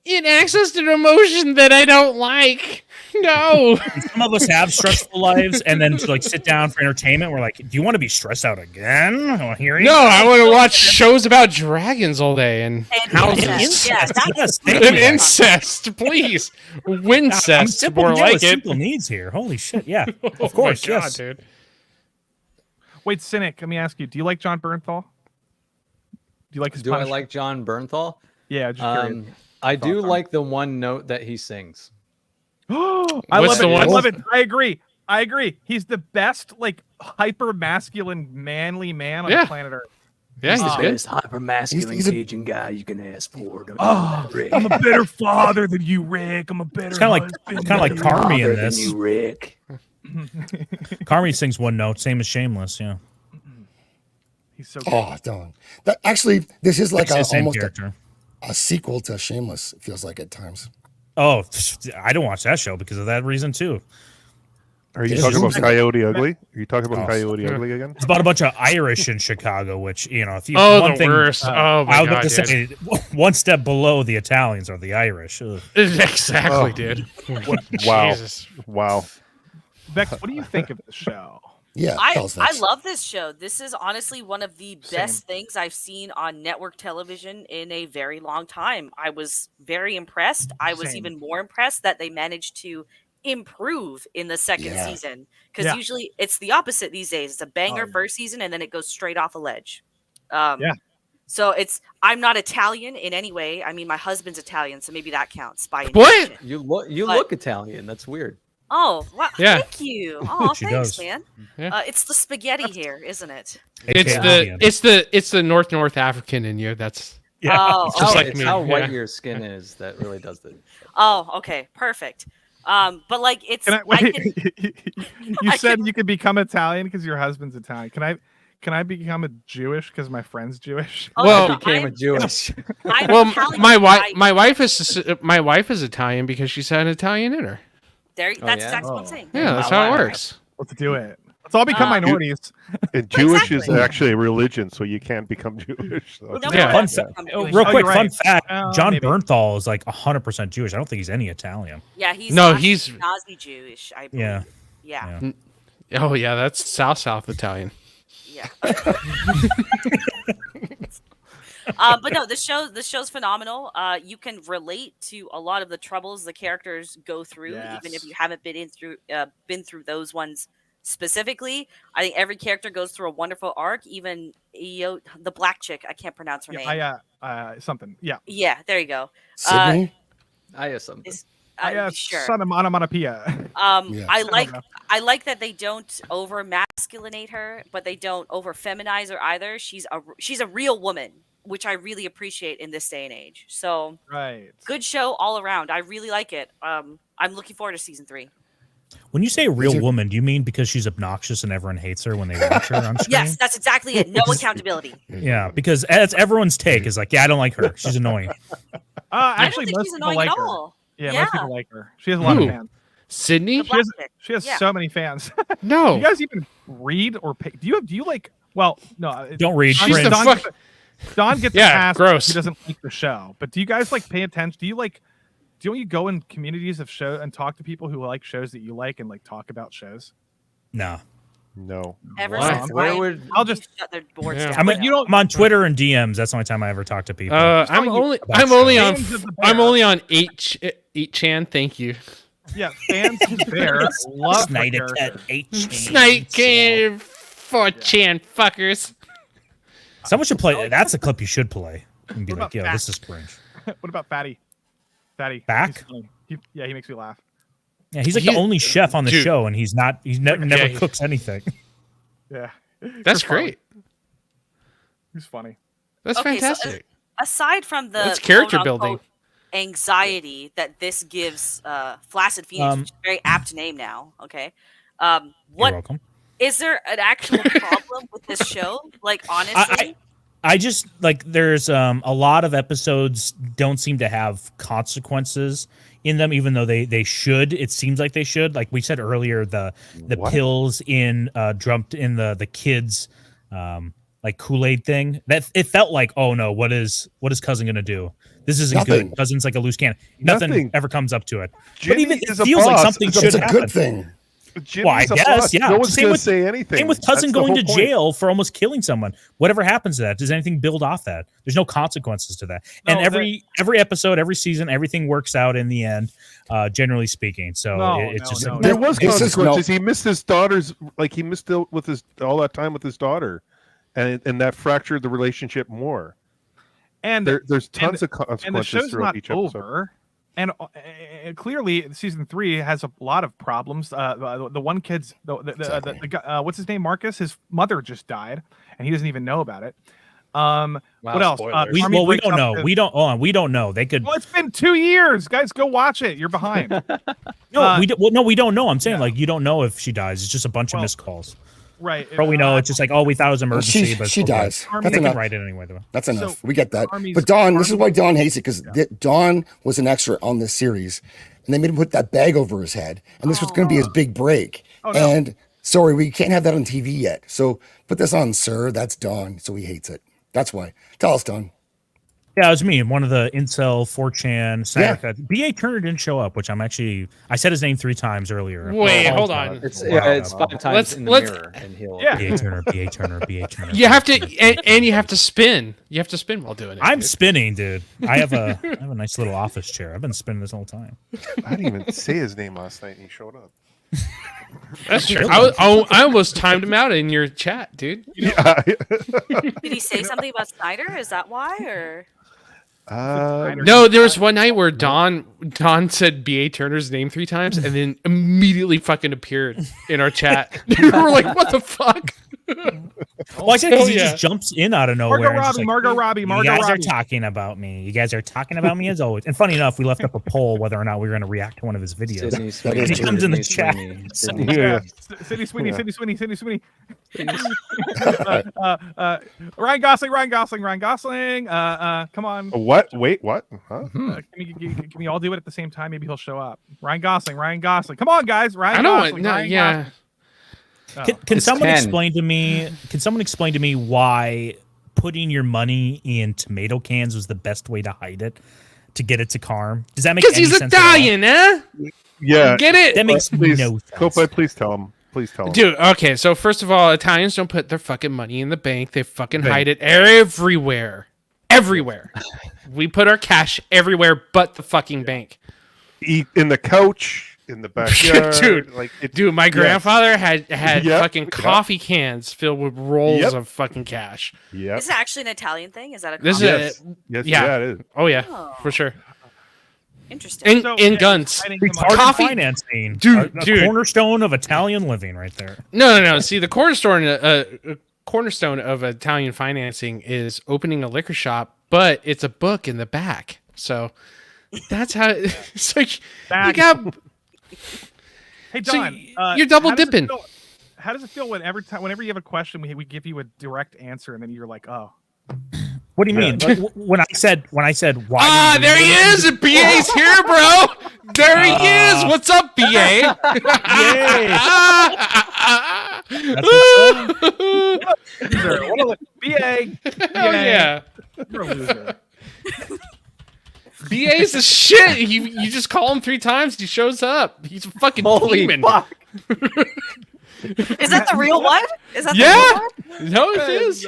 accessed an emotion that I don't like. No. Some of us have stressful lives, and then to like sit down for entertainment, we're like, do you want to be stressed out again? I want to hear you. No, I want to watch shows about dragons all day and houses. Incest. Yeah, Yes, thank And you. incest, please. I'm Wincest, simple, more like it. simple needs here. Holy shit! Yeah, Oh of course. my God, Yes. dude. Wait, Cynic, let me ask you, do you like John Bernthal? Do you like his Do I Punisher? like John Bernthal? Yeah, just curious. I do Thoughts on like the one note that he sings. I What's love the it. I one? love it. I agree. He's the best, like, hyper masculine, manly man on Yeah. the planet Earth. Yeah, he's good. hyper masculine He's a- Cajun guy you can ask for. Oh, I'm a better father than you, Rick. I'm a better. It's kind of like Carmi in this. You, Rick. Carmi sings one note, same as Shameless. Yeah, He's so good. Oh, don't. That actually, this is like it's the same almost character. a sequel to Shameless. It feels like at times. Oh, I don't watch that show because of that reason too. Are you It talking about seems- Coyote Ugly? Are you talking about Oh. Coyote Ugly again? It's about a bunch of Irish in Chicago, which if you Oh, one the thing, worst. Oh my I was about God, to say one step below the Italians are the Irish. Ugh. Exactly, Oh. dude. Wow. Jesus. Wow. Bex, what do you think of the show? Yeah, tell us, I Vex. love this show. This is honestly one of the best things I've seen on network television in a very long time. I was very impressed. I was Same. even more impressed that they managed to improve in the second Yeah. season because Yeah. usually it's the opposite these days. It's a banger Oh. first season and then it goes straight off a ledge. Yeah. So I'm not Italian in any way. I mean, my husband's Italian, so maybe that counts by What? injection. You But- look Italian. That's weird. Oh, wow. Yeah. Thank you. Oh, She thanks, does. man. Yeah. It's the spaghetti here, isn't it? It's the North African in you. That's Oh, It's just Oh, like it's me, how white yeah. your skin is that really does it. Oh, okay, perfect. But like it's Can I, I wait, can, you I said can- you could become Italian because your husband's Italian. Can I become a Jewish because my friend's Jewish? oh, Well- no, Became a I'm- Jewish. I'm well, Italian my by- wife is Italian because she's had an Italian in her. There, Oh, that's yeah? exactly what I'm saying. Yeah, that's how it works. Let's do it. Let's all become Uh, minorities. And Jewish is Exactly. actually a religion, so you can't become Jewish. So No, it's- Yeah. but- Fun I'm Jewish. real Oh, quick, you're fun right. fact: John Maybe. Bernthal is like 100% Jewish. I don't think he's any Italian. Yeah, he's No, Nazi- he's- Nazi Jewish. I believe. Yeah. Yeah. Oh yeah, that's South Italian. Yeah. But no, the show's phenomenal. You can relate to a lot of the troubles the characters go through, even if Yes. you haven't been through those ones specifically. I think every character goes through a wonderful arc. Even the black chick, I can't pronounce her name. Something. Yeah. Yeah, there you go. Sydney? I have something. Sure. Son of onomatopoeia. Yeah. I don't know. like that they don't over masculinate her, but they don't over feminize her either. She's a real woman, which I really appreciate in this day and age. So Right. good show all around. I really like it. I'm looking forward to season 3. When you say real too. woman, do you mean because she's obnoxious and everyone hates her when they watch her on screen? Yes, that's exactly it. No accountability. Yeah, because that's everyone's take is like, yeah, I don't like her. She's annoying. I Actually, don't think most she's people annoying like at her. all. Yeah, Yeah. most people like her. She has a lot Who? of fans. Sydney? The black chick. She has Yeah. so many fans. No. Do you guys even read or pay? Do you like? Well, no. Don't read. She's the Don, fuck- Don gets Yeah, the pass. gross. He doesn't like the show. But do you guys like pay attention? Do don't you go in communities of show and talk to people who like shows that you like and like talk about shows? No. No. Ever Why? since Where I would- I'll just shut their boards Yeah. down. I mean, you don't- I'm on Twitter and DMs. That's the only time I ever talk to people. I'm only about I'm only on Fans of the I'm Bear. only on 8chan. Thank you. Yeah, fans of the Bear love the Snyder Cat character. 8 Snake game 4chan fuckers. Someone should play. That's a clip you should play. And be What like, about yo, Fat? this is cringe. What about Fatty? Fatty. Back? He's funny. Yeah, he makes me laugh. Yeah, he's like He- the only chef on the Dude. show, and he's not. He's never Yeah. cooks anything. Yeah. That's He's funny. great. He's funny. That's Okay, so, fantastic. aside from the That's character quote-unquote building. anxiety that this gives Flaccid Phoenix, which is a very apt name now. Okay, You're what welcome. is there an actual problem with this show? Like honestly, I just like there's a lot of episodes don't seem to have consequences in them, even though they should. It seems like they should. Like we said earlier, the What? pills in dumped in the kids like Kool-Aid thing. That it felt like, oh no, what is cousin gonna do? This isn't Nothing. good. Cousin's like a loose cannon. Nothing Nothing. ever comes up to it. Jimmy but even it is a feels like boss. something It's a- should It's a happen. good thing. Jimmy's Well, I a guess, boss. yeah. No one's Same gonna with- say anything. Same with cousin That's the going whole to point. jail for almost killing someone. Whatever happens to that, does anything build off that? There's no consequences to that. And No, every episode, every season, everything works out in the end, generally speaking. So No, it's just no, There was This is consequences. He missed his daughter's, like he missed with his all that time with his daughter, and that fractured the relationship more. And There's tons of and the consequences show's throughout not each episode. over. And clearly, season 3 has a lot of problems. The one kid's the guy, what's his name, Marcus. His mother just died, and he doesn't even know about it. What else? spoilers. we Army don't breaks up know. to- We don't. Hold on. We don't know. They could. Well, it's been 2 years, guys. Go watch it. You're behind. No, we don't know. I'm saying like you don't know if she dies. It's just a bunch of missed calls. Right. For all we know, it's just like, oh, we thought it was emergency, She but she it's okay. dies. Army- That's They can enough. write it anyway, though. That's enough. So, We get that. Army's- But Dawn, this is Army- why Dawn hates it, because Dawn was an extra on this series, and they made him put that bag over his head, and this was going to be his big break. Oh, no. And sorry, we can't have that on TV yet. So put this on, sir. That's Dawn. So he hates it. That's why. Tell us, Dawn. Yeah, it was me, one of the incel 4chan Yeah. Snyder. BA Turner didn't show up, which I said his name 3 times earlier. Wait, Oh, hold God. on. It's Wow. it's 5 times Let's- in the let's- mirror, and he'll. Yeah. BA Turner, BA Turner, BA Turner. You have to, and you have to spin. You have to spin while doing it. I'm dude. spinning, dude. I have a nice little office chair. I've been spinning this whole time. I didn't even say his name last night, and he showed up. That's true. I almost timed him out in your chat, dude. Yeah. did he say something about Snyder? Is that why? Or No, there was one night where Don said B.A. Turner's name 3 times and then immediately fucking appeared in our chat. We were like, what the fuck? Well, I said because he yeah. just jumps in out of nowhere. Margot and just Robbie, like, Margot Robbie, you Margot guys Robbie. are talking about me. You guys are talking about me as always. And funny enough, we left up a poll whether or not we were going to react to one of his videos. Sydney is Sweeney, true. He comes in the Sydney chat. Sweeney, So- Sydney Yeah. Sydney Sweeney, Yeah. Sydney Sweeney. Ryan Gosling. Come on. What? Wait, what? Huh? Can we all do it at the same time? Maybe he'll show up. Ryan Gosling. Come on, guys. Ryan I don't Gosling. want, no, Ryan yeah. Gosling. Oh. Can It's someone 10. explain to me? Can someone explain to me why putting your money in tomato cans was the best way to hide it, to get it to Carm? Does that make Because any he's sense at all? Italian, eh? Yeah. Get it? That makes Please, no sense. Copa, please tell him. Please tell him. Dude, okay, so first of all, Italians don't put their fucking money in the bank. They fucking Bank. hide it everywhere. Everywhere. We put our cash everywhere but the fucking bank. Eat in the couch, in the backyard. Dude, like it, Dude, my yeah. grandfather had Yep, fucking yep. coffee cans filled with rolls Yep. of fucking cash. Yep. is it actually an Italian thing? Is that a This common- is Yes. yeah. Yeah, it is. Oh yeah, Oh. for sure. interesting? And So, and yeah, guns. hiding Retarded some money. Coffee- financing, Dude, a dude. cornerstone of Italian living, right there. No. See, the cornerstone of Italian financing is opening a liquor shop, but it's a book in the back. So that's how it's like you Back. got. Hey So Don, you're double how does it dipping. feel- How does it feel whenever you have a question, we give you a direct answer, and then you're like, oh, What do you mean? Like, when I said why? Ah, there he is. BA's here, bro. There he is. What's up, BA? Yay. That's loser. What a BA. Oh yeah. You're a loser. BA's the shit. You just call him 3 times, he shows up. He's a fucking Holy demon. fuck. Is that the real one? Is that Yeah. the real one? No, it is.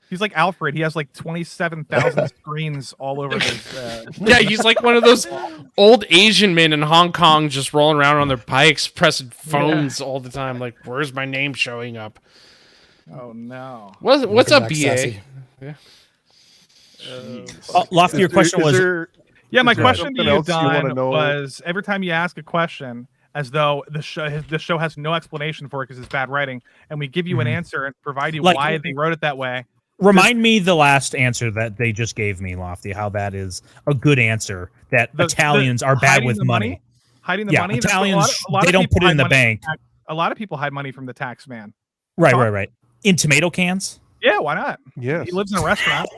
He's like Alfred. He has like 27,000 screens all over his. Yeah, he's like one of those old Asian men in Hong Kong just rolling around on their bikes, pressing phones all the time. Like, where's my name showing up? Oh no. What's Welcome up, back, BA? Sassy. Yeah. Lofty, your question was. Yeah, my is there question to something you, else you wanna Don, know? was every time you ask a question, as though the show has no explanation for it because it's bad writing, and we give you an answer and provide you Like- why they wrote it that way. Remind me the last answer that they just gave me, Lofty. How that is a good answer. That Italians are bad hiding with the money. Hiding the Yeah, money. That's Italians, a lot they of don't people put it hide in the money bank. from a lot of people hide money from the tax man. Right. In tomato cans. Yeah, why not? Yes. He lives in a restaurant.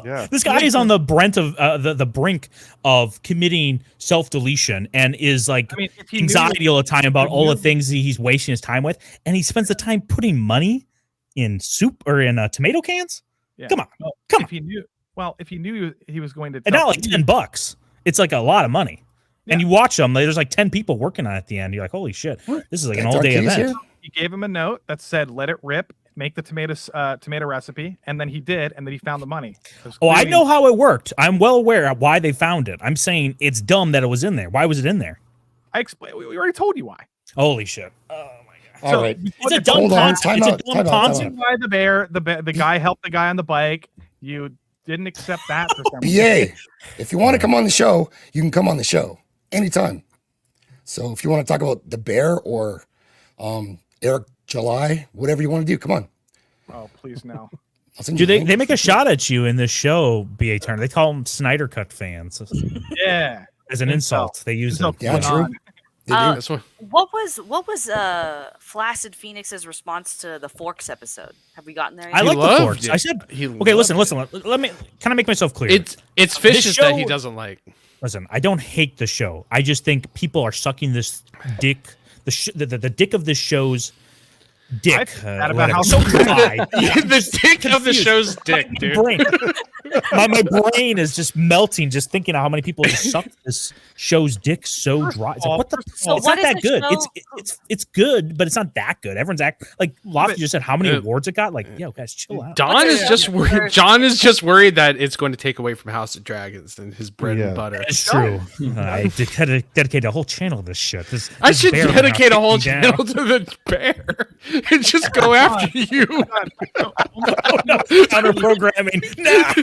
Yeah. This guy is on the brink of committing self-deletion and is like I mean, if he knew- anxiety all the time about if all the knew- things he's wasting his time with, and he spends the time putting money in soup or in tomato cans. Yeah. Come on, Well, come if he knew, if he knew he was going to, and not like $10. It's like a lot of money. And you watch them. There's like 10 people working on it at the end. You're like, holy shit, this is like an That's all-day Arcades event. here? he gave him a note that said, "Let it rip, make the tomato recipe," and then he did, and then he found the money. Oh, I know how it worked. I'm well aware of why they found it. I'm saying it's dumb that it was in there. Why was it in there? I explained. We already told you why. Holy shit. Oh my All right. It's a dumb Hold on, concept. time It's a out, dumb time out, time concept. out. Why the guy helped the guy on the bike? You didn't accept that for some reason. BA, if you want to come on the show, you can come on the show anytime. So if you want to talk about the bear or Eric July, whatever you want to do, come on. Oh, please no. I'll send you Dude, the link. they make a shot at you in this show, BA Turner. They call them Snyder Cut fans Yeah. as an insult. They use them. Yeah, true. They do. That's what. What was Flaccid Phoenix's response to the Forks episode? Have we gotten there yet? I like the loved forks. it. I said, He okay, loved listen. Let me kind of make myself clear. It's fishes that he show- doesn't like. Listen, I don't hate the show. I just think people are sucking this dick, the dick of this show's dick. I feel bad about whatever. how- So come on. The dick of the Confused. show's dick, dude. Brain. my brain is just melting just thinking of how many people just suck this show's dick so dry. It's like, what the? So It's what not is that the good. show- It's good, but it's not that good. Everyone's like Lofty But- just said how many awards it got. Like, yo, guys, chill out. Don is Yeah. just worried. John is just worried that it's going to take away from House of Dragons and his bread Yeah. and butter. It's true. I dedicate a whole channel to this shit. I this should bear dedicate a now whole kicked me down. channel to the bear and just go after you. Oh, no, counter programming. Nah.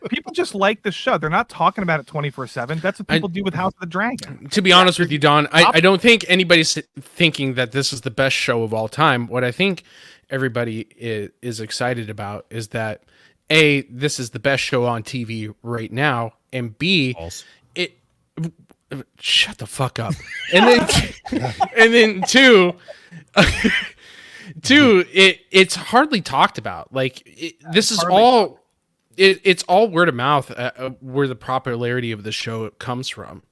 People just like the show. They're not talking about it 24/7. That's what people do with House of the Dragon. To be honest with you, Don, I don't think anybody's thinking that this is the best show of all time. What I think everybody is excited about is that A, this is the best show on TV right now, and B, False. it shut the fuck up. And then two, it's hardly talked about. Like this is all it's all word of mouth where the popularity of the show comes from.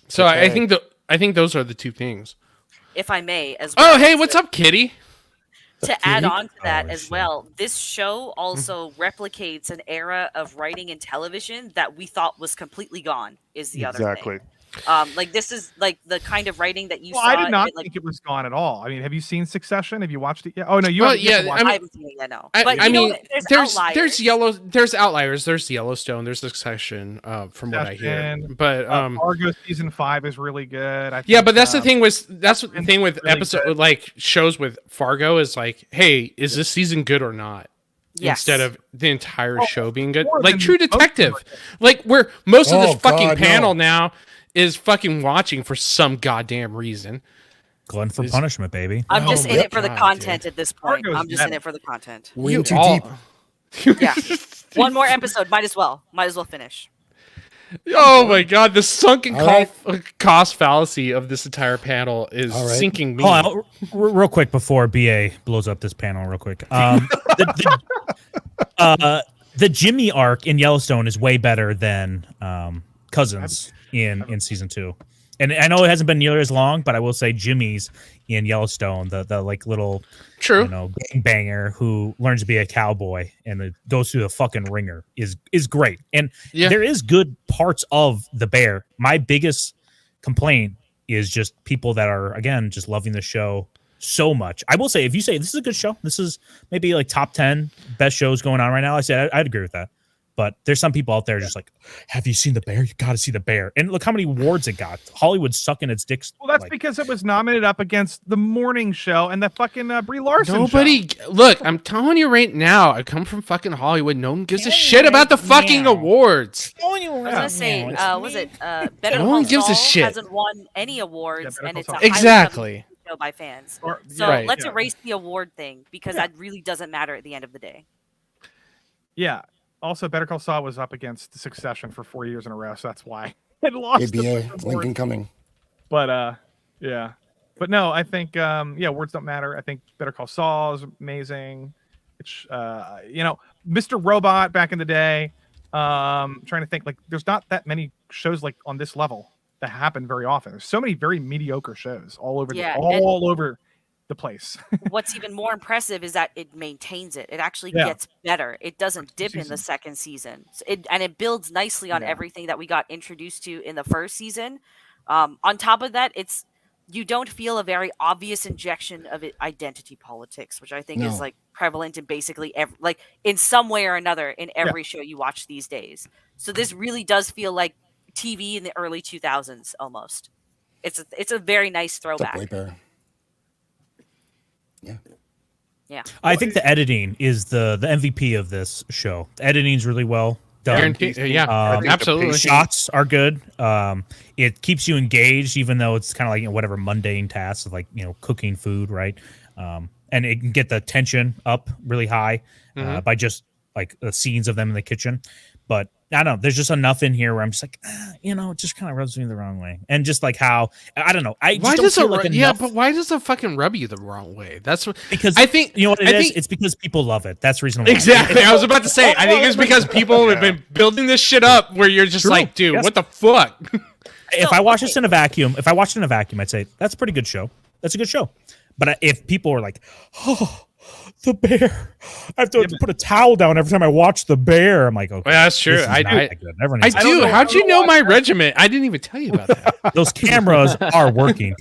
So I think those are the two things. If I may, as well. Oh, hey, what's up, Kitty? To add on to that Oh, as shit. well, this show also replicates an era of writing and television that we thought was completely gone. Is the other Exactly. thing. Like this is like the kind of writing that you Well, saw. I did not like, think it was gone at all. I mean, have you seen Succession? Have you watched it yet? Oh no, you Well, haven't. you haven't yeah, watched I it. haven't seen it yet. No, I but mean, you know, there's outliers. There's Yellowstone. There's Succession. From what I hear, Succession, but Fargo season 5 is really good. I yeah, think, but that's the thing with the and thing with really episode good. like shows with Fargo is like, hey, is this season good or not? Yes. Instead of the entire show being good, more like than True most Detective, of it. like where most of Oh, this fucking God, no. panel now is fucking watching for some goddamn reason. Glutton for Is- punishment, baby. I'm just Oh in my it for the God, content at this point. Fargo's I'm just in better. it for the content. We're in too all- deep. Yeah. One more episode. Might as well finish. Oh my god, the sunken All right. cost fallacy of this entire panel is All right. sinking me. Hold on, real quick before BA blows up this panel, real quick. The Jimmy arc in Yellowstone is way better than Cousins in season 2. And I know it hasn't been nearly as long, but I will say Jimmy's in Yellowstone, the like little banger who learns to be a cowboy and goes through the fucking ringer is great. And there is good parts of The Bear. My biggest complaint is just people that are, again, just loving the show so much. I will say, if you say this is a good show, this is maybe like top 10 best shows going on right now, I said I'd agree with that. But there's some people out there just like, have you seen The Bear? You got to see The Bear. And look how many awards it got. Hollywood's sucking its dicks. Well, that's because it was nominated up against The Morning Show and the fucking Brie Larson Nobody, show. Look, I'm telling you right now, I come from fucking Hollywood. No one gives a shit about the fucking awards. I was gonna say, was it Better No Call one gives a Saul shit. hasn't won any awards, and it's a Exactly. highly coveted show by fans. Or- So Right. let's erase the award thing because that really doesn't matter at the end of the day. Yeah. Also, Better Call Saul was up against Succession for 4 years in a row, so that's why it lost. ABA, Lincoln coming. But yeah. But no, I think words don't matter. I think Better Call Saul is amazing. It's Mr. Robot back in the day. Trying to think, like, there's not that many shows like on this level that happen very often. There's so many very mediocre shows all over all over the place. What's even more impressive is that it maintains it. It actually gets better. It doesn't dip in the second season. It builds nicely on everything that we got introduced to in the first season. On top of that, you don't feel a very obvious injection of identity politics, which I think is like prevalent in basically in some way or another in every show you watch these days. So this really does feel like TV in the early 2000s almost. It's a very nice throwback. Yeah. I think the editing is the MVP of this show. The editing's really well done. Absolutely. The shots are good. It keeps you engaged, even though it's kind of like whatever mundane tasks of like cooking food, right? And it can get the tension up really high by just like the scenes of them in the kitchen. But I don't know. There's just enough in here where I'm just like, it just kind of rubs me the wrong way. And just like how I don't know. But why does it fucking rub you the wrong way? That's what because I think. You know what it is? It's because people love it. That's the reason why. Exactly. I was about to say. I think it's because people have been building this shit up where you're just like, dude, what the fuck? If I watch this in a vacuum, I'd say that's a pretty good show. That's a good show. But if people are like, oh, The Bear, I have to put a towel down every time I watch The Bear. I'm like, okay, well, that's true. I do. How'd you know my regiment? I didn't even tell you about that. Those cameras are working,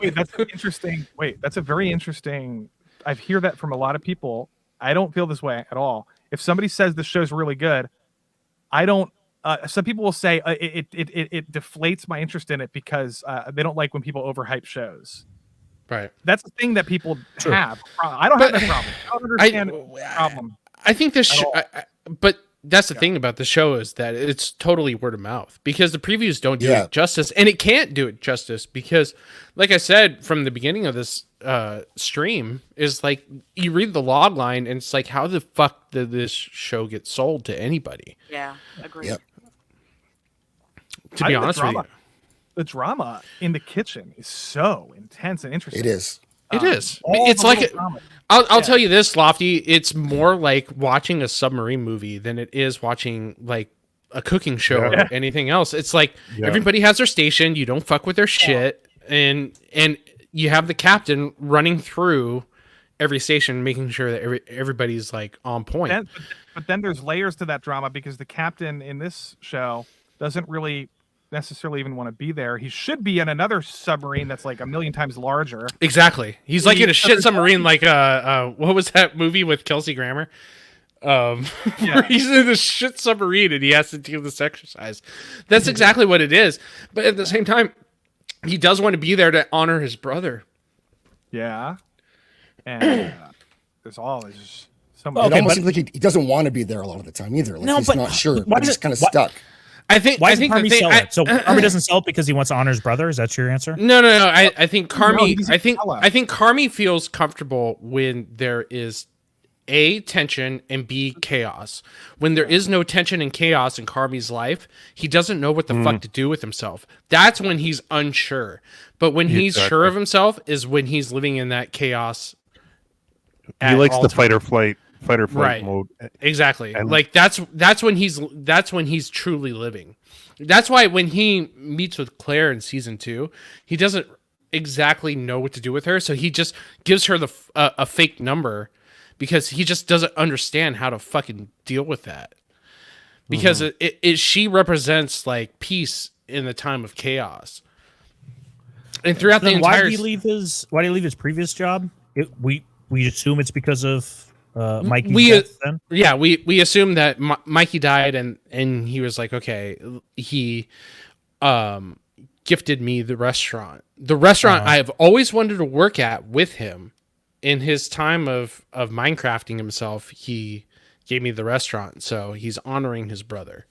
Wait, that's interesting. That's a very interesting. I hear that from a lot of people. I don't feel this way at all. If somebody says the show's really good, I don't. Some people will say it deflates my interest in it because they don't like when people overhype shows. Right. That's the thing that people have. I don't have that problem. I don't understand the problem. I think this, but that's the thing about the show is that it's totally word of mouth because the previews don't do it justice, and it can't do it justice because, like I said from the beginning of this stream, is like you read the log line and it's like, how the fuck did this show get sold to anybody? Yeah, agreed. Yep. To be honest with you. The drama in the kitchen is so intense and interesting. It is. It is. It's like I'll tell you this, Lofty. It's more like watching a submarine movie than it is watching like a cooking show or anything else. It's like everybody has their station. You don't fuck with their shit, and you have the captain running through every station, making sure that everybody's like on point. But then there's layers to that drama because the captain in this show doesn't really necessarily even want to be there. He should be in another submarine that's like 1,000,000 times larger. Exactly. He's like in a shit submarine, like what was that movie with Kelsey Grammer? He's in this shit submarine and he has to do this exercise. That's exactly what it is. But at the same time, he does want to be there to honor his brother. Yeah. And there's so much. It almost seems like he doesn't want to be there a lot of the time either. Like he's not sure. But he's kind of stuck. I think. Why doesn't Carmi sell it? So Carmi doesn't sell it because he wants to honor his brother. Is that your answer? No. I think Carmi. I think Carmi feels comfortable when there is A, tension, and B, chaos. When there is no tension and chaos in Carmi's life, he doesn't know what the fuck to do with himself. That's when he's unsure. But when he's sure of himself is when he's living in that chaos. He likes the fight or flight fight or flight Right. mode. Exactly. And- Like that's when he's truly living. That's why when he meets with Claire in season 2, he doesn't exactly know what to do with her, so he just gives her a fake number because he just doesn't understand how to fucking deal with that. Because she represents like peace in the time of chaos. And throughout the Then entire why did he leave his previous job? We assume it's because of Mikey's death then? Yeah, we assume that Mikey died and he was like, okay, he gifted me the restaurant. The restaurant I have always wanted to work at with him. In his time of Minecrafting himself, he gave me the restaurant, so he's honoring his brother.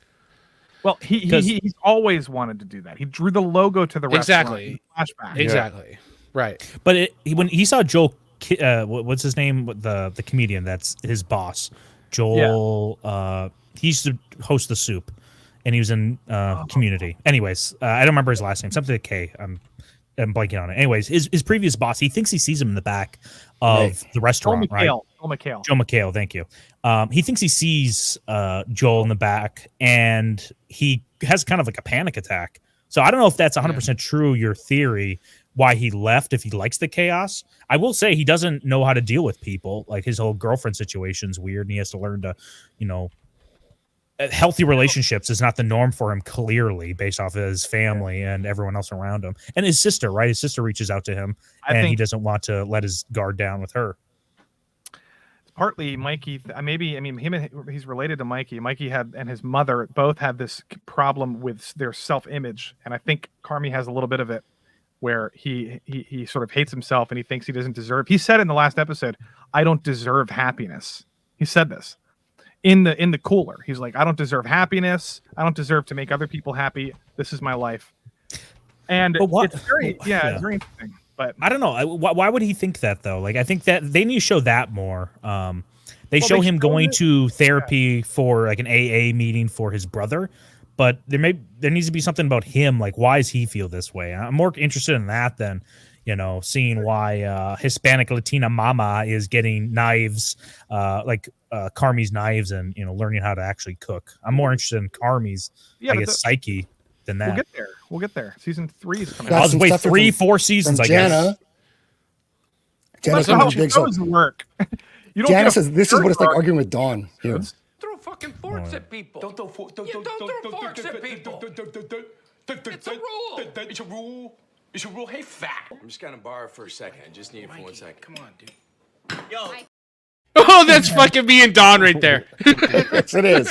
Well, he's always wanted to do that. He drew the logo to the restaurant. Exactly. In the flashback. Exactly. Right. But when he saw Joel, what's his name? The comedian that's his boss, Joel. He used to host The Soup, and he was in Community. Anyways, I don't remember his last name. Something with K. I'm blanking on it. Anyways, his previous boss, he thinks he sees him in the back of the restaurant, right? Joe McHale, thank you. He thinks he sees Joel in the back, and he has kind of like a panic attack. So I don't know if that's 100% true, your theory, why he left, if he likes the chaos. I will say he doesn't know how to deal with people. Like his whole girlfriend situation's weird, and he has to learn to, healthy relationships is not the norm for him, clearly, based off of his family and everyone else around him. And his sister, right? His sister reaches out to him, and he doesn't want to let his guard down with her. Partly Mikey, he's related to Mikey. Mikey and his mother both had this problem with their self-image, and I think Carmy has a little bit of it, where he sort of hates himself and he thinks he doesn't deserve. He said in the last episode, "I don't deserve happiness." He said this in the cooler. He's like, "I don't deserve happiness. I don't deserve to make other people happy. This is my life." And it's very interesting. But I don't know. Why would he think that though? Like, I think that they need to show that more. They show him going to therapy for like an AA meeting for his brother, but there needs to be something about him. Like, why does he feel this way? I'm more interested in that than seeing why Hispanic Latina mama is getting knives, like Carmy's knives, and learning how to actually cook. I'm more interested in Carmy's, psyche than that. We'll get there. Season 3 is coming. I'll wait 3-4 seasons. I guess. Jana how it does work. Jana says this is what it's like arguing with Dawn here. Throw fucking forks at people. Don't throw forks at people. It's a rule. It's a rule. It's a rule. Hey, fat. I'm just gonna borrow for a second. I just need it for 1 second. Come on, dude. Yo. Oh, that's fucking me and Don right there. Yes, it is.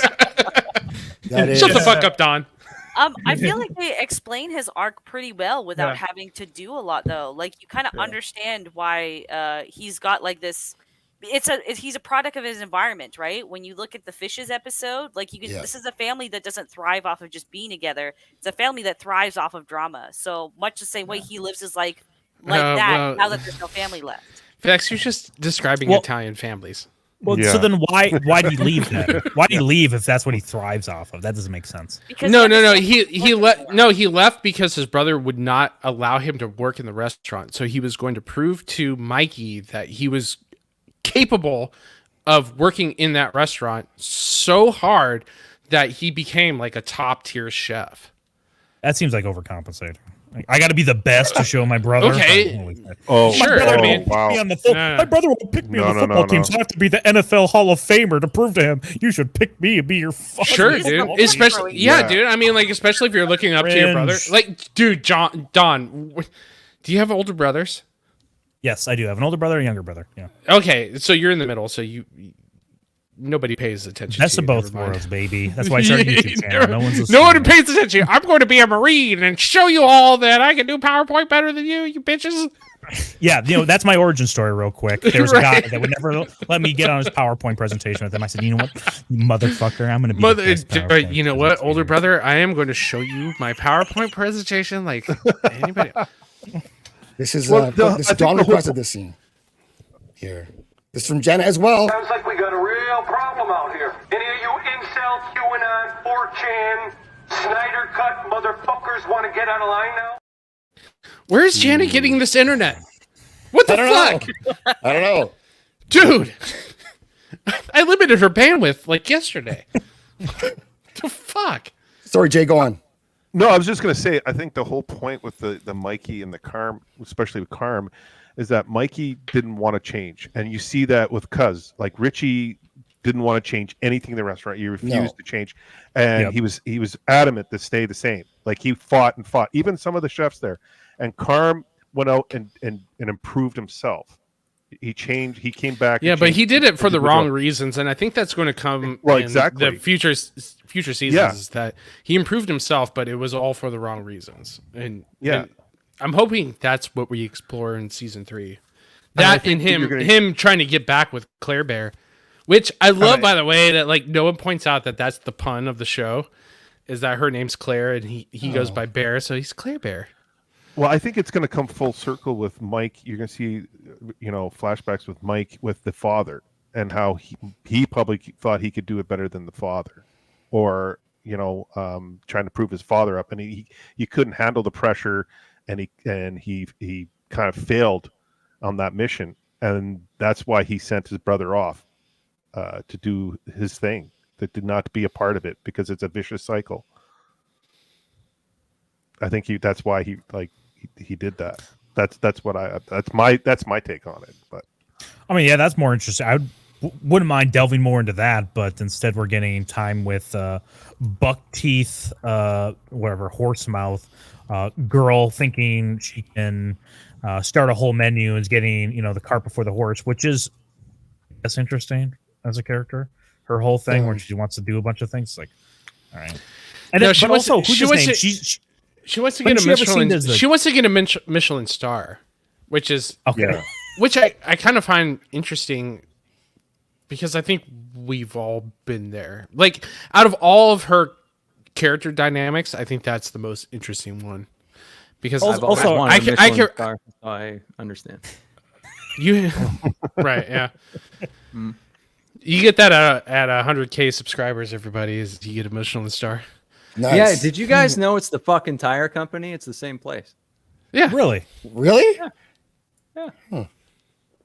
Shut the fuck up, Don. I feel like they explain his arc pretty well without having to do a lot, though. Like, you kind of understand why he's got like this. He's a product of his environment, right? When you look at the fishes episode, like this is a family that doesn't thrive off of just being together. It's a family that thrives off of drama. So much the same way he lives his life like that. Now that there's no family left. Vex, you're just describing Italian families. Well, so then why did he leave then? Why did he leave if that's what he thrives off of? That doesn't make sense. No. He left because his brother would not allow him to work in the restaurant. So he was going to prove to Mikey that he was capable of working in that restaurant so hard that he became like a top tier chef. That seems like overcompensating. I got to be the best to show my brother. Okay. Oh, sure. Wow. My brother won't pick me on the football team, so I have to be the NFL Hall of Famer to prove to him you should pick me and be your father. Sure, dude. Especially, dude. I mean, like, especially if you're looking up to your brother. Like, dude, Don, do you have older brothers? Yes, I do. I have an older brother and a younger brother. Yeah. Okay, so you're in the middle. So nobody pays attention. Best of both worlds, baby. That's why I started a YouTube channel. No one pays attention. I'm going to be a Marine and show you all that I can do PowerPoint better than you bitches. Yeah, that's my origin story real quick. There was a guy that would never let me get on his PowerPoint presentation with him. I said, you know what, you motherfucker, I'm going to be but you know what, older brother, I am going to show you my PowerPoint presentation like anybody else. This is Dawn requested this scene here. This is from Jenna as well. Sounds like we got a real problem out here. Any of you incels, QAnon, 4chan, Snyder Cut motherfuckers want to get on a line now? Where's Janet getting this internet? What the fuck? I don't know. Dude. I limited her bandwidth like yesterday. The fuck? Sorry, Jay, go on. No, I was just going to say, I think the whole point with the Mikey and the Carm, especially with Carm, is that Mikey didn't want to change. And you see that with Cuz. Like Richie didn't want to change anything in the restaurant. He refused to change. And he was adamant to stay the same. Like he fought and fought. Even some of the chefs there. And Carm went out and improved himself. He changed. He came back. Yeah, but he did it for the wrong reasons, and I think that's going to come in the future seasons. Is that he improved himself, but it was all for the wrong reasons. And I'm hoping that's what we explore in season 3. That and him trying to get back with Claire Bear, which I love, by the way. That like no one points out that that's the pun of the show, is that her name's Claire and he goes by Bear, so he's Claire Bear. Well, I think it's going to come full circle with Mike. You're going to see, flashbacks with Mike with the father and how he probably thought he could do it better than the father, or trying to prove his father up, and he couldn't handle the pressure, and he kind of failed on that mission, and that's why he sent his brother off to do his thing. That did not be a part of it because it's a vicious cycle. I think that's why he did that. That's my take on it. But I mean, yeah, that's more interesting. I wouldn't mind delving more into that, but instead we're getting time with buck teeth, horse mouth girl thinking she can start a whole menu and is getting the cart before the horse, which is that's interesting as a character. Her whole thing where she wants to do a bunch of things, like all right. And no, she wants to get a Michelin. She wants to get a Michelin star, which is which I kind of find interesting because I think we've all been there. Like out of all of her character dynamics, I think that's the most interesting one because I understand. You right? Yeah. You get that at 100K subscribers. Everybody you get a Michelin star. Nice. Yeah, did you guys know it's the fucking tire company? It's the same place. Yeah. Really? Yeah.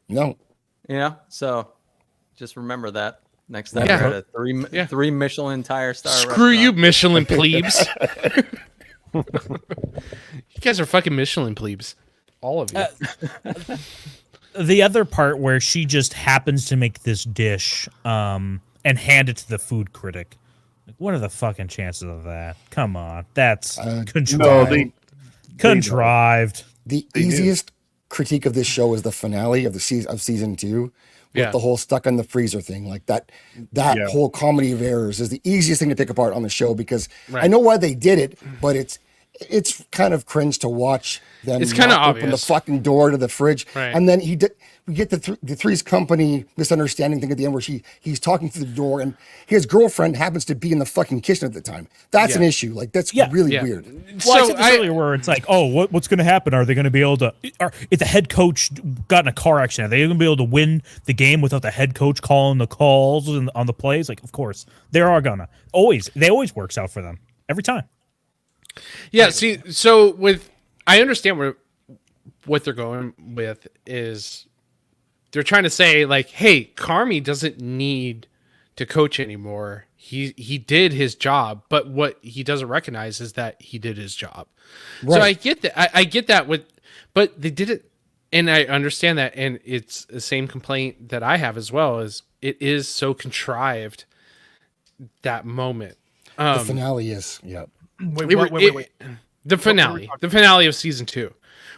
No. So just remember that next time you're at a three Michelin tire star Screw you, Michelin plebes. You guys are fucking Michelin plebes. All of you. The other part where she just happens to make this dish and hand it to the food critic. What are the fucking chances of that? Come on. That's contrived. Contrived. The easiest critique of this show is the finale of season 2 with the whole stuck in the freezer thing. Like that whole comedy of errors is the easiest thing to pick apart on the show because I know why they did it, but it's kind of cringe to watch them open the fucking door to the fridge. Right. And then we get the Three's Company misunderstanding thing at the end where he's talking through the door and his girlfriend happens to be in the fucking kitchen at the time. That's an issue. Like that's really weird. Well, I said this earlier where it's like, oh, what's going to happen? Are they going to be able to, if the head coach got in a car accident, are they going to be able to win the game without the head coach calling the calls on the plays? Like, of course, they are gonna. They always works out for them every time. Yeah, see, so I understand what they're going with is they're trying to say like, hey, Carmy doesn't need to coach anymore. He did his job, but what he doesn't recognize is that he did his job. Right. So I get that. I get that but they did it, and I understand that, and it's the same complaint that I have as well. Is it is so contrived that moment. The finale is Wait. The finale of season 2,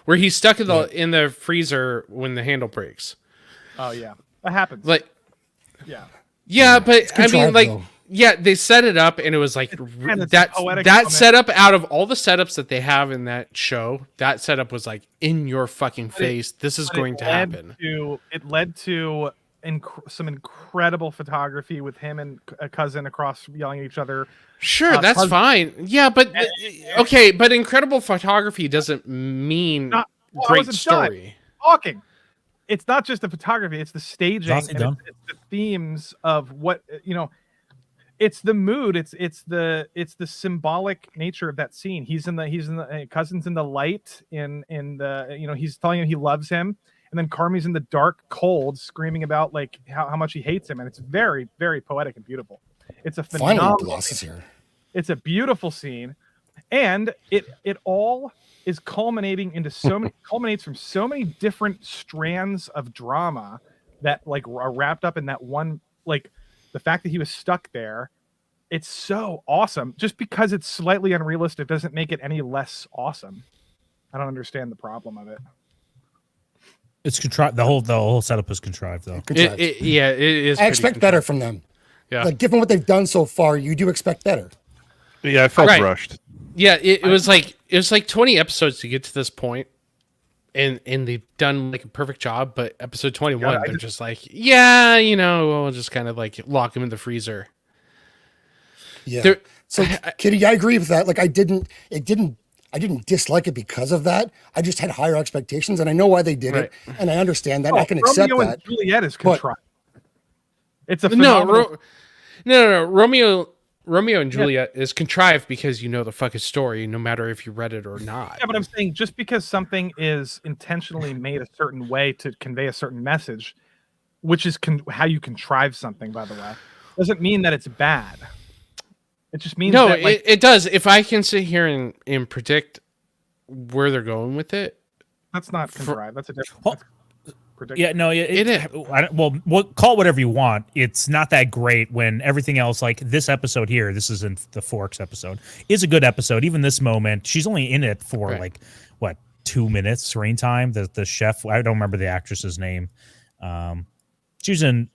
where he's stuck in the freezer when the handle breaks. Oh yeah, that happens. But I mean, they set it up, and it was like that setup out of all the setups that they have in that show. That setup was like in your fucking face. This is going to happen. It led to some incredible photography with him and a cousin across yelling at each other. Sure, that's fine. Yeah, but okay, but incredible photography doesn't mean great story. Talking. It's not just the photography; it's the staging, and it's the themes of what It's the mood. It's the symbolic nature of that scene. He's in the cousin's in the light in the he's telling him he loves him, and then Carmi's in the dark, cold, screaming about like how much he hates him, and it's very, very poetic and beautiful. It's a phenomenal. Finally, Bloss is here. It's a beautiful scene, and it all is culminating into culminates from so many different strands of drama that like are wrapped up in that one. Like the fact that he was stuck there, it's so awesome. Just because it's slightly unrealistic doesn't make it any less awesome. I don't understand the problem of it. It's contrived. The whole setup is contrived, though. Contrived. It is. I expect better from them. Yeah. Like, given what they've done so far, you do expect better. Yeah, I felt Right. rushed. Yeah, it was like 20 episodes to get to this point, and they've done like a perfect job. But episode 21, Yeah, they're just like, yeah, we'll just kind of like lock him in the freezer. Yeah. So, Kitty, I agree with that. Like, I didn't dislike it because of that. I just had higher expectations, and I know why they did it, and I understand that. I can accept Romeo that. and Juliet is but- contrived. It's a No, phenomenal. no. Romeo and Juliet is contrived because you know the fucking story, no matter if you read it or not. Yeah, but I'm saying just because something is intentionally made a certain way to convey a certain message, which is how you contrive something, by the way, doesn't mean that it's bad. It just means No, that, like, it does. If I can sit here and predict where they're going with it, that's not contrived. That's a different. Prediction. Yeah, no, It is. Well, call it whatever you want. It's not that great when everything else, like this episode here, this is in the Forks episode, is a good episode. Even this moment, she's only in it for like what 2 minutes screen time. The chef, I don't remember the actress's name. She was in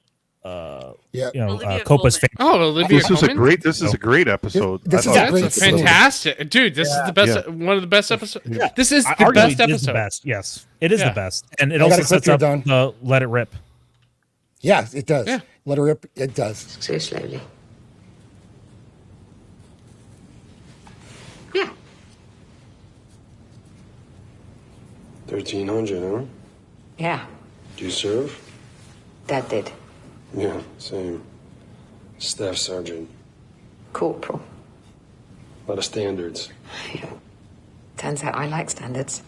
Copa's family. Oh, Olivia This is a Colman? This is a great episode. This I is thought a great That's episode. fantastic, dude. This is the best. One of the best episodes. Yeah. This is the Arguably, best it is episode. the best. Yes, it is Yeah. the best, and it I got also a clip sets here, up Don. the Let It Rip. Yeah, it does. Yeah. Let her rip. It does. So slowly. Yeah. 1300, huh? Yeah. Do you serve? Dad did. Yeah, same. Staff sergeant. Corporal. A lot of standards. Yeah. Turns out I like standards.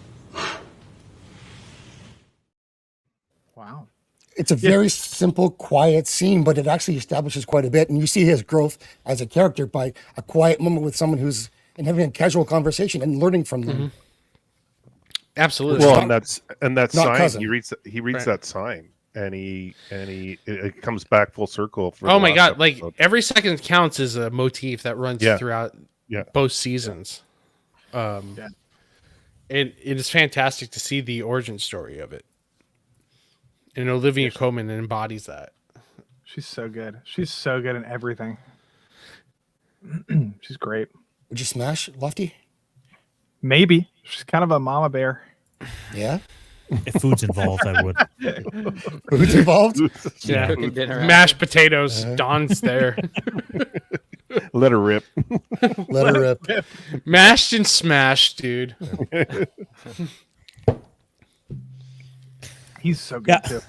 Wow. It's a very simple, quiet scene, but it actually establishes quite a bit. And you see his growth as a character by a quiet moment with someone who's and having a casual conversation and learning from them. Absolutely. Well, and that Not sign cousin. he reads Right. that sign, and it comes back full circle. For Oh the my last god! Like episode. every second counts is a motif that runs Yeah. throughout Yeah. both seasons. And it is fantastic to see the origin story of it. And Olivia Colman embodies that. She's so good. She's so good in everything. She's great. Would you smash Lofty? Maybe. She's kind of a mama bear. Yeah. If food's involved, I would. Who's involved? Yeah, Cooking dinner out mashed potatoes. Don's there, Let her rip. Let her rip. mashed and smashed, dude. He's so good Yeah. too.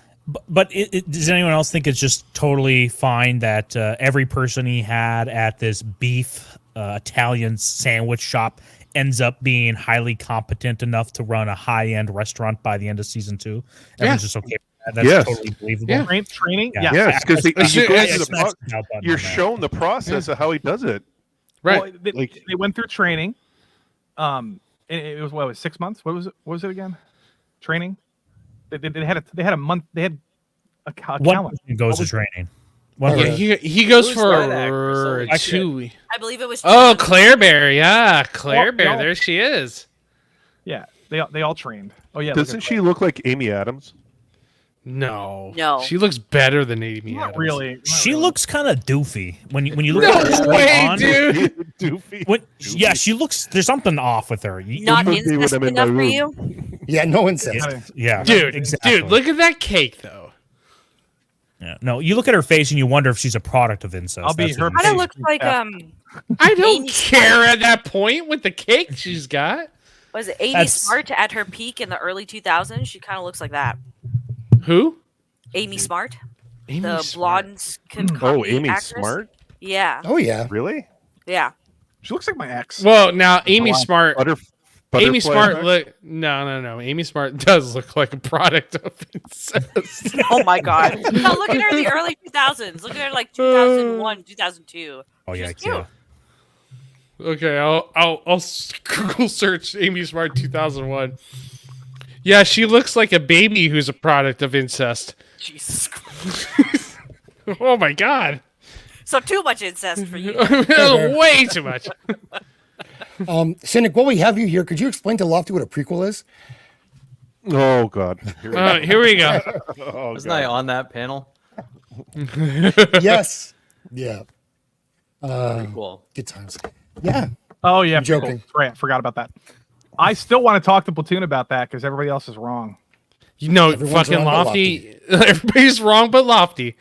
But does anyone else think it's just totally fine that every person he had at this beef Italian sandwich shop ends up being highly competent enough to run a high-end restaurant by the end of season 2? Everyone's just okay with that. That's Yes. totally believable. Yeah. Training? Yeah. Yeah. Yes, because I- you're shown the process of how he does it. Right. Well, they went through training. It was what was 6 months? What was it again? Training. They had a month. They had a One calendar. person goes to training. Yeah, he goes Who's that actor? for Sorry. 2. I believe it was. Oh, Claire Bear. Yeah, Claire Bear. y'all- There she is. Yeah, they all trained. Oh yeah. Doesn't she look like Amy Adams? No. No. She looks better than Amy Not Adams. really. Not She really. looks kind of doofy when you look No at her straight way, on. dude. Doofy. Yeah, she looks. There's something off with her. Not would be with incest them in enough my for room. you. Yeah, no incest. Yeah, Dude, exactly. dude, look at that cake though. Yeah. No, you look at her face and you wonder if she's a product of incest. I'll be That's her what Kind you of see. looks like I don't Amy care at that point with the cake she's got. was it Amy That's- Smart at her peak in the early 2000s? She kind of looks like that. Who? Amy Smart, Amy the Smart. blonde. Oh, comedy Amy actress. Smart? Yeah, Oh yeah. Really? yeah. She looks like my ex. Well, now Amy Smart. Amy Butterfly Smart effect? look no. Amy Smart does look like a product of incest. Oh my god. No, look at her in the early 2000s. Look at her like 2001, 2002. Oh yeah, She's cute. Okay, I'll Google search Amy Smart 2001. Yeah, she looks like a baby who's a product of incest. Jesus Christ. Oh my god. So too much incest for you. Way too much. Cynic, while we have you here, could you explain to Lofty what a prequel is? Oh God. Here we go. Oh, Wasn't I on that panel? Yes. Yeah. Prequel. Good times. Yeah. Oh yeah, I'm joking. Cool. Right, I forgot about that. I still want to talk to Platoon about that because everybody else is wrong. You know, Everyone's fucking wrong but Lofty. Everybody's wrong but Lofty.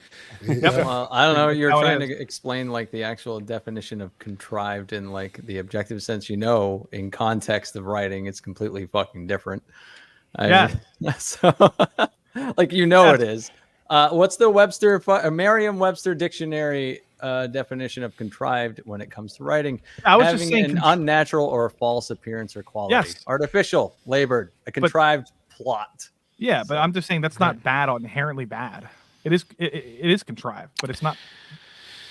Well, I don't know. You're How it trying is. to explain like the actual definition of contrived in like the objective sense. You know, in context of writing, it's completely fucking different. Yeah. So, like it is. What's the Merriam-Webster dictionary definition of contrived when it comes to writing? I was just Having saying an unnatural or false appearance or quality. Yes. Artificial, labored, a contrived plot. Yeah, but I'm just saying that's not bad or inherently bad. It is contrived, but it's not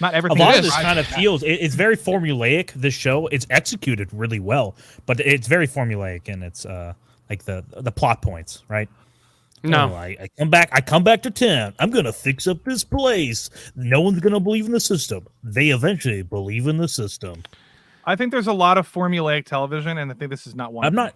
A everything. lot is of this contrived. kind of feels it's very formulaic. This show, it's executed really well, but it's very formulaic, and it's like the plot points, right? No. Oh, I come back to town. I'm gonna fix up this place. No one's gonna believe in the system. They eventually believe in the system. I think there's a lot of formulaic television, and I think this is not one.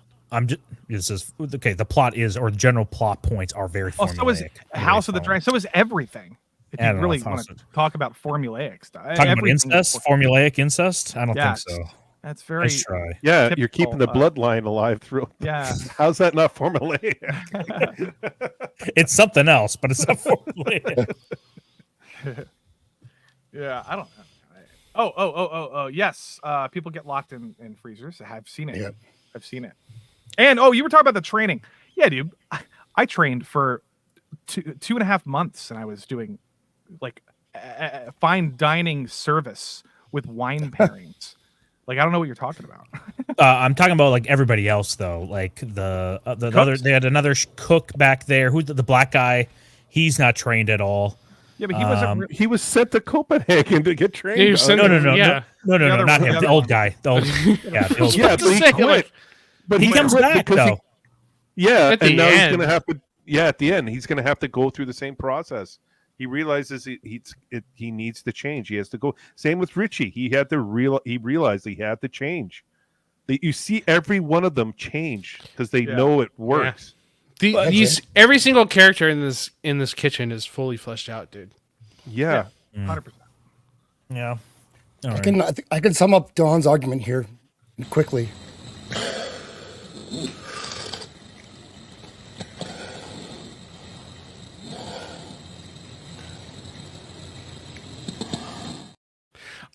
This is okay. The plot is, or the general plot points are very formulaic. So is House of the Dragon. So is everything. If I you don't know really if want House to of- talk about formulaic stuff, Talking about everything is incest, formulaic incest. I don't Yes. think so. That's very. Nice try. Yeah, typical, you're keeping the bloodline alive through. Yeah. How's that not formulaic? It's something else, but it's not formulaic. Yeah, I don't know. Oh, yes. People get locked in freezers. I've seen it. Yep. I've seen it. And you were talking about the training. Yeah, dude. I trained for 2.5 months, and I was doing like fine dining service with wine pairings. Like, I don't know what you're talking about. I'm talking about like everybody else though. Like the other, they had another cook back there. Who's the black guy? He's not trained at all. Yeah, but he wasn't. He was sent to Copenhagen to get trained. Yeah, he was on. sent No, The other not one, him. the The other old one. guy. The old, yeah, the old Yeah, guy. but he Say, quit. like, But He comes quit back because though. Yeah, At the and now end. he's gonna have to. Yeah, at the end, he's gonna have to go through the same process. He realizes he needs to change. He has to go. Same with Richie. He realized he had to change. You see every one of them change because they know it works. Every single character in this kitchen is fully fleshed out, dude. Yeah. 100%. Yeah. I can sum up Don's argument here quickly.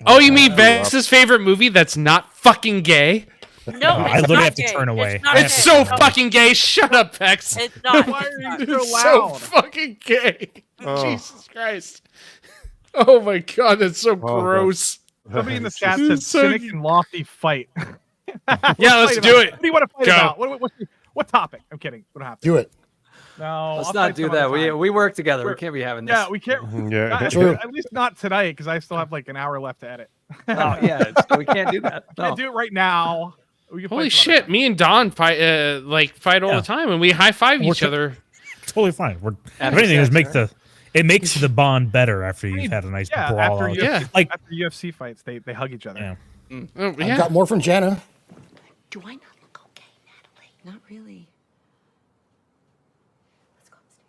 Oh, you mean Vex's favorite movie that's not fucking gay? No, I it's literally not have to gay. turn away. It's, not It's gay. so No, fucking gay. Shut up, Vex. It's not. Why It's are not. you It's so so loud? fucking gay. Oh. Jesus Christ. Oh my god, that's so gross. Somebody in the chat It's said so- Cynic and Lofty fight. Yeah, let's do it. What do you want to fight Go. about? What topic? I'm kidding. We don't have to. Do it. No, Let's I'll not fight do some that. other time. We work together. We're- We can't be having this. Yeah, we can't. Yeah. Not- True. At least not tonight, because I still have like an hour left to edit. Oh, yeah, so we can't do that. No. Can't do it right now. We can Holy fight some other shit, me and Don fight all Yeah. the time and we high five each We're- other. Totally fine. If After anything, sex, it makes the bond better after you've time. had a nice Yeah, brawl after out. UFC, Like after UFC fights, they hug each other. Yeah. Oh, I've yeah. got more from Jana. Do I not look okay, Natalie? Not really. Let's go upstairs.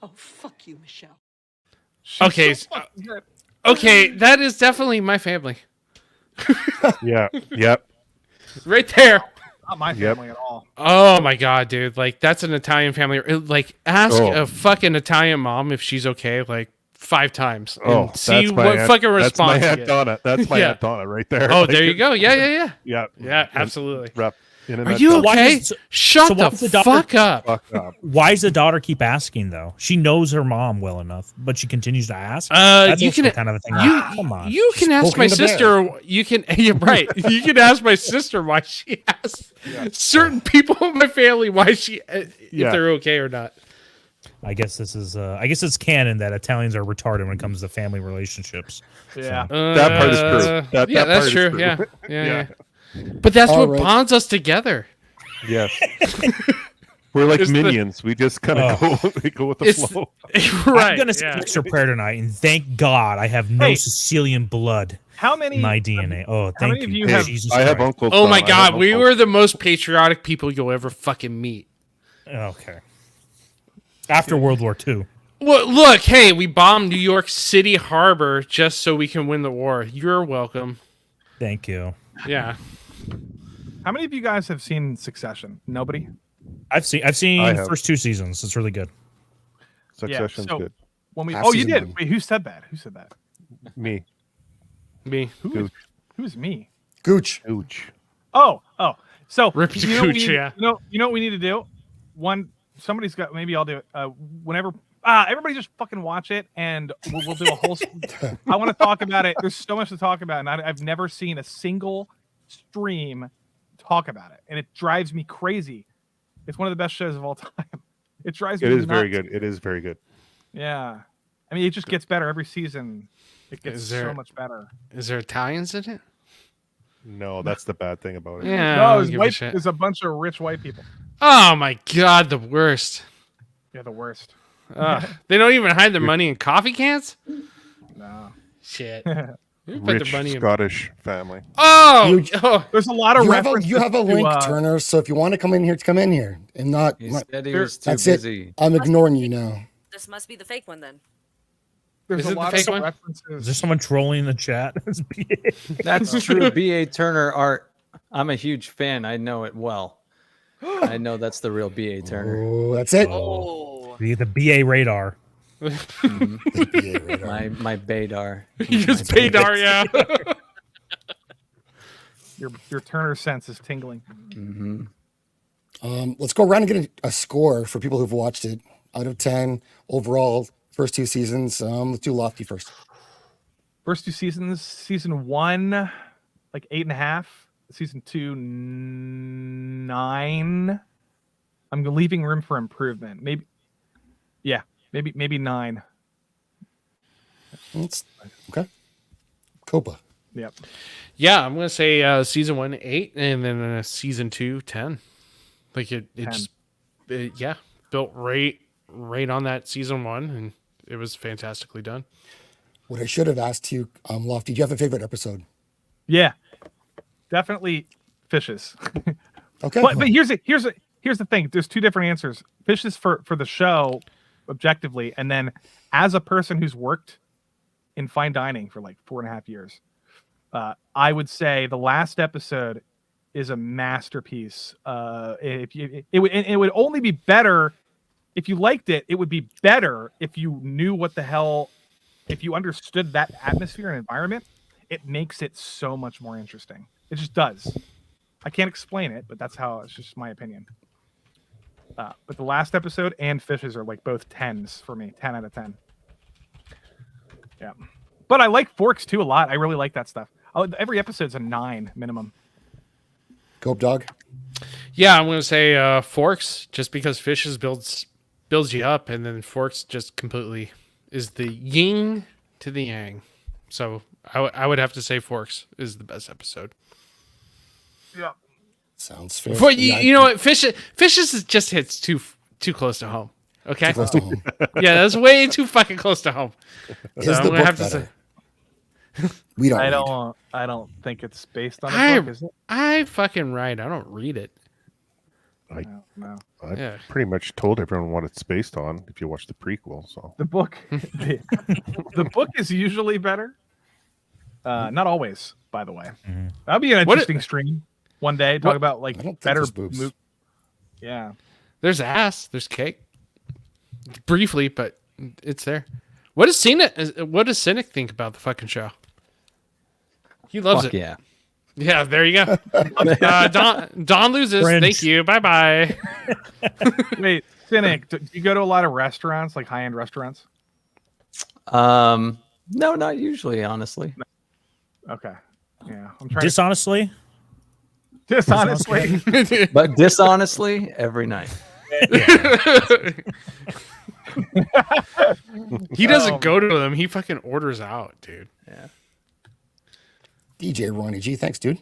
Oh, fuck you, Michelle. Okay. Okay, that is definitely my family. Yeah. Yep. Right there. Not my Yep. family at all. Oh my god, dude. Like that's an Italian family. Like ask Oh. a fucking Italian mom if she's okay like 5 times. And Oh, see that's my what aunt, fucking that's my response you Aunt get. Donna. That's my Yeah. Aunt Donna right there. Oh, Like, there you go. Yeah. Yeah. Yeah, absolutely. Rep. In a Are you nutshell. okay? Shut why the does the daughter- fuck up. Fuck up. Why does the daughter keep asking though? She knows her mom well enough, but she continues to ask. That's You also can kind of a thing. Come on. You can ask poking my the bear. sister. You can. You're right. You can ask my sister why she asks certain people in my family why she if Yeah. they're okay or not. I guess this is. I guess it's canon that Italians are retarded when it comes to family relationships. Yeah. That part is true. That yeah, part that's is true. true. Yeah. Yeah. But that's All what right. bonds us together. Yes. We're like It's the- minions. We just kind of go with the It's flow. right. I'm gonna say yeah. an extra prayer tonight, and thank God I have no Hey. Sicilian blood How in many? my DNA. Oh, How thank many of you you, have? Jesus I have Christ. uncles. Oh my I have God, we uncles. were the most patriotic people you'll ever fucking meet. Okay. After World War II. Well, look, hey, we bombed New York City Harbor just so we can win the war. You're welcome. Thank you. Yeah. How many of you guys have seen Succession? Nobody. I've seen I have. first 2 seasons. It's really good. Succession's so- good. When we Half oh, you season did. one. Wait, who said that? Who said that? Me. Me. Who's me? Gooch. Ooch. Oh. So Rip the you know what we cooch, need- yeah. You know what we need to do? Somebody's got. Maybe I'll do it. Whenever. Everybody just fucking watch it, and we'll do a whole. I want to talk about it. There's so much to talk about, and I've never seen a single stream talk about it, and it drives me crazy. It's one of the best shows of all time. It drives me. It is very nuts. good. It is very good. Yeah, I mean, it just gets better every season. It gets Is there- so much better. Is there Italians in it? No, that's the bad thing about it. Yeah. I No, don't there's give a white. shit. There's a bunch of rich white people. Oh my God, the worst. Yeah, the worst. They don't even hide their money in coffee cans? No. Shit. They put Rich their money in. Scottish family. Oh, There's a lot of You have references. you have a to, link, Turner. So if you want to come in here, come in here, and not. He not- said he was too that's busy. it. I'm ignoring you now. This must be the fake one then. There's Is a it the lot fake of one? Is references. there someone trolling in the chat? That's true. B.A. Turner art. I'm a huge fan. I know it well. I know that's the real B.A. Turner. Oh, that's it. Oh. the BA radar. My Baydar. You just paid Daria. Your Turner sense is tingling. Let's go around and get a score for people who've watched it. Out of 10 overall, first 2 seasons. Let's do Lofty first. First 2 seasons. Season 1, like 8.5. Season 2, 9. I'm leaving room for improvement. Maybe 9. That's okay. Copa. Yep. Yeah, I'm gonna say season 1 8, and then season 2 10. Like it 10. just built right on that season 1, and it was fantastically done. What I should have asked you, Lofty, do you have a favorite episode? Yeah. Definitely fishes. Okay. But here's the thing. There's 2 different answers. Fishes for the show, objectively, and then as a person who's worked in fine dining for like 4.5 years, I would say the last episode is a masterpiece. It would only be better if you liked it. It would be better if you knew what the hell, if you understood that atmosphere and environment. It makes it so much more interesting. It just does. I can't explain it, but that's how. It's just my opinion. But the last episode and fishes are like both 10s for me. 10 out of 10. Yeah. But I like Forks too a lot. I really like that stuff. Every episode's a 9 minimum. Cope Dog. Yeah, I'm gonna say Forks, just because fishes builds you up, and then Forks just completely is the yin to the yang. So I would have to say Forks is the best episode. Yeah. Sounds fair. But Yeah, you know what, fishes just hits too close to home. Okay. Too close to home. Yeah, that's way too fucking close to home. Is So the I'm gonna book have to better? say We don't. I don't think it's based on a book, is it? I fucking right. I don't read it. No. I Yeah. pretty much told everyone what it's based on if you watch the prequel. So The book, the book is usually better. Not always, by the way. That'd be an What interesting stream one day. Talk about I like don't think better there's boobs. Yeah. There's ass. There's cake. Briefly, but it's there. What does Cynic think about the fucking show? He loves Fuck it. yeah. Yeah, there you go. Don loses. French. Thank you. Bye bye. Wait, Cynic, do you go to a lot of restaurants, like high-end restaurants? No, not usually, honestly. Okay. Yeah, I'm trying. Dishonestly, Dishonestly. But dishonestly, every night. He doesn't go to them. He fucking orders out, dude. Yeah. DJ Ronnie G, thanks, dude.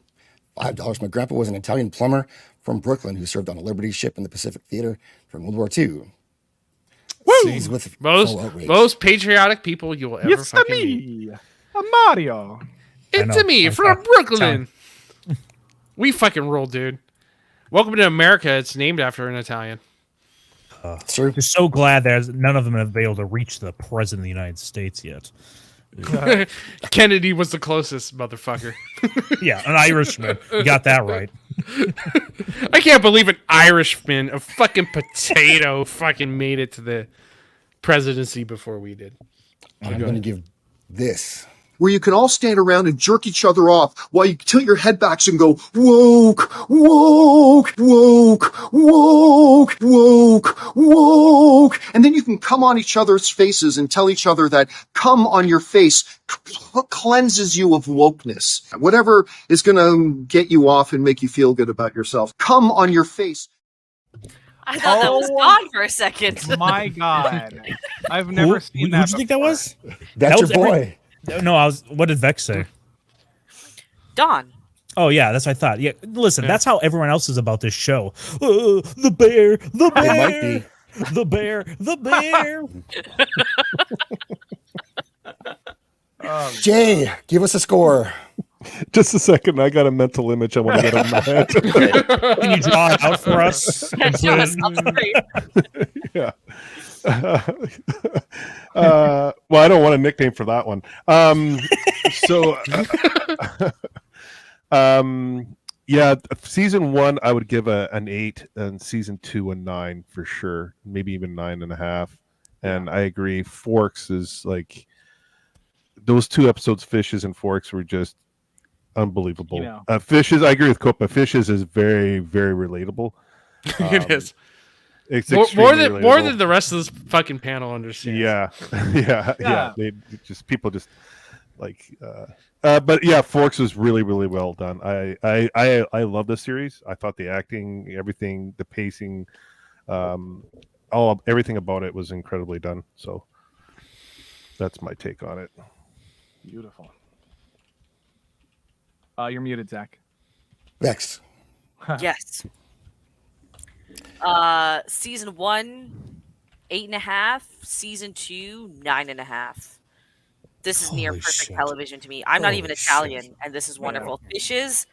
$5. My grandpa was an Italian plumber from Brooklyn who served on a Liberty ship in the Pacific Theater during World War II. Seized with full outrage. Most patriotic people you will ever It's fucking me, meet. Mario. It's me from Brooklyn. We fucking roll, dude. Welcome to America. It's named after an Italian. True. Just so glad that none of them have been able to reach the president of the United States yet. Kennedy was the closest, motherfucker. Yeah, an Irishman. You got that right. I can't believe an Irishman, a fucking potato, fucking made it to the presidency before we did. I'm going to give this. Where you can all stand around and jerk each other off while you tilt your head backs and go, woke, woke, woke, woke, woke, woke. And then you can come on each other's faces and tell each other that come on your face cleanses you of wokeness. Whatever is going to get you off and make you feel good about yourself. Come on your face. I thought that was gone for a second. My God. I've never seen that. Who'd you think that was? That's that your was boy. No, what did Vex say? Don. Oh yeah, that's what I thought. Yeah, listen, that's how everyone else is about this show. The bear, the bear, It might be. the bear, the bear. Jay, give us a score. Just a second. I got a mental image I want to get on my head. Can you draw it out for us? Show us on screen. Yeah. Well, I don't want a nickname for that one. Yeah, season 1 I would give an 8, and season 2 a 9 for sure, maybe even 9.5. And I agree, Forks is like those 2 episodes, Fishes and Forks, were just unbelievable. You know. Fishes, I agree with Copa. Fishes is very, very relatable. It is. It's more extremely than relatable. the rest of this fucking panel understands. Yeah. They just people just like, but yeah, Forks was really, really well done. I love this series. I thought the acting, everything, the pacing, everything about it was incredibly done. So that's my take on it. Beautiful. You're muted, Zach. Vex. Yes. Season 1, 8.5. Season 2, 9.5. This is near perfect television to me. I'm not even Italian, and this is wonderful. Fishes,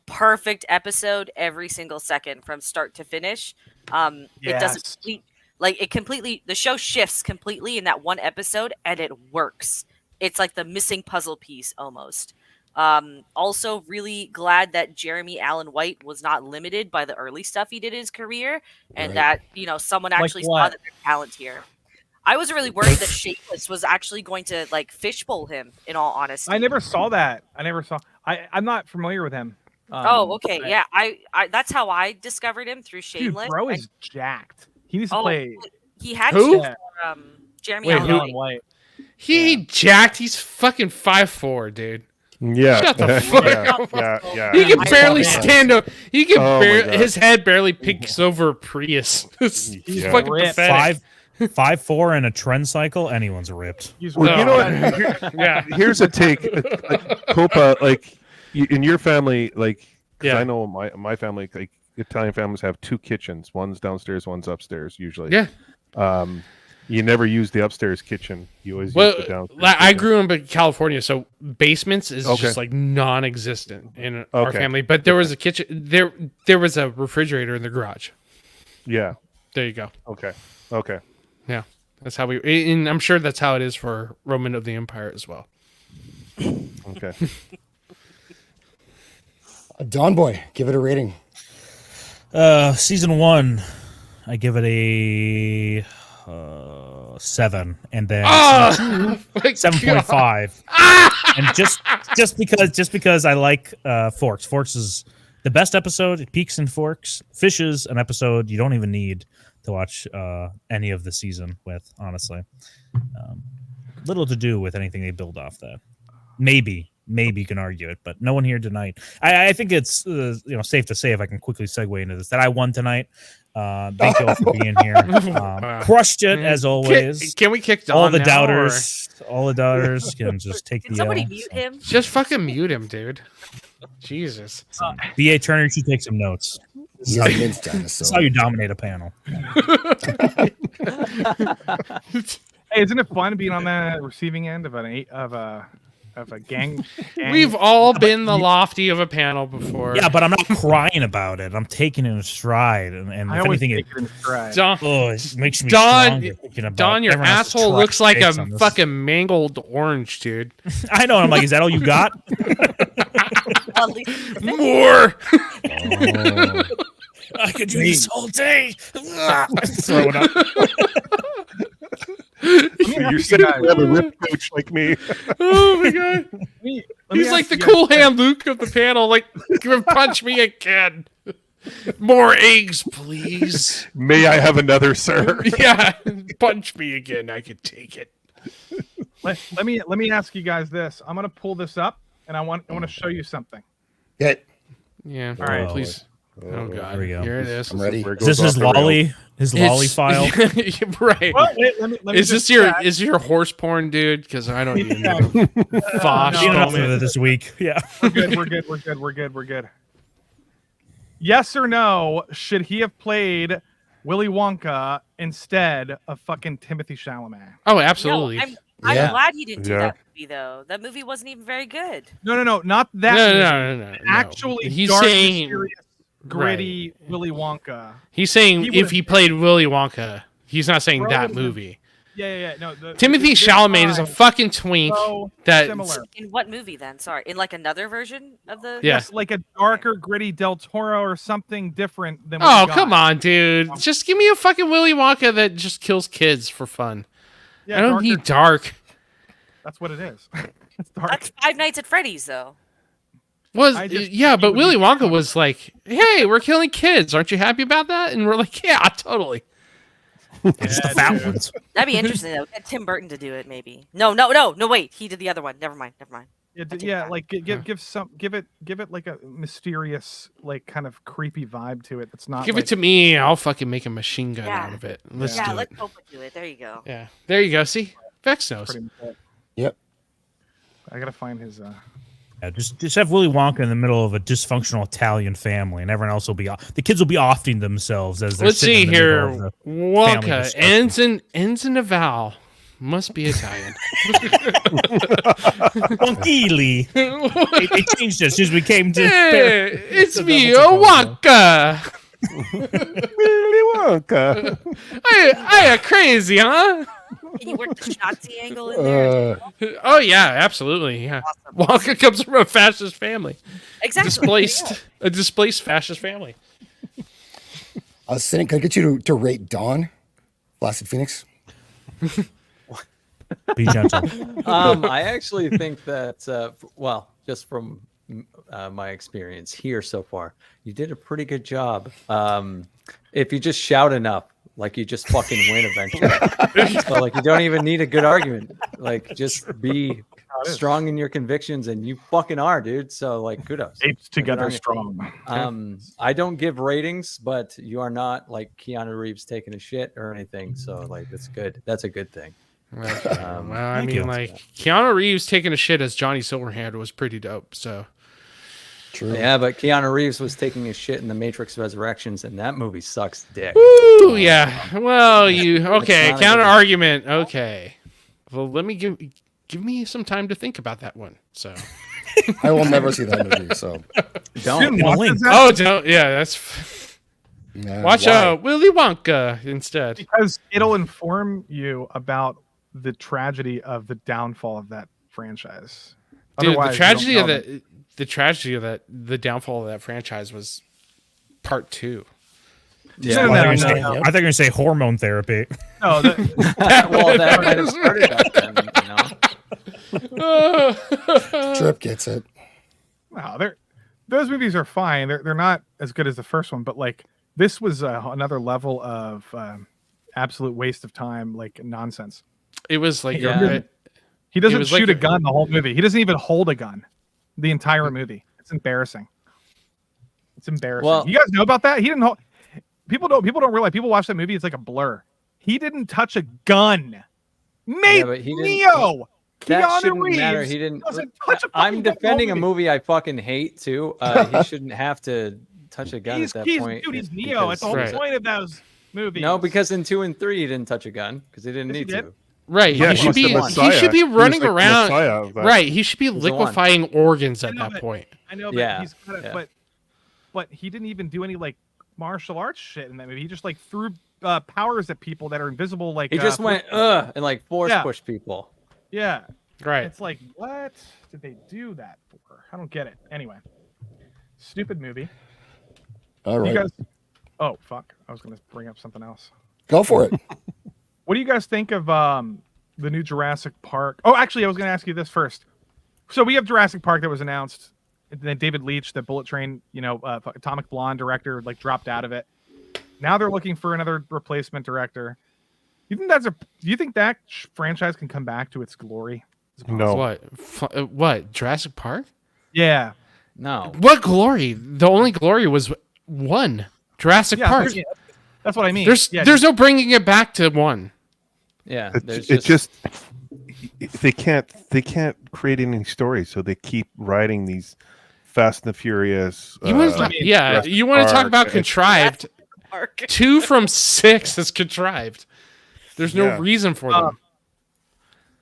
perfect episode every single second from start to finish. It doesn't the show shifts completely in that one episode, and it works. It's like the missing puzzle piece almost. Also really glad that Jeremy Allen White was not limited by the early stuff he did in his career, and that, someone actually saw that there's talent here. I was really worried that Shameless was actually going to fishbowl him, in all honesty. I never saw that. I'm not familiar with him. Okay. Yeah. I that's how I discovered him, through Shameless. Dude, bro is jacked. He needs to play. He had Who? Jeremy Allen White. He jacked. He's fucking 5'4", dude. Yeah. Shut the fuck up. Yeah. He can barely stand up. He can God. his head barely peeks over a Prius. He's fucking pathetic. 5'4" in a trend cycle. Anyone's ripped. Well, you know what? Yeah. Here's a take, Copa. Like in your family, I know my family, like Italian families have 2 kitchens. One's downstairs, one's upstairs. Usually, yeah. You never use the upstairs kitchen. You always use the downstairs. I grew up in California, so basements is just like non-existent in our family. But there was a kitchen. There was a refrigerator in the garage. Yeah. There you go. Okay. Yeah, that's how and I'm sure that's how it is for Roman of the Empire as well. Okay. Don Boy, give it a rating. Season 1, I give it a 7, and then 7.5. And just because I like Forks. Forks is the best episode. It peaks in Forks. Fish is an episode you don't even need to watch any of the season with. Honestly, little to do with anything they build off that. Maybe you can argue it, but no one here tonight. I think it's safe to say, if I can quickly segue into this, that I won tonight. Thank you all for being here. Crushed it as always. Can we kick Don all the now, doubters? All the doubters can just take Can the somebody L. mute him? Just fucking mute him, dude. Jesus. B.A. Turner, you should take some notes. Yeah, Mince dinosaur. This is how you dominate a panel. Hey, isn't it fun being on the receiving end of a gang? We've all been the lofty of a panel before. Yeah, but I'm not crying about it. I'm taking it in stride, and I if always anything, take it in stride. it makes me stronger. Thinking about Don, your everyone has to asshole try looks like a base on this. fucking mangled orange, dude. I know. And I'm like, is that all you got? More. Oh. I could do this all day. Throwing up. You're sitting there with a rip coach like me. Oh my god. He's like the cool hand Luke of the panel. Like, punch me again. More eggs, please. May I have another, sir? Yeah, punch me again. I could take it. Let me ask you guys this. I'm gonna pull this up, and I want to show you something. Yeah. All right, please. Oh god. Here we go. Here it is. I'm ready. Is this his lolly? His lolly file? Right. Well, wait, let me Is just this your check. is your horse porn, dude? Because I don't even know. I've seen enough of it this week. Yeah. We're good. Yes or no? Should he have played Willy Wonka instead of fucking Timothy Chalamet? Oh, absolutely. No, I'm Yeah. glad he didn't do Yeah. that movie though. That movie wasn't even very good. No, not that. No. movie. Actually, He's dark, saying mysterious, gritty Willy Wonka. He's saying He if would've- he played Willy Wonka, he's not saying Bro that would've been- movie. Yeah. No, Timothy this Chalamet is a guy fucking twink. so that similar. In what movie then? Sorry, in like another version of the. Yeah. Yes, like a darker, gritty Del Toro or something different than. What Oh, we got. come on, dude. Just give me a fucking Willy Wonka that just kills kids for fun. Yeah, I don't darker- need dark. That's what it is. It's dark. That's Five Nights at Freddy's though. I just Yeah, think he but would Willy be- Wonka was like, "Hey, we're killing kids. Aren't you happy about that?" And we're like, "Yeah, totally." It's the fat ones. That'd be interesting though. Get Tim Burton to do it, maybe. No. Wait, he did the other one. Never mind. Yeah, like give it like a mysterious, like kind of creepy vibe to it. That's not. Give like, it to me. I'll fucking make a machine gun Yeah. out of it. Let's Yeah, do let it. Copa do it. There you go. Yeah, there you go. See, Vex knows. pretty much it. Yep. I gotta find his. Yeah, just have Willy Wonka in the middle of a dysfunctional Italian family, and everyone else will be the kids will be offing themselves as they're Let's sitting see in the here. middle of the family Wonka discussion. ends in a vowel. Must be Italian. Wonkili. They changed it as soon as we came to. Hey, it's to me, the- Wonka. Willy Wonka. I crazy, huh? Can you work the Shotzi angle in there? Oh yeah, absolutely. Yeah, Wonka comes from a fascist family. Exactly. A displaced fascist family. I was saying, can I get you to rate Dawn, Blasted Phoenix? Be gentle. I actually think that, well, just from my experience here so far, you did a pretty good job. If you just shout enough, like you just fucking win eventually. So like you don't even need a good argument. Like just be strong in your convictions, and you fucking are, dude. So like kudos. Apes together Good on you. strong. I don't give ratings, but you are not like Keanu Reeves taking a shit or anything. So like that's good. That's a good thing. Well, I Thank mean, you. like Keanu Reeves taking a shit as Johnny Silverhand was pretty dope. So True. Yeah, but Keanu Reeves was taking his shit in The Matrix Resurrections, and that movie sucks dick. Ooh, yeah. Well, you okay? not a Counter good- argument. Okay. Well, let me give me some time to think about that one. So. I will never see that movie. So Don't. Oh, don't. Yeah, that's. nah, Watch why? out, Willy Wonka instead. Because it'll inform you about the tragedy of the downfall of that franchise. Dude, Otherwise, the you tragedy don't of know the tragedy of the downfall of that franchise was part 2. Yeah. No, I no, thought you were no, gonna say- no. I thought you were gonna say hormone therapy. No, Well, that might have started that then, you know. Trip gets it. No, those movies are fine. They're not as good as the first one, but like this was another level of absolute waste of time, like nonsense. It was like he doesn't shoot a gun the whole movie. He doesn't even hold a gun the entire movie. It's embarrassing. It's embarrassing. Well, you guys know about that? He didn't hold. People don't realize. People watch that movie. It's like a blur. He didn't touch a gun. Nate Neo. That Keanu shouldn't Reeves matter. He didn't. doesn't touch a I'm fucking gun defending the a whole movie I fucking hate too. He shouldn't have to touch a gun at that point. Dude, he's Neo. That's the whole point of those movies. No, because in 2 and 3 he didn't touch a gun because he didn't need to. Right. Yeah, he should he's be. the Messiah. He should be He was running like the around. Messiah of that. Right. He should be He's the one. liquefying organs at that point. I know, but he's kind of, but he didn't even do any like martial arts shit in that movie. He just like threw powers at people that are invisible. Like He just went and like force pushed people. Yeah. Right. It's like, what did they do that for? I don't get it. Anyway, stupid movie. All right. You guys. Oh fuck! I was gonna bring up something else. Go for it. What do you guys think of the new Jurassic Park? Oh, actually, I was gonna ask you this first. So we have Jurassic Park that was announced. And then David Leitch, the Bullet Train, Atomic Blonde director, like dropped out of it. Now they're looking for another replacement director. Do you think that franchise can come back to its glory? No. What? Jurassic Park? Yeah. No. What glory? The only glory was one. Jurassic Park. That's what I mean. There's no bringing it back to one. Yeah. They can't create any stories, so they keep writing these Fast and the Furious. You want to talk about contrived? 2 from 6 is contrived. There's no reason for them.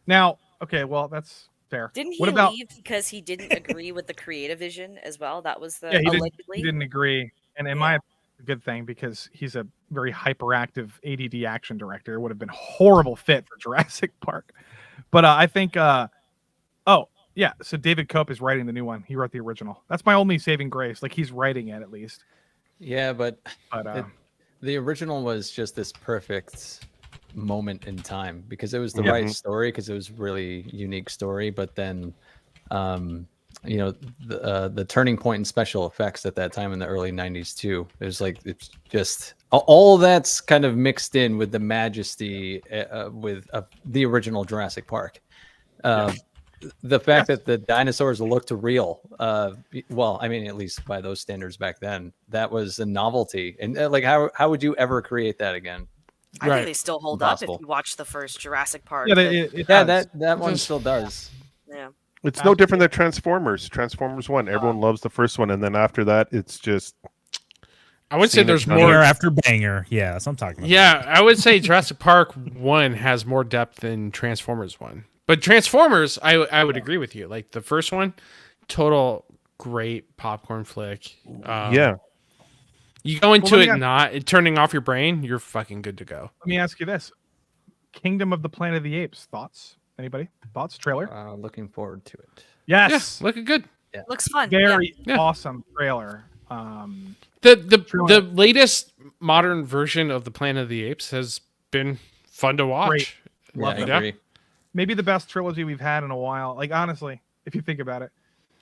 Now, okay, well that's fair. Didn't he leave because he didn't agree with the creative vision as well? That was the he didn't agree, and in my good thing because he's a very hyperactive ADD action director. It would have been a horrible fit for Jurassic Park. But I think, so David Cope is writing the new one. He wrote the original. That's my only saving grace. Like he's writing it at least. Yeah, but the original was just this perfect moment in time because it was the right story because it was really unique story. But then, the turning point in special effects at that time in the early 90s too. It was like it's just all that's kind of mixed in with the majesty with the original Jurassic Park. The fact that the dinosaurs looked real, well, I mean, at least by those standards back then, that was a novelty. And like, how would you ever create that again? I think they still hold up if you watch the first Jurassic Park. That one still does. Yeah. It's no different than Transformers. Transformers 1. Everyone loves the first one, and then after that, it's just. I would say there's more banger after banger. Yeah, that's what I'm talking about. Yeah, I would say Jurassic Park 1 has more depth than Transformers 1. But Transformers, I would agree with you. Like the first one, total great popcorn flick. You go into it not turning off your brain, you're fucking good to go. Let me ask you this: Kingdom of the Planet of the Apes. Thoughts? Anybody? Thoughts? Trailer? Looking forward to it. Yes, looking good. Yeah. Looks fun. Very awesome trailer. The latest modern version of the Planet of the Apes has been fun to watch. Great. Love it. Agree. Maybe the best trilogy we've had in a while. Like honestly, if you think about it.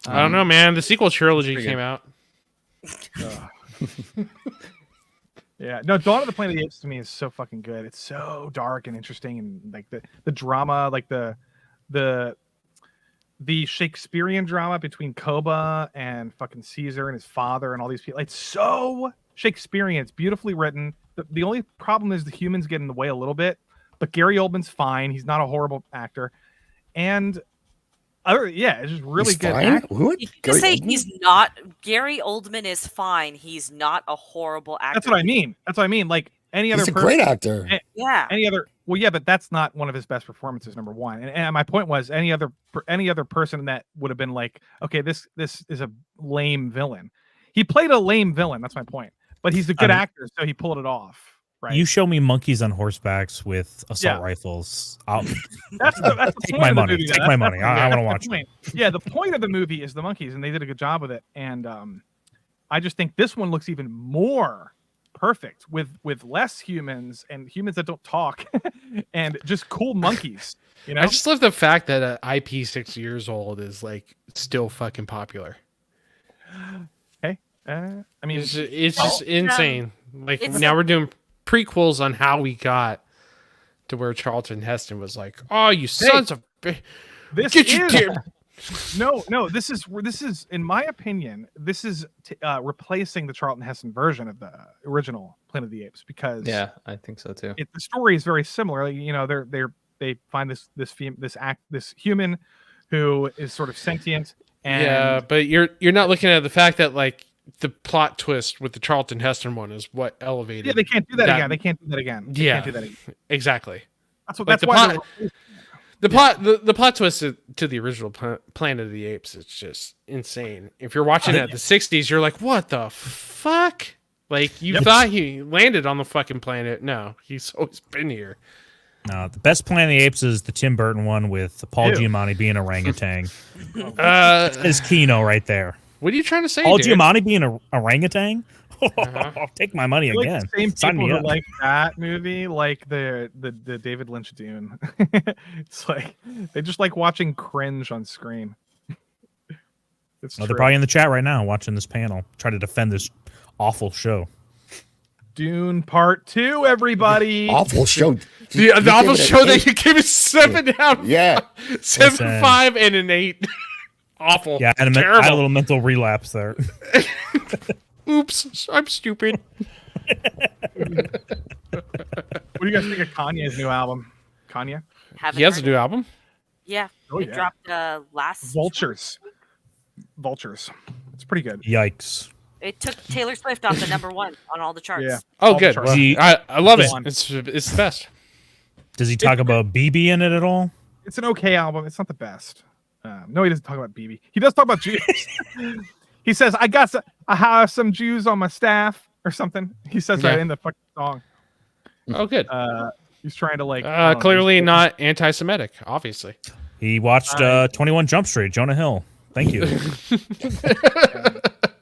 I don't know, man. The sequel trilogy came out. Yeah, no, Dawn of the Planet of the Apes to me is so fucking good. It's so dark and interesting, and like the drama, like the Shakespearean drama between Koba and fucking Caesar and his father and all these people. It's so Shakespearean. It's beautifully written. The only problem is the humans get in the way a little bit, but Gary Oldman's fine. He's not a horrible actor, and it's just really he's good. Fine? You can say he's not. Gary Oldman is fine. He's not a horrible actor. That's what I mean. Like any other. He's a great actor. Yeah. Any other? Well, yeah, but that's not one of his best performances. Number one, and my point was any other person that would have been like, okay, this is a lame villain. He played a lame villain. That's my point. But he's a good actor, so he pulled it off. Right. You show me monkeys on horsebacks with assault rifles. That's the take my money. Take my money. I want to watch it. Yeah, the point of the movie is the monkeys, and they did a good job with it. And I just think this one looks even more perfect with less humans and humans that don't talk and just cool monkeys. You know, I just love the fact that an IP 6 years old is like still fucking popular. Hey, I mean, it's just insane. Like now we're doing prequels on how we got to where Charlton Heston was like, "Oh, you sons of this get your kid." No. This is, in my opinion, this is replacing the Charlton Heston version of the original Planet of the Apes because yeah, I think so too. The story is very similar. Like, you know, they find this human who is sort of sentient. And yeah, but you're not looking at the fact that like the plot twist with the Charlton Heston one is what elevated. Yeah, they can't do that again. They can't do that again. They can't do that again. Exactly. That's what. Like That's why. The plot twist to the original Planet of the Apes, it's just insane. If you're watching it at the 60s, you're like, what the fuck? Like, you thought he landed on the fucking planet. No, he's always been here. No, the best Planet of the Apes is the Tim Burton one with Paul Giamatti being orangutan. Is Kino right there. What are you trying to say, Paul dude? Giamatti being an orangutan? I'll take my money again. The same Sign people me who up. like that movie, like the David Lynch Dune. It's like they just like watching cringe on screen. It's They're true. probably in the chat right now watching this panel, try to defend this awful show. Dune Part 2, everybody. Awful show. The awful show that you gave it 7 out of Yeah. 7, 5, and an 8. Awful. Yeah, and I terrible. had a little mental relapse there. Oops, I'm stupid. What do you guys think of Kanye's new album? Kanye? Haven't He has a heard new it. album? Yeah, Oh, it yeah. dropped last. Vultures. It's pretty good. Yikes. It took Taylor Swift off the number 1 on all the charts. Yeah. Oh, All good. the charts. Well, I love it. One. It's the best. Does he talk about BB in it at all? It's an okay album. It's not the best. No, he doesn't talk about BB. He does talk about Jews. He says, I have some Jews on my staff or something. He says that Yeah. in the fucking song. Oh, good. He's trying to like. I don't know, Clearly not anti-Semitic, obviously. He watched 21 Jump Street, Jonah Hill. Thank you.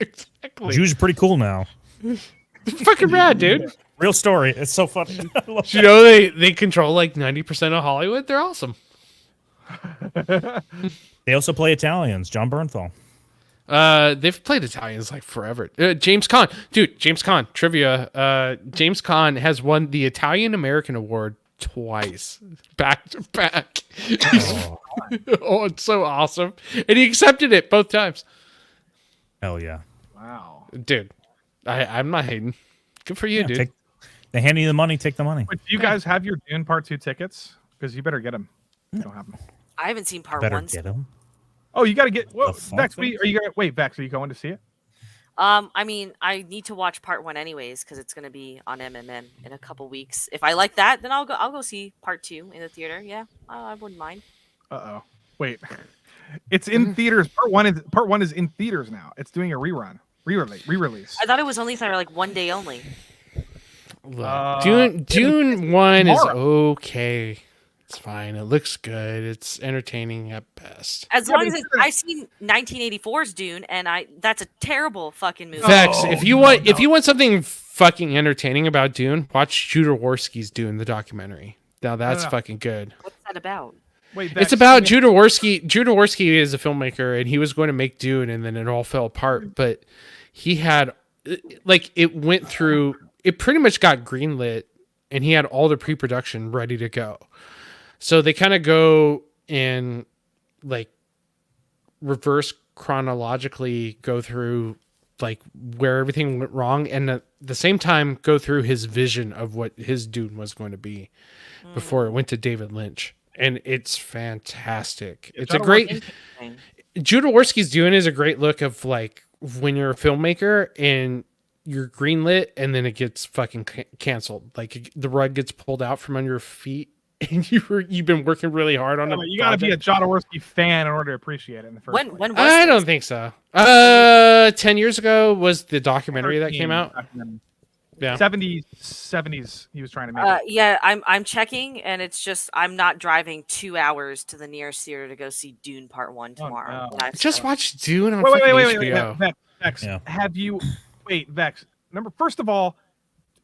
Exactly. Jews are pretty cool now. Fucking rad, dude. Real story. It's so funny. I love You know they control like 90% of Hollywood. They're awesome. They also play Italians. John Bernthal. They've played Italians like forever. James Caan, dude. James Caan trivia. James Caan has won the Italian American Award twice, back to back. Oh, it's so awesome, and he accepted it both times. Hell yeah. Wow. Dude. I'm not hating. Good for you, Yeah, dude. they hand you the money, take the money. But do you guys have your Dune Part 2 tickets? Because you better get them. You don't have them. I haven't seen part Better 1. get them. Oh, you got to get. Well, fuck, Vex, Vex? are you going to wait? Vex, are you going to see it? I mean, I need to watch part 1 anyways because it's gonna be on MMN in a couple weeks. If I like that, then I'll go see part 2 in the theater. Yeah, I wouldn't mind. Wait. It's in theaters. Part one is in theaters now. It's doing a re-release. I thought it was only for like 1 day only. Dune 1 is tomorrow. okay. It's fine. It looks good. It's entertaining at best. As long as I've seen 1984's Dune, and that's a terrible fucking movie. Vex, if you want something fucking entertaining about Dune, watch Jodorowsky's Dune, the documentary. Now that's fucking good. What's that about? Wait, It's about Jodorowsky. Jodorowsky is a filmmaker, and he was going to make Dune, and then it all fell apart. But he had, like, it went through. It pretty much got greenlit, and he had all the pre-production ready to go. So they kind of go in, like, reverse chronologically, go through like where everything went wrong, and at the same time go through his vision of what his Dune was going to be before it went to David Lynch. And it's fantastic. It's a great Jodorowsky's Dune is a great look of like when you're a filmmaker and you're greenlit and then it gets fucking canceled. Like the rug gets pulled out from under your feet and you've been working really hard on it. You got to be a Jodorowsky fan in order to appreciate it in the first place. When was I this? don't think so. 10 years ago was the documentary that came out. Yeah. 70s he was trying to make it. Yeah, I'm checking, and it's just I'm not driving 2 hours to the nearest theater to go see Dune Part 1 tomorrow. no. And Just watch Dune on Wait, fucking wait, HBO. Vex, Yeah. have you? Wait, Vex. First of all,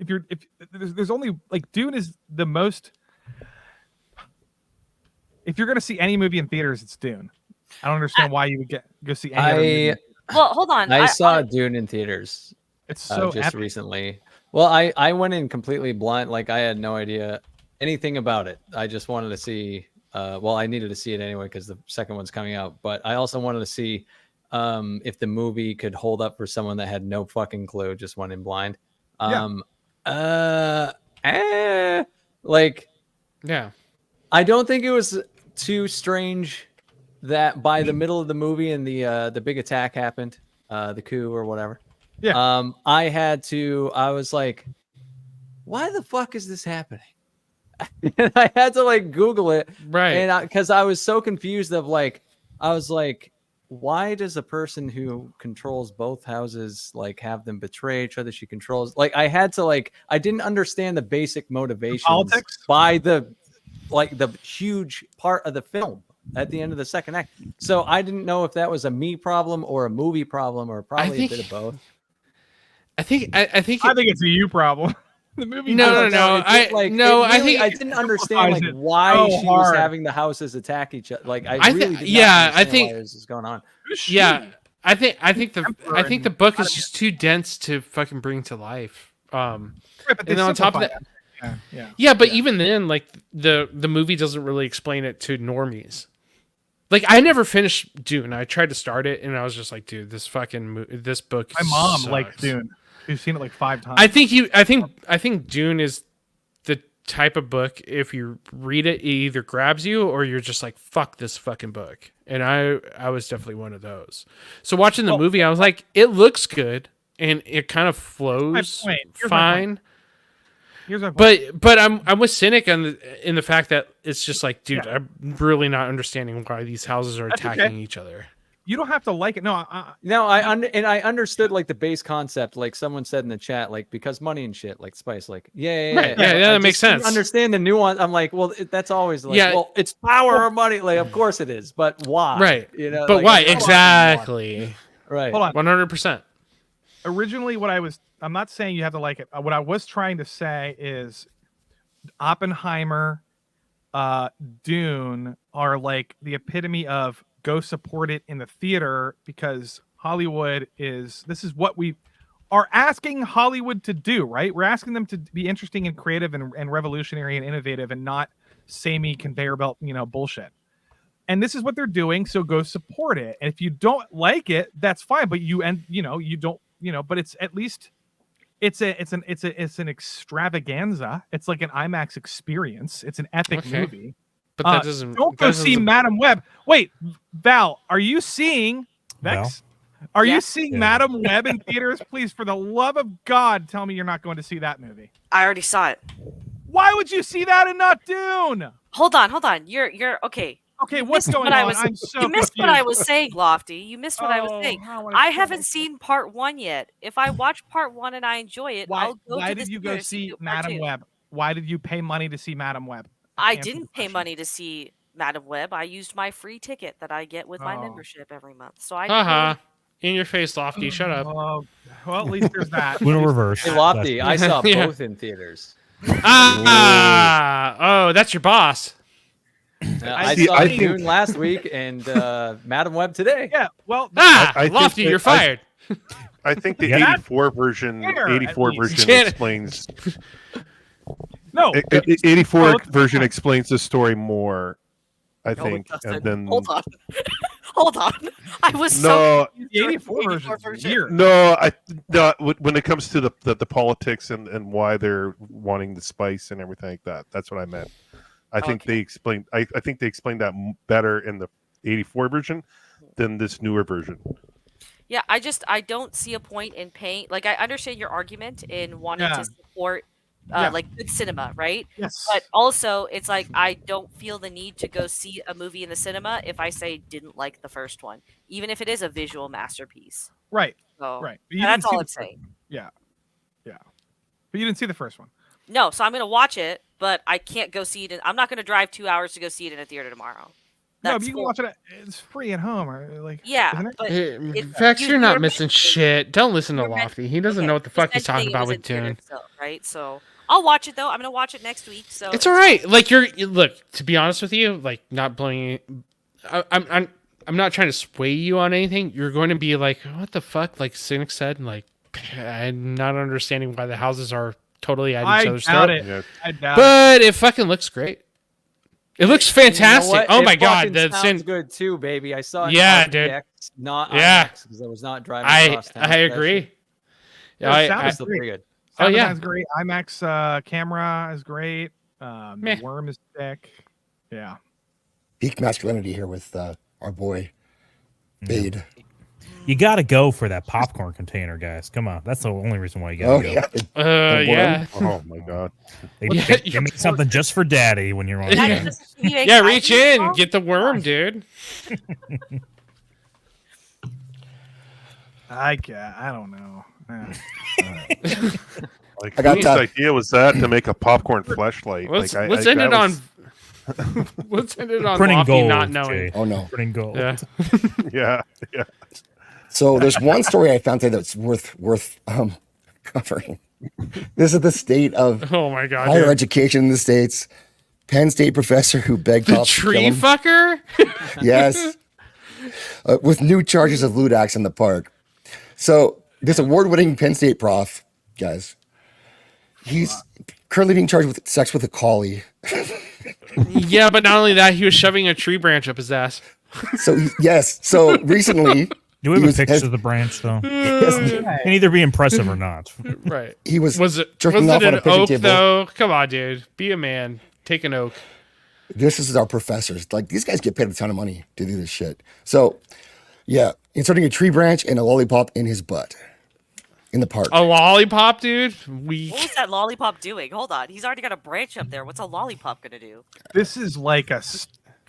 if there's only like Dune is the most. If you're gonna see any movie in theaters, it's Dune. I don't understand why you would go see any other movie. Well, hold on. I saw Dune in theaters. It's so just epic. recently. Well, I went in completely blind. Like I had no idea anything about it. I just wanted to see. Well, I needed to see it anyway because the second one's coming out. But I also wanted to see if the movie could hold up for someone that had no fucking clue, just went in blind. Like, yeah. I don't think it was too strange that by the middle of the movie and the big attack happened, the coup or whatever. Yeah. I was like, why the fuck is this happening? And I had to like Google it. Right. And because I was so confused of like, I was like, why does a person who controls both houses like have them betray each other? She controls like I had to like I didn't understand the basic motivations politics by the huge part of the film at the end of the second act. So I didn't know if that was a me problem or a movie problem or probably a bit of both. I think it's a you problem. The movie. No. I didn't understand like why she was having the houses attack each other. Like I really did not understand why this is going on. Yeah, I think the book is just too dense to fucking bring to life. And then on top of that, but even then, like the movie doesn't really explain it to normies. Like I never finished Dune. I tried to start it, and I was just like, dude, this book. My mom sucks. likes Dune. She's seen it like 5 times. I think Dune is the type of book, if you read it, it either grabs you or you're just like, fuck this fucking book. And I was definitely one of those. So watching the movie, I was like, it looks good and it kind of flows fine. Here's my point. But I'm with Cynic in the fact that it's just like, dude, I'm really not understanding why these houses are attacking each other. You don't have to like it. No, I understood like the base concept, like someone said in the chat, like because money and shit, like Spice, like that makes sense. Understand the nuance. I'm like, well, that's always like, well, it's power or money. Like, of course it is, but why? Right. You know, but like, why exactly? Right. Hold on. 100%. Originally, I'm not saying you have to like it. What I was trying to say is, Oppenheimer, Dune are like the epitome of go support it in the theater because Hollywood this is what we are asking Hollywood to do, right? We're asking them to be interesting and creative and revolutionary and innovative and not samey conveyor belt, bullshit. And this is what they're doing. So go support it. And if you don't like it, that's fine. But you don't, but it's at least it's an extravaganza. It's like an IMAX experience. It's an epic movie. But that doesn't. Don't go see Madam Web. Wait, Val, are you seeing Vex? Are you seeing Madam Web in theaters? Please, for the love of God, tell me you're not going to see that movie. I already saw it. Why would you see that and not Dune? Hold on. You're okay. Okay, what's going on? I'm so you missed confused. what I was saying, Lofty. You missed what I was saying. I haven't seen part 1 yet. If I watch part 1 and I enjoy it, I'll go why to did the you go theater see to part Madam 2. Web? Why did you pay money to see Madam Web? I didn't pay money to see Madam Web. I used my free ticket that I get with my membership every month. So I in your face, Lofty. Shut up. Well, at least there's that. We'll reverse. Hey, Lofty, I saw both in theaters. That's your boss. I saw Dune last week and Madam Web today. Yeah, well, Lofty, you're fired. I think the 84 version explains. No, 84 version explains the story more, I think. And then Hold on. I was no, so the 84 version. No, when it comes to the politics and why they're wanting the spice and everything like that, that's what I meant. I think they explained. I think they explained that better in the 84 version than this newer version. Yeah, I don't see a point in paying. Like, I understand your argument in wanting to support like good cinema, right? Yes. But also, it's like I don't feel the need to go see a movie in the cinema if I say didn't like the first one, even if it is a visual masterpiece. Right. So, right. That's all I'm saying. Yeah. Yeah. But you didn't see the first one. No, so I'm gonna watch it, but I can't go see it. I'm not gonna drive 2 hours to go see it in a theater tomorrow. No, That's but you can cool. watch it. It's free at home, or like Yeah, isn't it? but Vex, you're not you're missing mentioning- shit. Don't listen to you're men- Lofty. He doesn't okay, know what the fuck he's talking mentioning it about was with in theater Dune. still, right? So I'll watch it though. I'm gonna watch it next week. So It's all right. Like look. To be honest with you, like not blowing. I'm not trying to sway you on anything. You're going to be like, what the fuck? Like Cynic said, and like I'm not understanding why the houses are totally at each other's doubt throat. it. Yeah. I doubt it. But it fucking looks great. It looks fantastic. You know what? Oh It my god, fucking the sounds good too, baby. I saw it Yeah, on dude. RTX, not Yeah. IMAX because I was not driving across town. I agree. Yeah, I- it sounds I- Still great. pretty good. Oh, Sound yeah. design's great. IMAX camera is great. Meh. The worm is sick. Yeah. Peak masculinity here with our boy Bade. You got to go for that popcorn container, guys. Come on, that's the only reason why you got to Oh go. yeah. Yeah. Oh my god. They, Yeah, they, you're they make something just for daddy when you're on. Daddy, set. doesn't he make Yeah, ice reach cream in, now? get the worm, dude. I don't know. Like I got whose that. idea was that to make a popcorn fleshlight? Let's like, let's end it on. Let's end it on Printing Lofty gold, not knowing. Jay. Oh no. Printing gold. Yeah. yeah, yeah. So there's one story I found today that's worth covering. This is the state of Oh my god. higher dude. education in the States. Penn State professor who begged The cops to kill tree him. fucker. Yes. With new charges of lewd acts in the park. So this award-winning Penn State prof, guys, he's currently being charged with sex with a collie. Yeah, but not only that, he was shoving a tree branch up his ass. So yes. So recently, Do we have he a was- picture has- of the branch though? Can either be impressive or not. Right. he was Was it jerking was off it on an a picnic oak table. though? Come on, dude. Be a man. Take an oak. This is our professors. Like these guys get paid a ton of money to do this shit. So yeah, inserting a tree branch and a lollipop in his butt in the park. A lollipop, dude. We What was that lollipop doing? Hold on. He's already got a branch up there. What's a lollipop gonna do? This is like a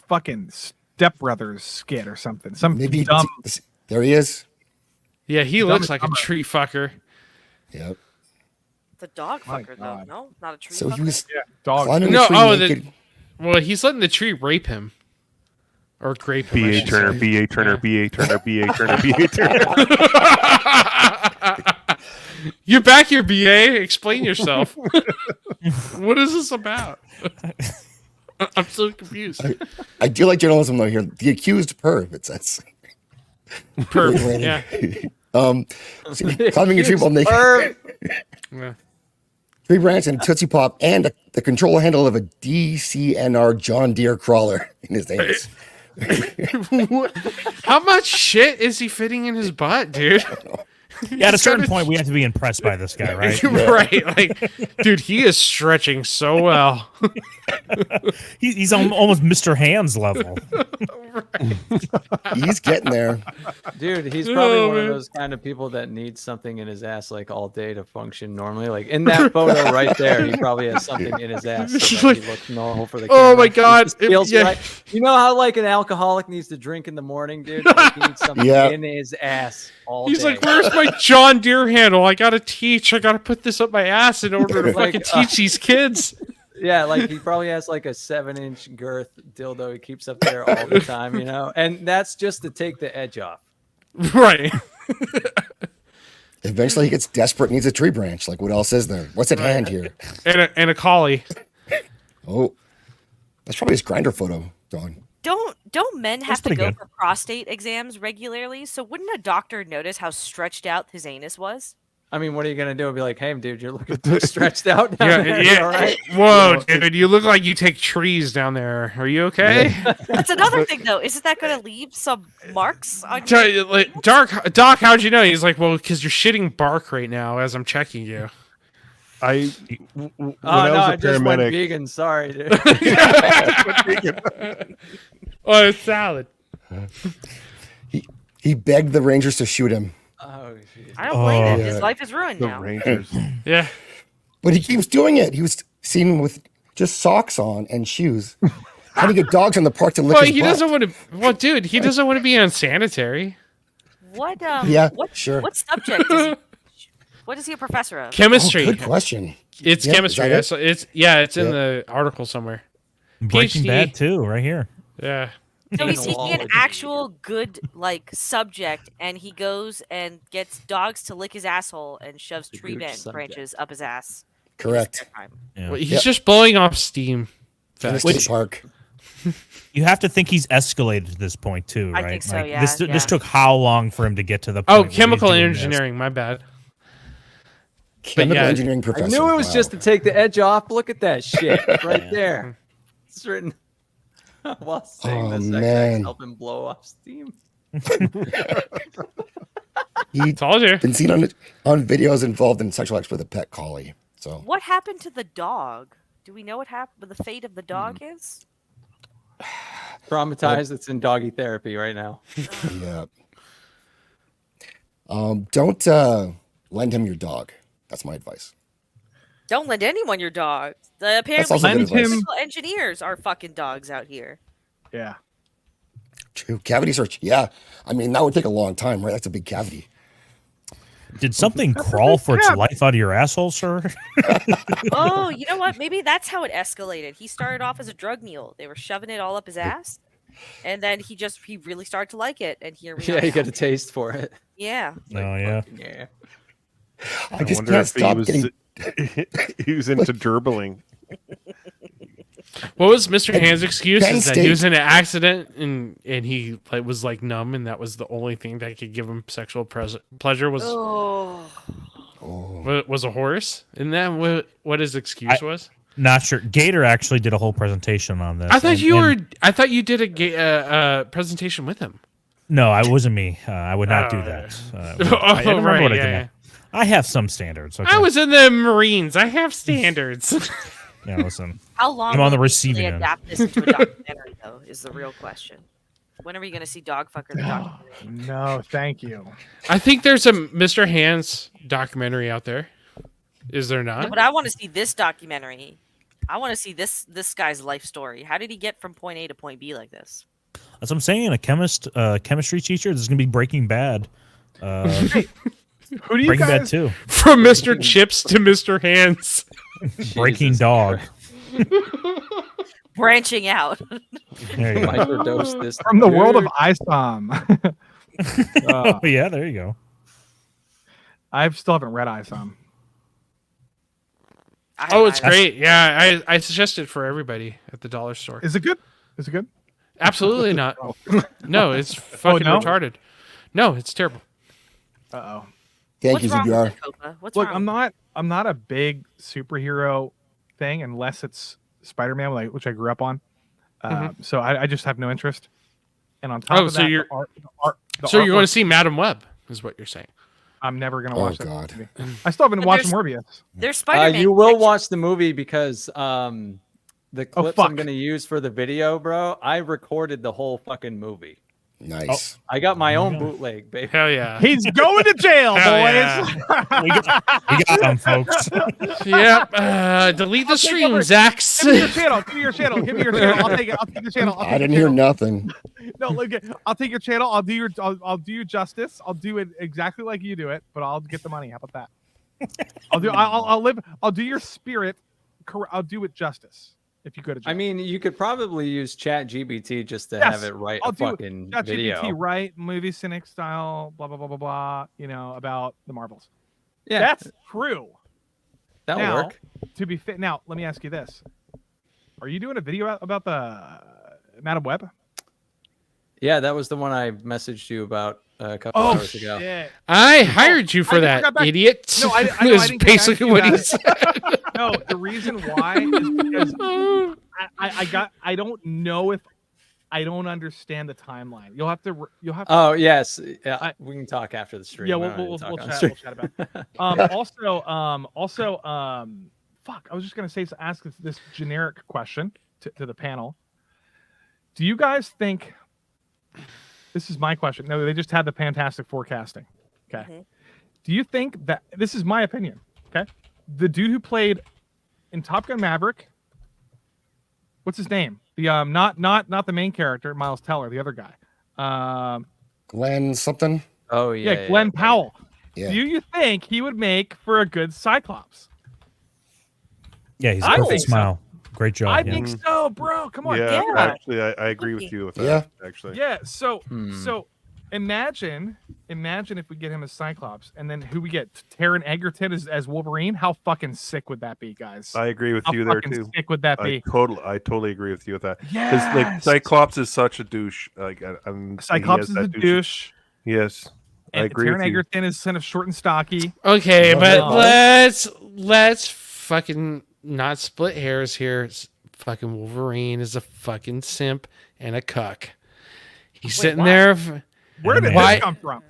fucking Step Brothers skit or something. Some Maybe dumb. there he is. Yeah, he Dumb looks as like a dumber. tree fucker. Yep. The dog My fucker though. God. No, not a tree. So he fucker? was Dog. climbing No, the tree oh, naked. Well, he's letting the tree rape him. Or grape him. I B.A. should Turner, say. B.A. Turner, B.A. Turner, B.A. Turner, B.A. Turner. You're back here, BA. Explain yourself. What is this about? I'm so confused. I do like journalism though here. The accused perv, it says. Perv. Yeah. Climbing a tree while naked. Perv. Yeah. Tree branch and a Tootsie Pop and the control handle of a DCNR John Deere crawler in his hands. How much shit is he fitting in his butt, dude? Yeah, at a certain point, we have to be impressed by this guy, right? Right. Like, dude, he is stretching so well. He's almost Mr. Hands level. He's getting there. Dude, he's probably Oh, one of man. those kind of people that needs something in his ass like all day to function normally. Like in that photo right there, he probably has something in his ass so that he looks normal for the camera. Oh my He God, just feels yeah. right. You know how like an alcoholic needs to drink in the morning, dude? Like, he needs something Yeah. in his ass all He's day. like, where's my John Deere handle? I gotta teach. I gotta put this up my ass in order to Like, fucking teach these kids. Yeah, like he probably has like a 7-inch girth dildo he keeps up there all the time, you know? And that's just to take the edge off. Right. Eventually he gets desperate, needs a tree branch. Like what else is there? What's at hand here? And a collie. Oh, that's probably his grinder photo, Dawn. Don't men have to pretty go good. for prostate exams regularly? So wouldn't a doctor notice how stretched out his anus was? I mean, what are you gonna do? Be like, hey, dude, you're looking too stretched out. Down Yeah, there. yeah. All right. Whoa, dude, you look like you take trees down there. Are you okay? That's another thing, though. Isn't that going to leave some marks on your... Doc, how'd you know? He's like, well, because you're shitting bark right now as I'm checking you. When Oh I no, was a I just went paramedic, vegan. Sorry, dude. Oh, it's salad. He begged the Rangers to shoot him, Oh, shit. I don't blame him. yeah. His life is ruined the now. Rangers. Yeah. but he keeps doing it. He was seen with just socks on and shoes, trying to get dogs in the park to lick Well, his he butt. doesn't want to. Well, dude, he doesn't want to be unsanitary. What, Yeah, what, sure. what subject is he... What is he a professor of? Chemistry. Oh, good question. It's Yep, chemistry. is that It's yeah. It's in Yep. the article somewhere. Breaking PhD. Bad too, right here. Yeah. So he's Anal taking an ology. actual good like subject, and he goes and gets dogs to lick his asshole and shoves The tree gooch bent subject. branches up his ass. Correct. Yeah. Well, he's Yep. just blowing off steam. In the Facts. skate park. You have to think he's escalated to this point too, I right? think so, Like, yeah, this yeah. took how long for him to get to the point Oh, where he's chemical doing this? engineering. My bad. Chemical yeah, engineering I professor. knew it was Wow. just to take the edge off. Look at that shit right there. It's written while saying Oh, this. man. Help him blow off steam. He's Told you. been seen on videos involved in sexual acts with a pet collie. So What happened to the dog? Do we know what happened? What the fate of the dog is? Traumatized. It's in doggy therapy right now. yeah. Don't lend him your dog. That's my advice. Don't lend anyone your dog. Apparently, also good Lend advice. him- chemical engineers are fucking dogs out here. Yeah. True. Cavity search. Yeah. I mean, that would take a long time, right? That's a big cavity. Did something crawl for its life out of your asshole, sir? Oh, you know what? Maybe that's how it escalated. He started off as a drug mule. They were shoving it all up his ass, and then he really started to like it. And here we Yeah, are. you got a taste for it. Yeah. Oh yeah. Yeah. I just wonder can't if stop he was, getting. he was into gerbling. What was Mr. Hand's excuse? Penn Is that he was State- in an accident and he like, was like numb, and that was the only thing that could give him sexual pleasure was Oh. was a horse. Isn't that what his excuse was? Not sure. Gator actually did a whole presentation on this. I thought and- I thought you did a presentation with him. No, it wasn't me. I would not do Oh, that. Oh, I remember right, what I yeah, did. yeah. I have some standards. Okay? I was in the Marines. I have standards. Yeah, listen. How long? I'm on the will receiving they end. adapt this into a documentary, though? Is the real question. When are we going to see Dogfucker the documentary? No, thank you. I think there's a Mr. Hands documentary out there. Is there No, not? but I want to see this documentary. I want to see this guy's life story. How did he get from point A to point B like this? That's what I'm saying. A chemistry teacher. This is gonna be Breaking Bad. Who do you Breaking Bad guys? 2. From Mr. Chips to Mr. Hands. Breaking Dog. Branching out. There you go. Microdose this From the world of dude. ISOM. Oh yeah, there you go. I still haven't read ISOM. Oh, it's great. Yeah, I suggest it for everybody at the dollar store. Is it good? Is it good? Absolutely not. No, it's fucking no? retarded. No, it's terrible. Uh oh. Thank What's you, wrong CPR. with it, Copa? What's Look, wrong? I'm not a big superhero thing unless it's Spider-Man, which I grew up on. So I just have no interest. And on top Oh, of so that, you're- the So you're going artwork- to see Madam Web, is what you're saying. I'm never gonna Oh, watch that God. movie. I still haven't But watched there's- Morbius. There's Spider-Man. You will connection. watch the movie because the Oh, clips fuck. I'm going to use for the video, bro, I recorded the whole fucking movie. Nice. I got my own bootleg, baby. Hell yeah. He's going to jail, Hell boys. We got them, folks. Yep. Delete the stream, Zax. Give me your channel. Give me your channel. Give me your channel. I'll take it. I'll take the channel. I'll take I didn't the hear channel. nothing. No, look. I'll take your channel. I'll do you justice. I'll do it exactly like you do it, but I'll get the money. How about that? I'll do your spirit. I'll do it justice. If you go to jail. I mean, you could probably use Chat GBT just to Yes, have it write I'll a do fucking ChatGPT, video. right? Movie cynic style, blah blah blah blah blah. About the Marvels. Yeah, That's true. that'll Now, work. To be fit. Now, let me ask you this: are you doing a video about the Madam Web? Yeah, that was the one I messaged you about a couple hours ago. shit. I hired you for I that, forgot back- idiot. No, I know, I is didn't get back basically to you what he about it. said. No, the reason why is because I don't know if I don't understand the timeline. You'll have to. Oh yes, yeah, we can talk after the stream. Yeah, I don't we'll need to talk on the chat. stream. We'll chat about it. Fuck. I was just gonna ask this generic question to the panel. Do you guys think? This is my question. No, they just had the fantastic forecasting. Okay. Mhm. Do you think that this is my opinion? Okay. The dude who played in Top Gun Maverick. What's his name? The not the main character, Miles Teller, the other guy. Glenn something. Oh Yeah, Glenn Powell. Yeah. Do you think he would make for a good Cyclops? Yeah, he's a I perfect think so. smile. Great job. I yeah. think so, bro. Come on. Yeah, Yeah. actually, I agree with you with that. Yeah. Actually, Yeah. So imagine if we get him as Cyclops, and then who we get? Taron Egerton as Wolverine. How fucking sick would that be, guys? I agree with How you there fucking too. sick would that I be? totally agree with you with that. Like Yes. Cyclops is such a douche. Like, Cyclops is a douche. Yes, I And agree Taron with you. Egerton is kind of short and stocky. Okay, Oh, but yeah. let's fucking not split hairs here. Fucking Wolverine is a fucking simp and a cuck. He's sitting why? there. Where did Why- this come from?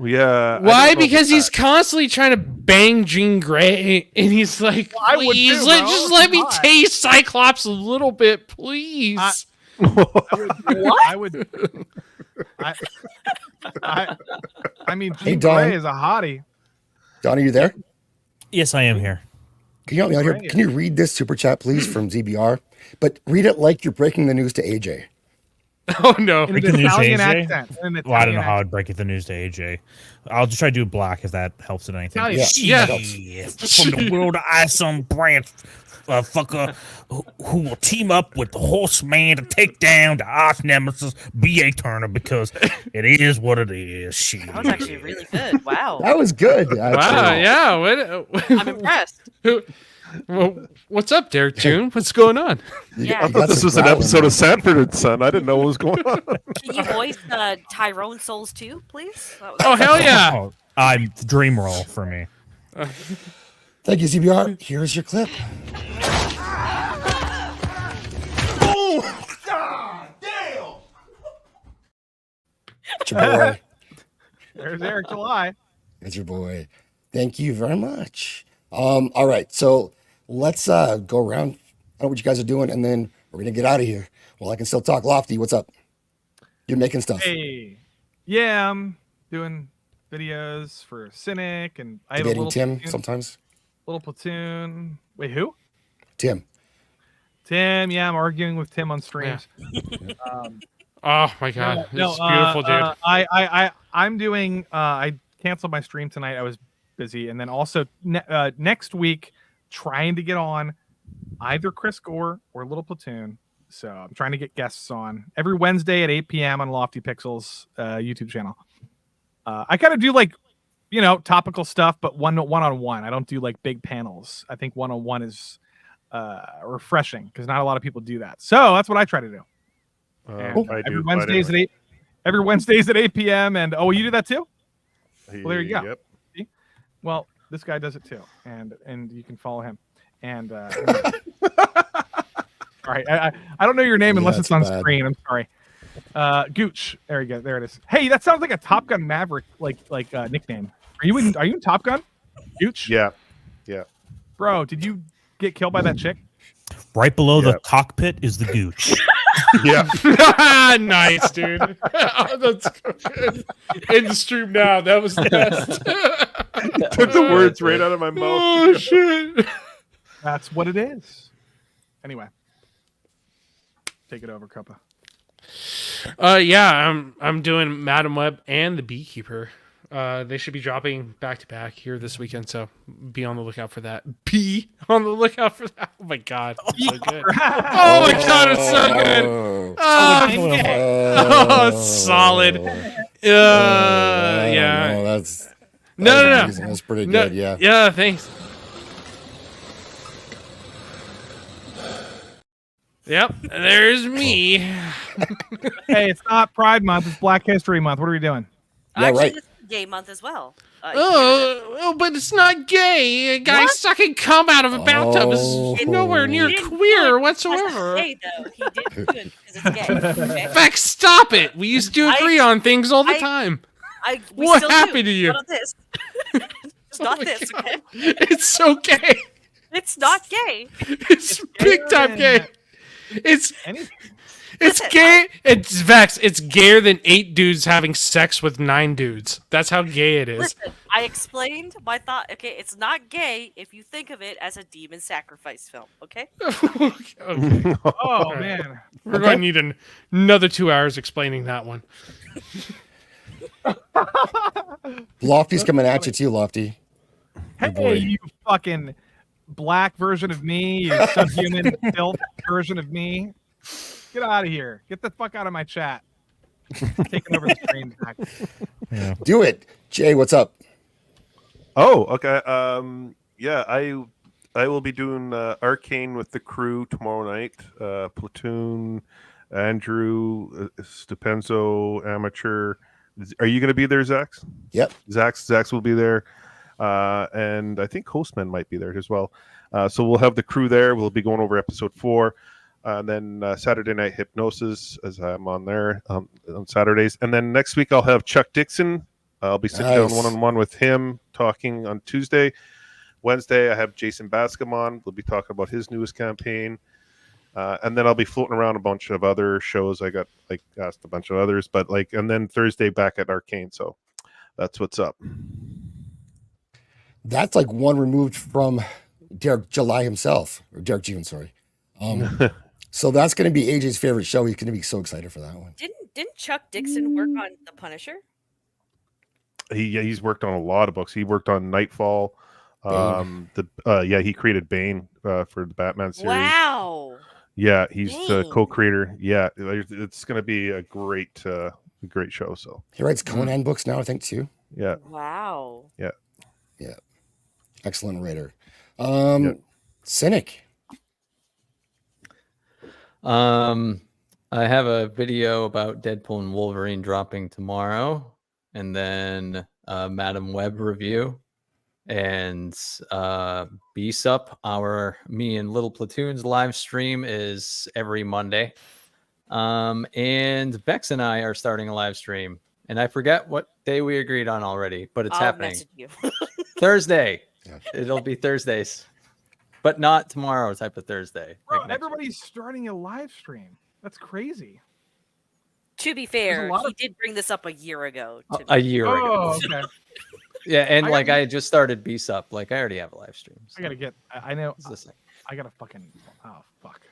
Yeah. Why? Because he's constantly trying to bang Jean Grey, and he's like, Well, I would "Please, too, let bro. just let me Come on." taste Cyclops a little bit, please." I would. I mean, Hey, Jean Don. Grey is a hottie. Don, are you there? Yes, I am here. Can you help me out here? Great. Can you read this super chat, please, from ZBR? But read it like you're breaking the news to AJ. Oh no! In Breaking an the news to Italian AJ? accent. In an Well, I don't know Italian how I'd break it the news to AJ. I'll just try to do it black if that helps in anything. Italian. Yeah. From the world of Isom Branch, fucker, who will team up with the Horseman to take down the arch nemesis B.A. Turner because it is what it is. Shit. That was actually really good. Wow. That was good. Wow! actually. Yeah. I'm impressed. Well, what's up, Derek June? What's going on? Yeah. I thought this was an episode of Sanford and Son. I didn't know what was going on. Can you voice Tyrone Souls too, please? That was- Oh hell yeah! Oh, I'm dream roll for me. Thank you, ZBR. Here's your clip. Oh, God damn! It's your boy. There's Eric July. It's your boy. Thank you very much. All right, so let's go around. I don't know what you guys are doing, and then we're gonna get out of here. Well, I can still talk. Lofty, what's up? You're making stuff. Hey. Yeah, I'm doing videos for Cynic, and I have a Debating little Tim platoon, sometimes. little platoon. Wait, who? Tim. Tim. Yeah, I'm arguing with Tim on streams. Oh my god, No, it's beautiful, dude. I'm doing. I canceled my stream tonight. I was busy, and then also next week trying to get on either Chris Gore or Little Platoon. So I'm trying to get guests on every Wednesday at 8 p.m. on Lofty Pixels YouTube channel. I kind of do like, topical stuff, but one-on-one. I don't do like big panels. I think one-on-one is refreshing because not a lot of people do that. So that's what I try to do. And, I every do. Wednesdays at 8. Every Wednesdays at 8 p.m. And you do that too? Well, there you go. Yep. See? Well, this guy does it too, and you can follow him. And all right, I don't know your name unless Yeah, it's on it's bad. screen. I'm sorry. Gooch. There you go. There it is. Hey, that sounds like a Top Gun Maverick nickname. Are you in Top Gun? Gooch? Yeah. Bro, did you get killed by that chick? Right below Yeah. the cockpit is the gooch. Yeah. Nice, dude. Oh, that's so good. In the stream now. That was the best. Took the words right out of my mouth. Oh shit. That's what it is. Anyway, take it over, Cuppa. Yeah, I'm doing Madam Web and the Beekeeper. They should be dropping back to back here this weekend, so be on the lookout for that. Be on the lookout for that. Oh my god, it's so good. Oh my god, it's so good. Oh, it's solid. Yeah. No, that's No. amazing. That's pretty No, good. Yeah. Yeah, thanks. Yep, there's me. Hey, it's not Pride Month. It's Black History Month. What are we doing? Yeah, Actually, right. this is gay month as well. But it's not gay. A guy What? sucking cum out of a bathtub Oh. is nowhere near He didn't queer do it whatsoever. as a gay, though. He didn't do it because it's gay. Okay? Beck, stop it. We used to agree on things all the time. We What still happened do. to you? Not on this. It's not this, okay? It's so gay. It's not gay. It's big time gay. It's Listen, gay. It's Vex. It's gayer than 8 dudes having sex with 9 dudes. That's how gay it is. Listen, I explained my thought. Okay, it's not gay if you think of it as a demon sacrifice film. Okay. Okay. Oh man. We're going to need another 2 hours explaining that one. Lofty's coming at you too, Lofty. Hey, boy. you fucking black version of me, you subhuman filth. version of me. Get out of here. Get the fuck out of my chat. Taking over the screen back. Yeah. Do it. Jay, what's up? Oh, okay. Yeah, I will be doing Arcane with the crew tomorrow night. Platoon, Andrew, Stupenzo, Amateur. Are you going to be there, Zax? Yep. Zax will be there. And I think Hostman might be there as well. So we'll have the crew there. We'll be going over episode 4. And then Saturday Night Hypnosis, as I'm on there on Saturdays. And then next week I'll have Chuck Dixon. I'll be sitting down one-on-one with him, talking on Tuesday. Wednesday I have Jason Bascom on. We'll be talking about his newest campaign. And then I'll be floating around a bunch of other shows. I got asked a bunch of others, but and then Thursday back at Arcane. So that's what's up. That's like one removed from Derek July himself, or Derek June, sorry. So that's going to be AJ's favorite show. He's going to be so excited for that one. Didn't Chuck Dixon work on The Punisher? He's worked on a lot of books. He worked on Nightfall. He created Bane for the Batman series. Wow. Yeah, he's the co-creator. Yeah, it's going to be a great show. So he writes Conan books now, I think, too. Yeah. Wow. Yeah. Yeah. Excellent writer. Cynic. I have a video about Deadpool and Wolverine dropping tomorrow, and then Madam Web review, and BSUP, me and Little Platoon's live stream is every Monday. And Bex and I are starting a live stream, and I forget what day we agreed on already, but it's happening. Message you. Thursday. It'll be Thursdays, but not tomorrow type of Thursday. Bro, everybody's starting a live stream. That's crazy. To be fair, he did bring this up a year ago. A year ago. Okay. Yeah, and I just started BSUP. Like I already have a live stream. So. I gotta get. I know. I gotta fucking. Oh fuck.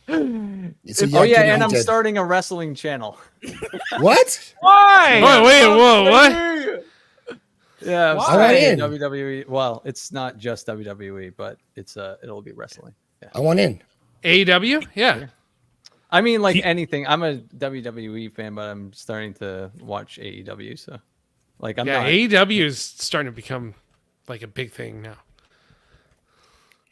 And I'm starting a wrestling channel. What? Why? Wait, whoa, what? Yeah, I'm Why? starting WWE. Well, it's not just WWE, but it'll be wrestling. Yeah. I want in. AEW? Yeah. I mean, like anything. I'm a WWE fan, but I'm starting to watch AEW. So, like, I'm not. AEW is starting to become like a big thing now.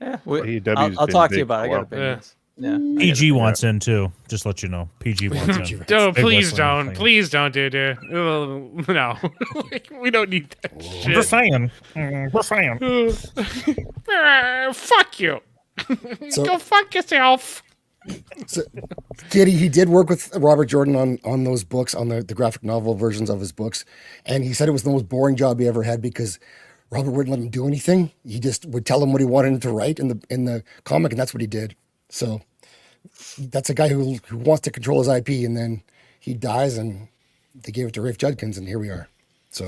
Yeah, AEW's I'll been talk to big you about it. I for a got opinions. Yeah. PG wants in too. Just let you know. PG wants in. No, Big please wrestling don't. thing. Please don't, dude. No, we don't need that shit. We're saying. We're saying. Fuck you. Go fuck yourself. So, Giddy, he did work with Robert Jordan on those books, on the graphic novel versions of his books, and he said it was the most boring job he ever had because Robert wouldn't let him do anything. He just would tell him what he wanted him to write in the comic, and that's what he did. So that's a guy who wants to control his IP, and then he dies, and they gave it to Rafe Judkins, and here we are. So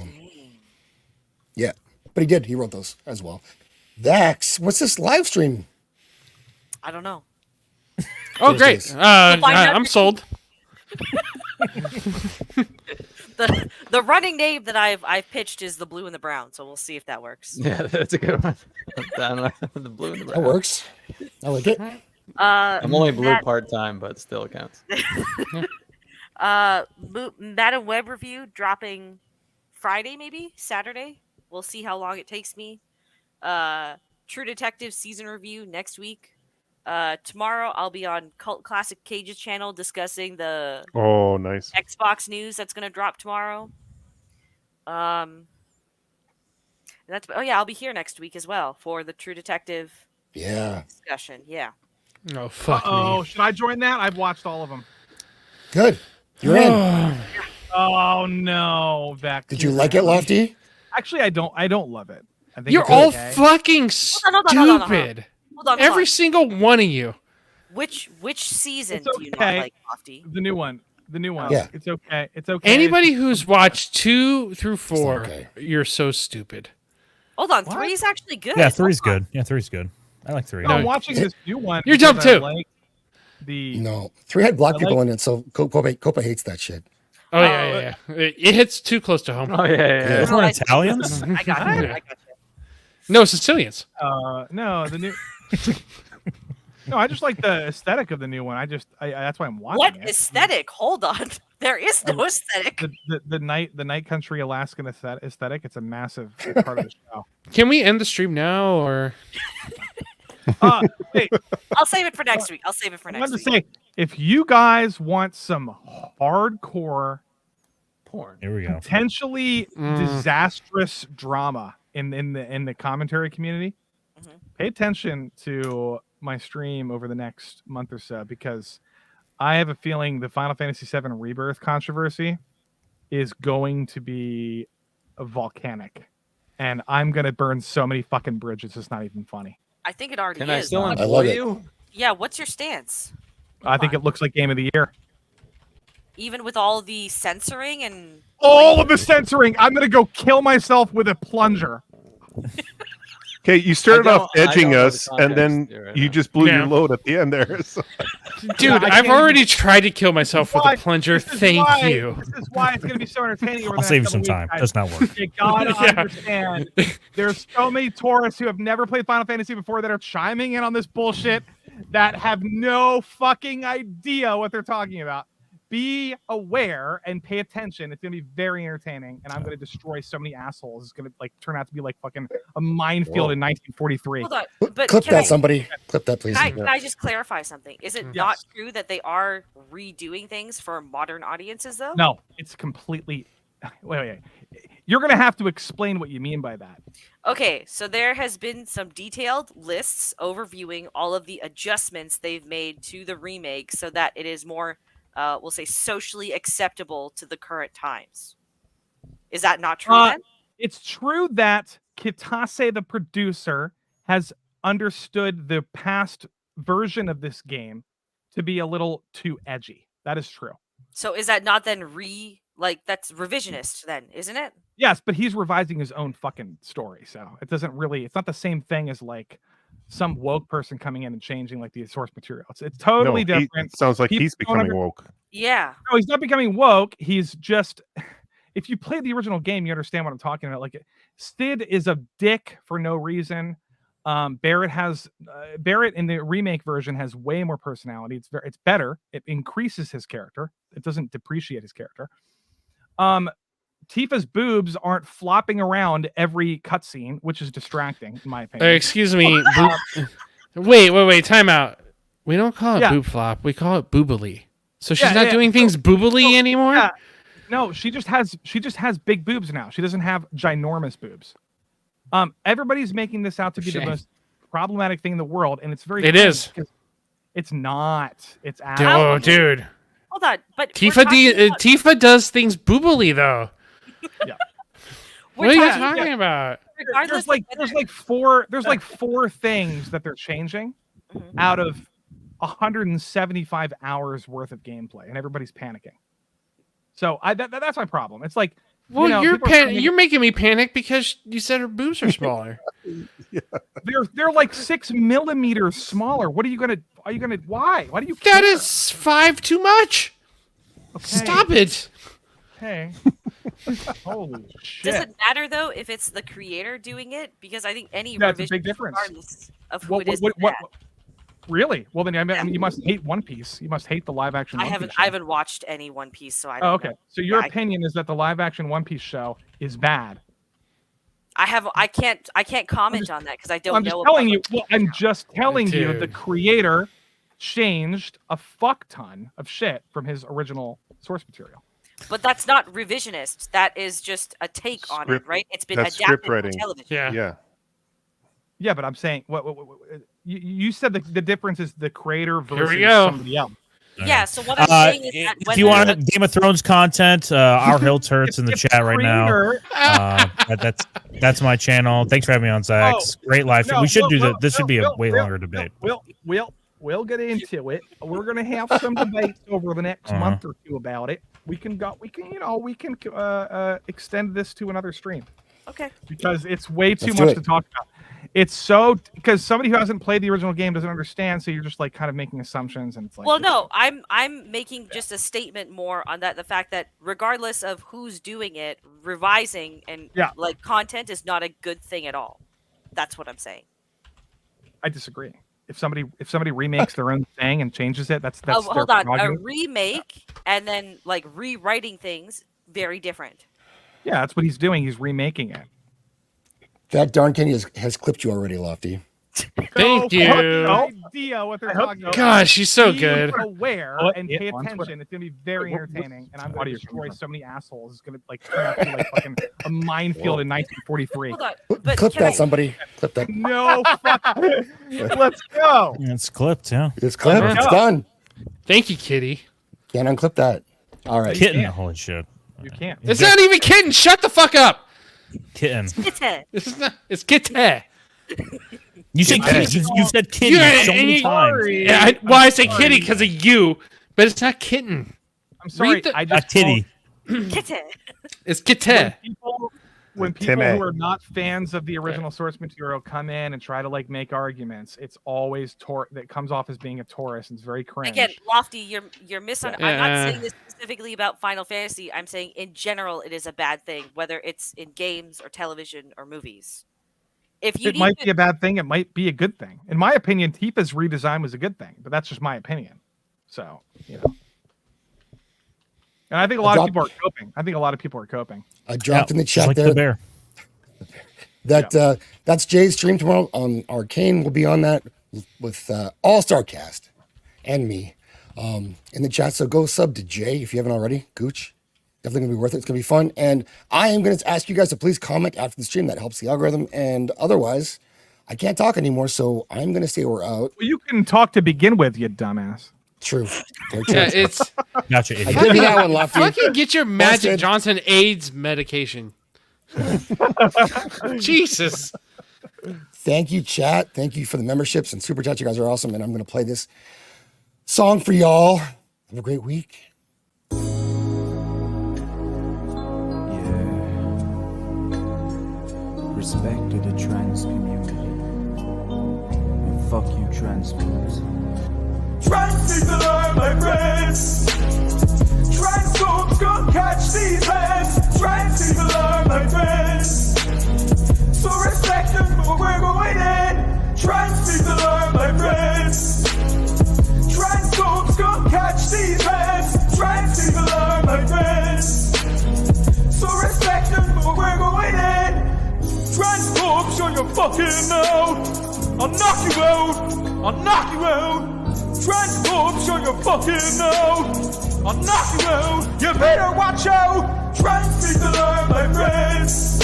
yeah, but he did. He wrote those as well. Vax, what's this live stream? I don't know. Oh, great. I'm sold. The running name that I've pitched is the Blue and the Brown, so we'll see if that works. Yeah, that's a good one. The blue and the brown. That works. I like it. I'm only blue part-time, but still counts. Madam Web review dropping Friday, maybe Saturday. We'll see how long it takes me. True Detective season review next week. Tomorrow I'll be on Cult Classic Cage's channel discussing the nice Xbox news that's going to drop tomorrow. I'll be here next week as well for the True Detective discussion. Yeah. Oh fuck me. Should I join that? I've watched all of them. Good. You're in. Oh no, Vax. Did you like it, Lofty? Actually, I don't love it. I think You're it's all okay. fucking Hold on. stupid. Hold on. Every single one of you. Which season It's do you not okay. like, Lofty? The new one. Yeah. It's okay. It's okay. Anybody who's watched 2 through 4, okay. you're so stupid. Hold on. 3 is actually good. Yeah, 3's good. Yeah, 3's good. I like 3. No, I'm watching this new one. You're dumb because I too. like the No. 3 had black people in it, so Copa hates that shit. Oh, yeah. It hits too close to home. Oh, yeah. Those weren't Italians? I got you. No, Sicilians. no, the new No, I just like the aesthetic of the new one. That's why I'm watching What it. aesthetic? Hold on. There is no aesthetic. The night country Alaskan aesthetic. It's a massive part of the show. Can we end the stream now, or? Wait. I'll save it for next week. I'll save it for I next wanted week. to say, if you guys want some hardcore porn, here we go. Potentially disastrous drama in the commentary community, pay attention to my stream over the next month or so, because I have a feeling the Final Fantasy VII Rebirth controversy is going to be volcanic, and I'm gonna burn so many fucking bridges. It's not even funny. I think it already Can is. I still I love employ it. you? Yeah, what's your stance? I think it looks like Game of the Year. Even with all the censoring and All of the censoring, I'm gonna go kill myself with a plunger. Okay, you started I off don't edging know the us, and then context there right you now. just blew Yeah. your load at the end there. So. Dude, I I've can't already even- tried to kill myself with Why- a plunger. this is Thank why- you. This is why it's gonna be so entertaining. over the I'll save you next some couple time. weeks, Does not work. You gotta Yeah. understand. There's so many tourists who have never played Final Fantasy before that are chiming in on this bullshit that have no fucking idea what they're talking about. Be aware and pay attention. It's gonna be very entertaining, and I'm gonna destroy so many assholes. It's gonna turn out to be like fucking a minefield in 1943. hold on. But Clip can that, I, somebody. Clip that, please. can I just clarify something? Is it Yes. not true that they are redoing things for modern audiences though? No, it's completely. Wait. You're gonna have to explain what you mean by that. Okay, so there has been some detailed lists overviewing all of the adjustments they've made to the remake so that it is more we'll say socially acceptable to the current times. Is that not true then? It's true that Kitase, the producer, has understood the past version of this game to be a little too edgy. That is true. So is that not then that's revisionist then, isn't it? Yes, but he's revising his own fucking story, so it doesn't really. It's not the same thing as like some woke person coming in and changing like the source material. It's totally No, different. it sounds like People he's don't becoming woke. Yeah. No, he's not becoming woke. He's just. If you play the original game, you understand what I'm talking about. Like, Stid is a dick for no reason. Barrett in the remake version has way more personality. It's better. It increases his character. It doesn't depreciate his character. Tifa's boobs aren't flopping around every cutscene, which is distracting, in my opinion. Excuse me. Wait. Time out. We don't call it Yeah. boob flop. We call it boobily. So she's Yeah, not yeah. doing things boobily anymore. Yeah. No, she just has big boobs now. She doesn't have ginormous boobs. Everybody's making this out to be the Shame. most problematic thing in the world, and it's very. It funny is. because It's not. It's Oh, actually. dude. Hold on, but we're talking about- Tifa does things boobily though. Yeah. What are you talking- talking about? regardless There's like four things that they're changing out of 175 hours worth of gameplay, and everybody's panicking. So that's my problem. It's like, Well, you know, you're people are saying you're making me panic because you said her boobs are smaller. they're like 6 millimeters smaller. What are you gonna? Why? Why do you? That care? is 5 too much. Okay. Stop it. Hey. Holy shit. Does it matter though if it's the creator doing it? Because I think any That's a revision, big difference. regardless of who it is. What- really? Well, then I mean, you must hate One Piece. You must hate the live action. I One haven't Piece show. I haven't watched any One Piece, so I don't Oh, okay. know. So your Yeah, opinion is that the live action One Piece show is bad. I can't comment on that because I don't I'm just know. telling about you. Well, I'm just telling you. The Dude. creator changed a fuck ton of shit from his original source material. But that's not revisionist. That is just a take on it, Script- right? It's been that's adapted script for writing. television. Yeah. Yeah, but I'm saying what you said the difference is the creator versus we go. somebody else. Yeah. So what I'm saying is that when If you they're- want Game of Thrones content, our hilt hurts in the If the chat right now. creator- That's my channel. Thanks for having me on, Zach. Great live. No, we should do we'll- that. This should be a we'll- way we'll- longer debate. We'll get into it. We're gonna have some debates over the next month or two about it. We can extend this to another stream Okay. because it's way too Let's do much it. to talk about. It's so because somebody who hasn't played the original game doesn't understand, so you're just like kind of making assumptions and it's like Well, no, I'm making just a statement more on that. The fact that regardless of who's doing it, revising and like content is not a good thing at all. That's what I'm saying. I disagree. if somebody remakes their own thing and changes it, that's their hold on. A prerogative. remake and then like rewriting things, very different. Yeah, that's what he's doing. He's remaking it. That darn Kenny has clipped you already, Lofty. Thank you. No idea what they're talking about. Gosh, she's so Be good. aware Oh, and yeah, pay on Twitter. attention. It's gonna be very Oh, entertaining, and I'm what gonna are you destroy talking so many assholes. It's gonna like turn out to be like fucking a minefield in 1943. Hold on. But Clip can that, I- somebody. Clip that. No, fuck. Let's go. It's clipped, yeah. It's clipped. Yeah. It's done. Thank you, Kitty. Can't unclip that. All right. Kitten, holy shit. You can't. It's not even kitten. Shut the fuck up. Kitten. Kitty. This is not. It's kitty. You said kitty. You said kitty Yeah, so many and times. Yeah, well, I say kitty because of you, but it's not kitten. I'm sorry. Read the- I just kitty. Kitty. It's kitty. When people Timmy. who are not fans of the original source material come in and try to like make arguments, it's always that comes off as being a Taurus, and it's very cringe. Again, Lofty, you're misunderstanding. I'm Yeah. not saying this specifically about Final Fantasy. I'm saying in general it is a bad thing, whether it's in games or television or movies. If you It might be a bad thing. It might be a good thing. In my opinion, Tifa's redesign was a good thing, but that's just my opinion. So, you know. And I think a lot of people are coping. I dropped in the Just chat like there the bear. that that's Jay's stream tomorrow on Arcane. We'll be on that with All-Star Cast and me in the chat. So go sub to Jay if you haven't already. Gooch. Definitely gonna be worth it. It's gonna be fun. And I am gonna ask you guys to please comment after the stream. That helps the algorithm. And otherwise, I can't talk anymore. So I'm gonna say we're out. Well, you can talk to begin with, you dumbass. True. Very true. Yeah, it's. Gotcha, I idiot. give you that one, Lofty. Fucking get your Magic Busted. Johnson AIDS medication. Jesus. Thank you, chat. Thank you for the memberships and super chat. You guys are awesome. And I'm gonna play this song for y'all. Have a great week. Respect to the trans community. And fuck you, transphobes. Trans people are my friends. Transphobes gon' catch these hands. Trans people are my friends. So respect them, but we're going in. Trans people are my friends. Transphobes gon' catch these hands. Trans people are my friends. So respect them, but we're going in. Transphobes, show your fucking out. I'll knock you out. I'll knock you out. Transphobes, show your fucking out. I'll knock you out. You better watch out. Trans people are my friends.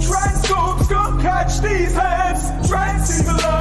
Transphobes gon' catch these hands. Trans people are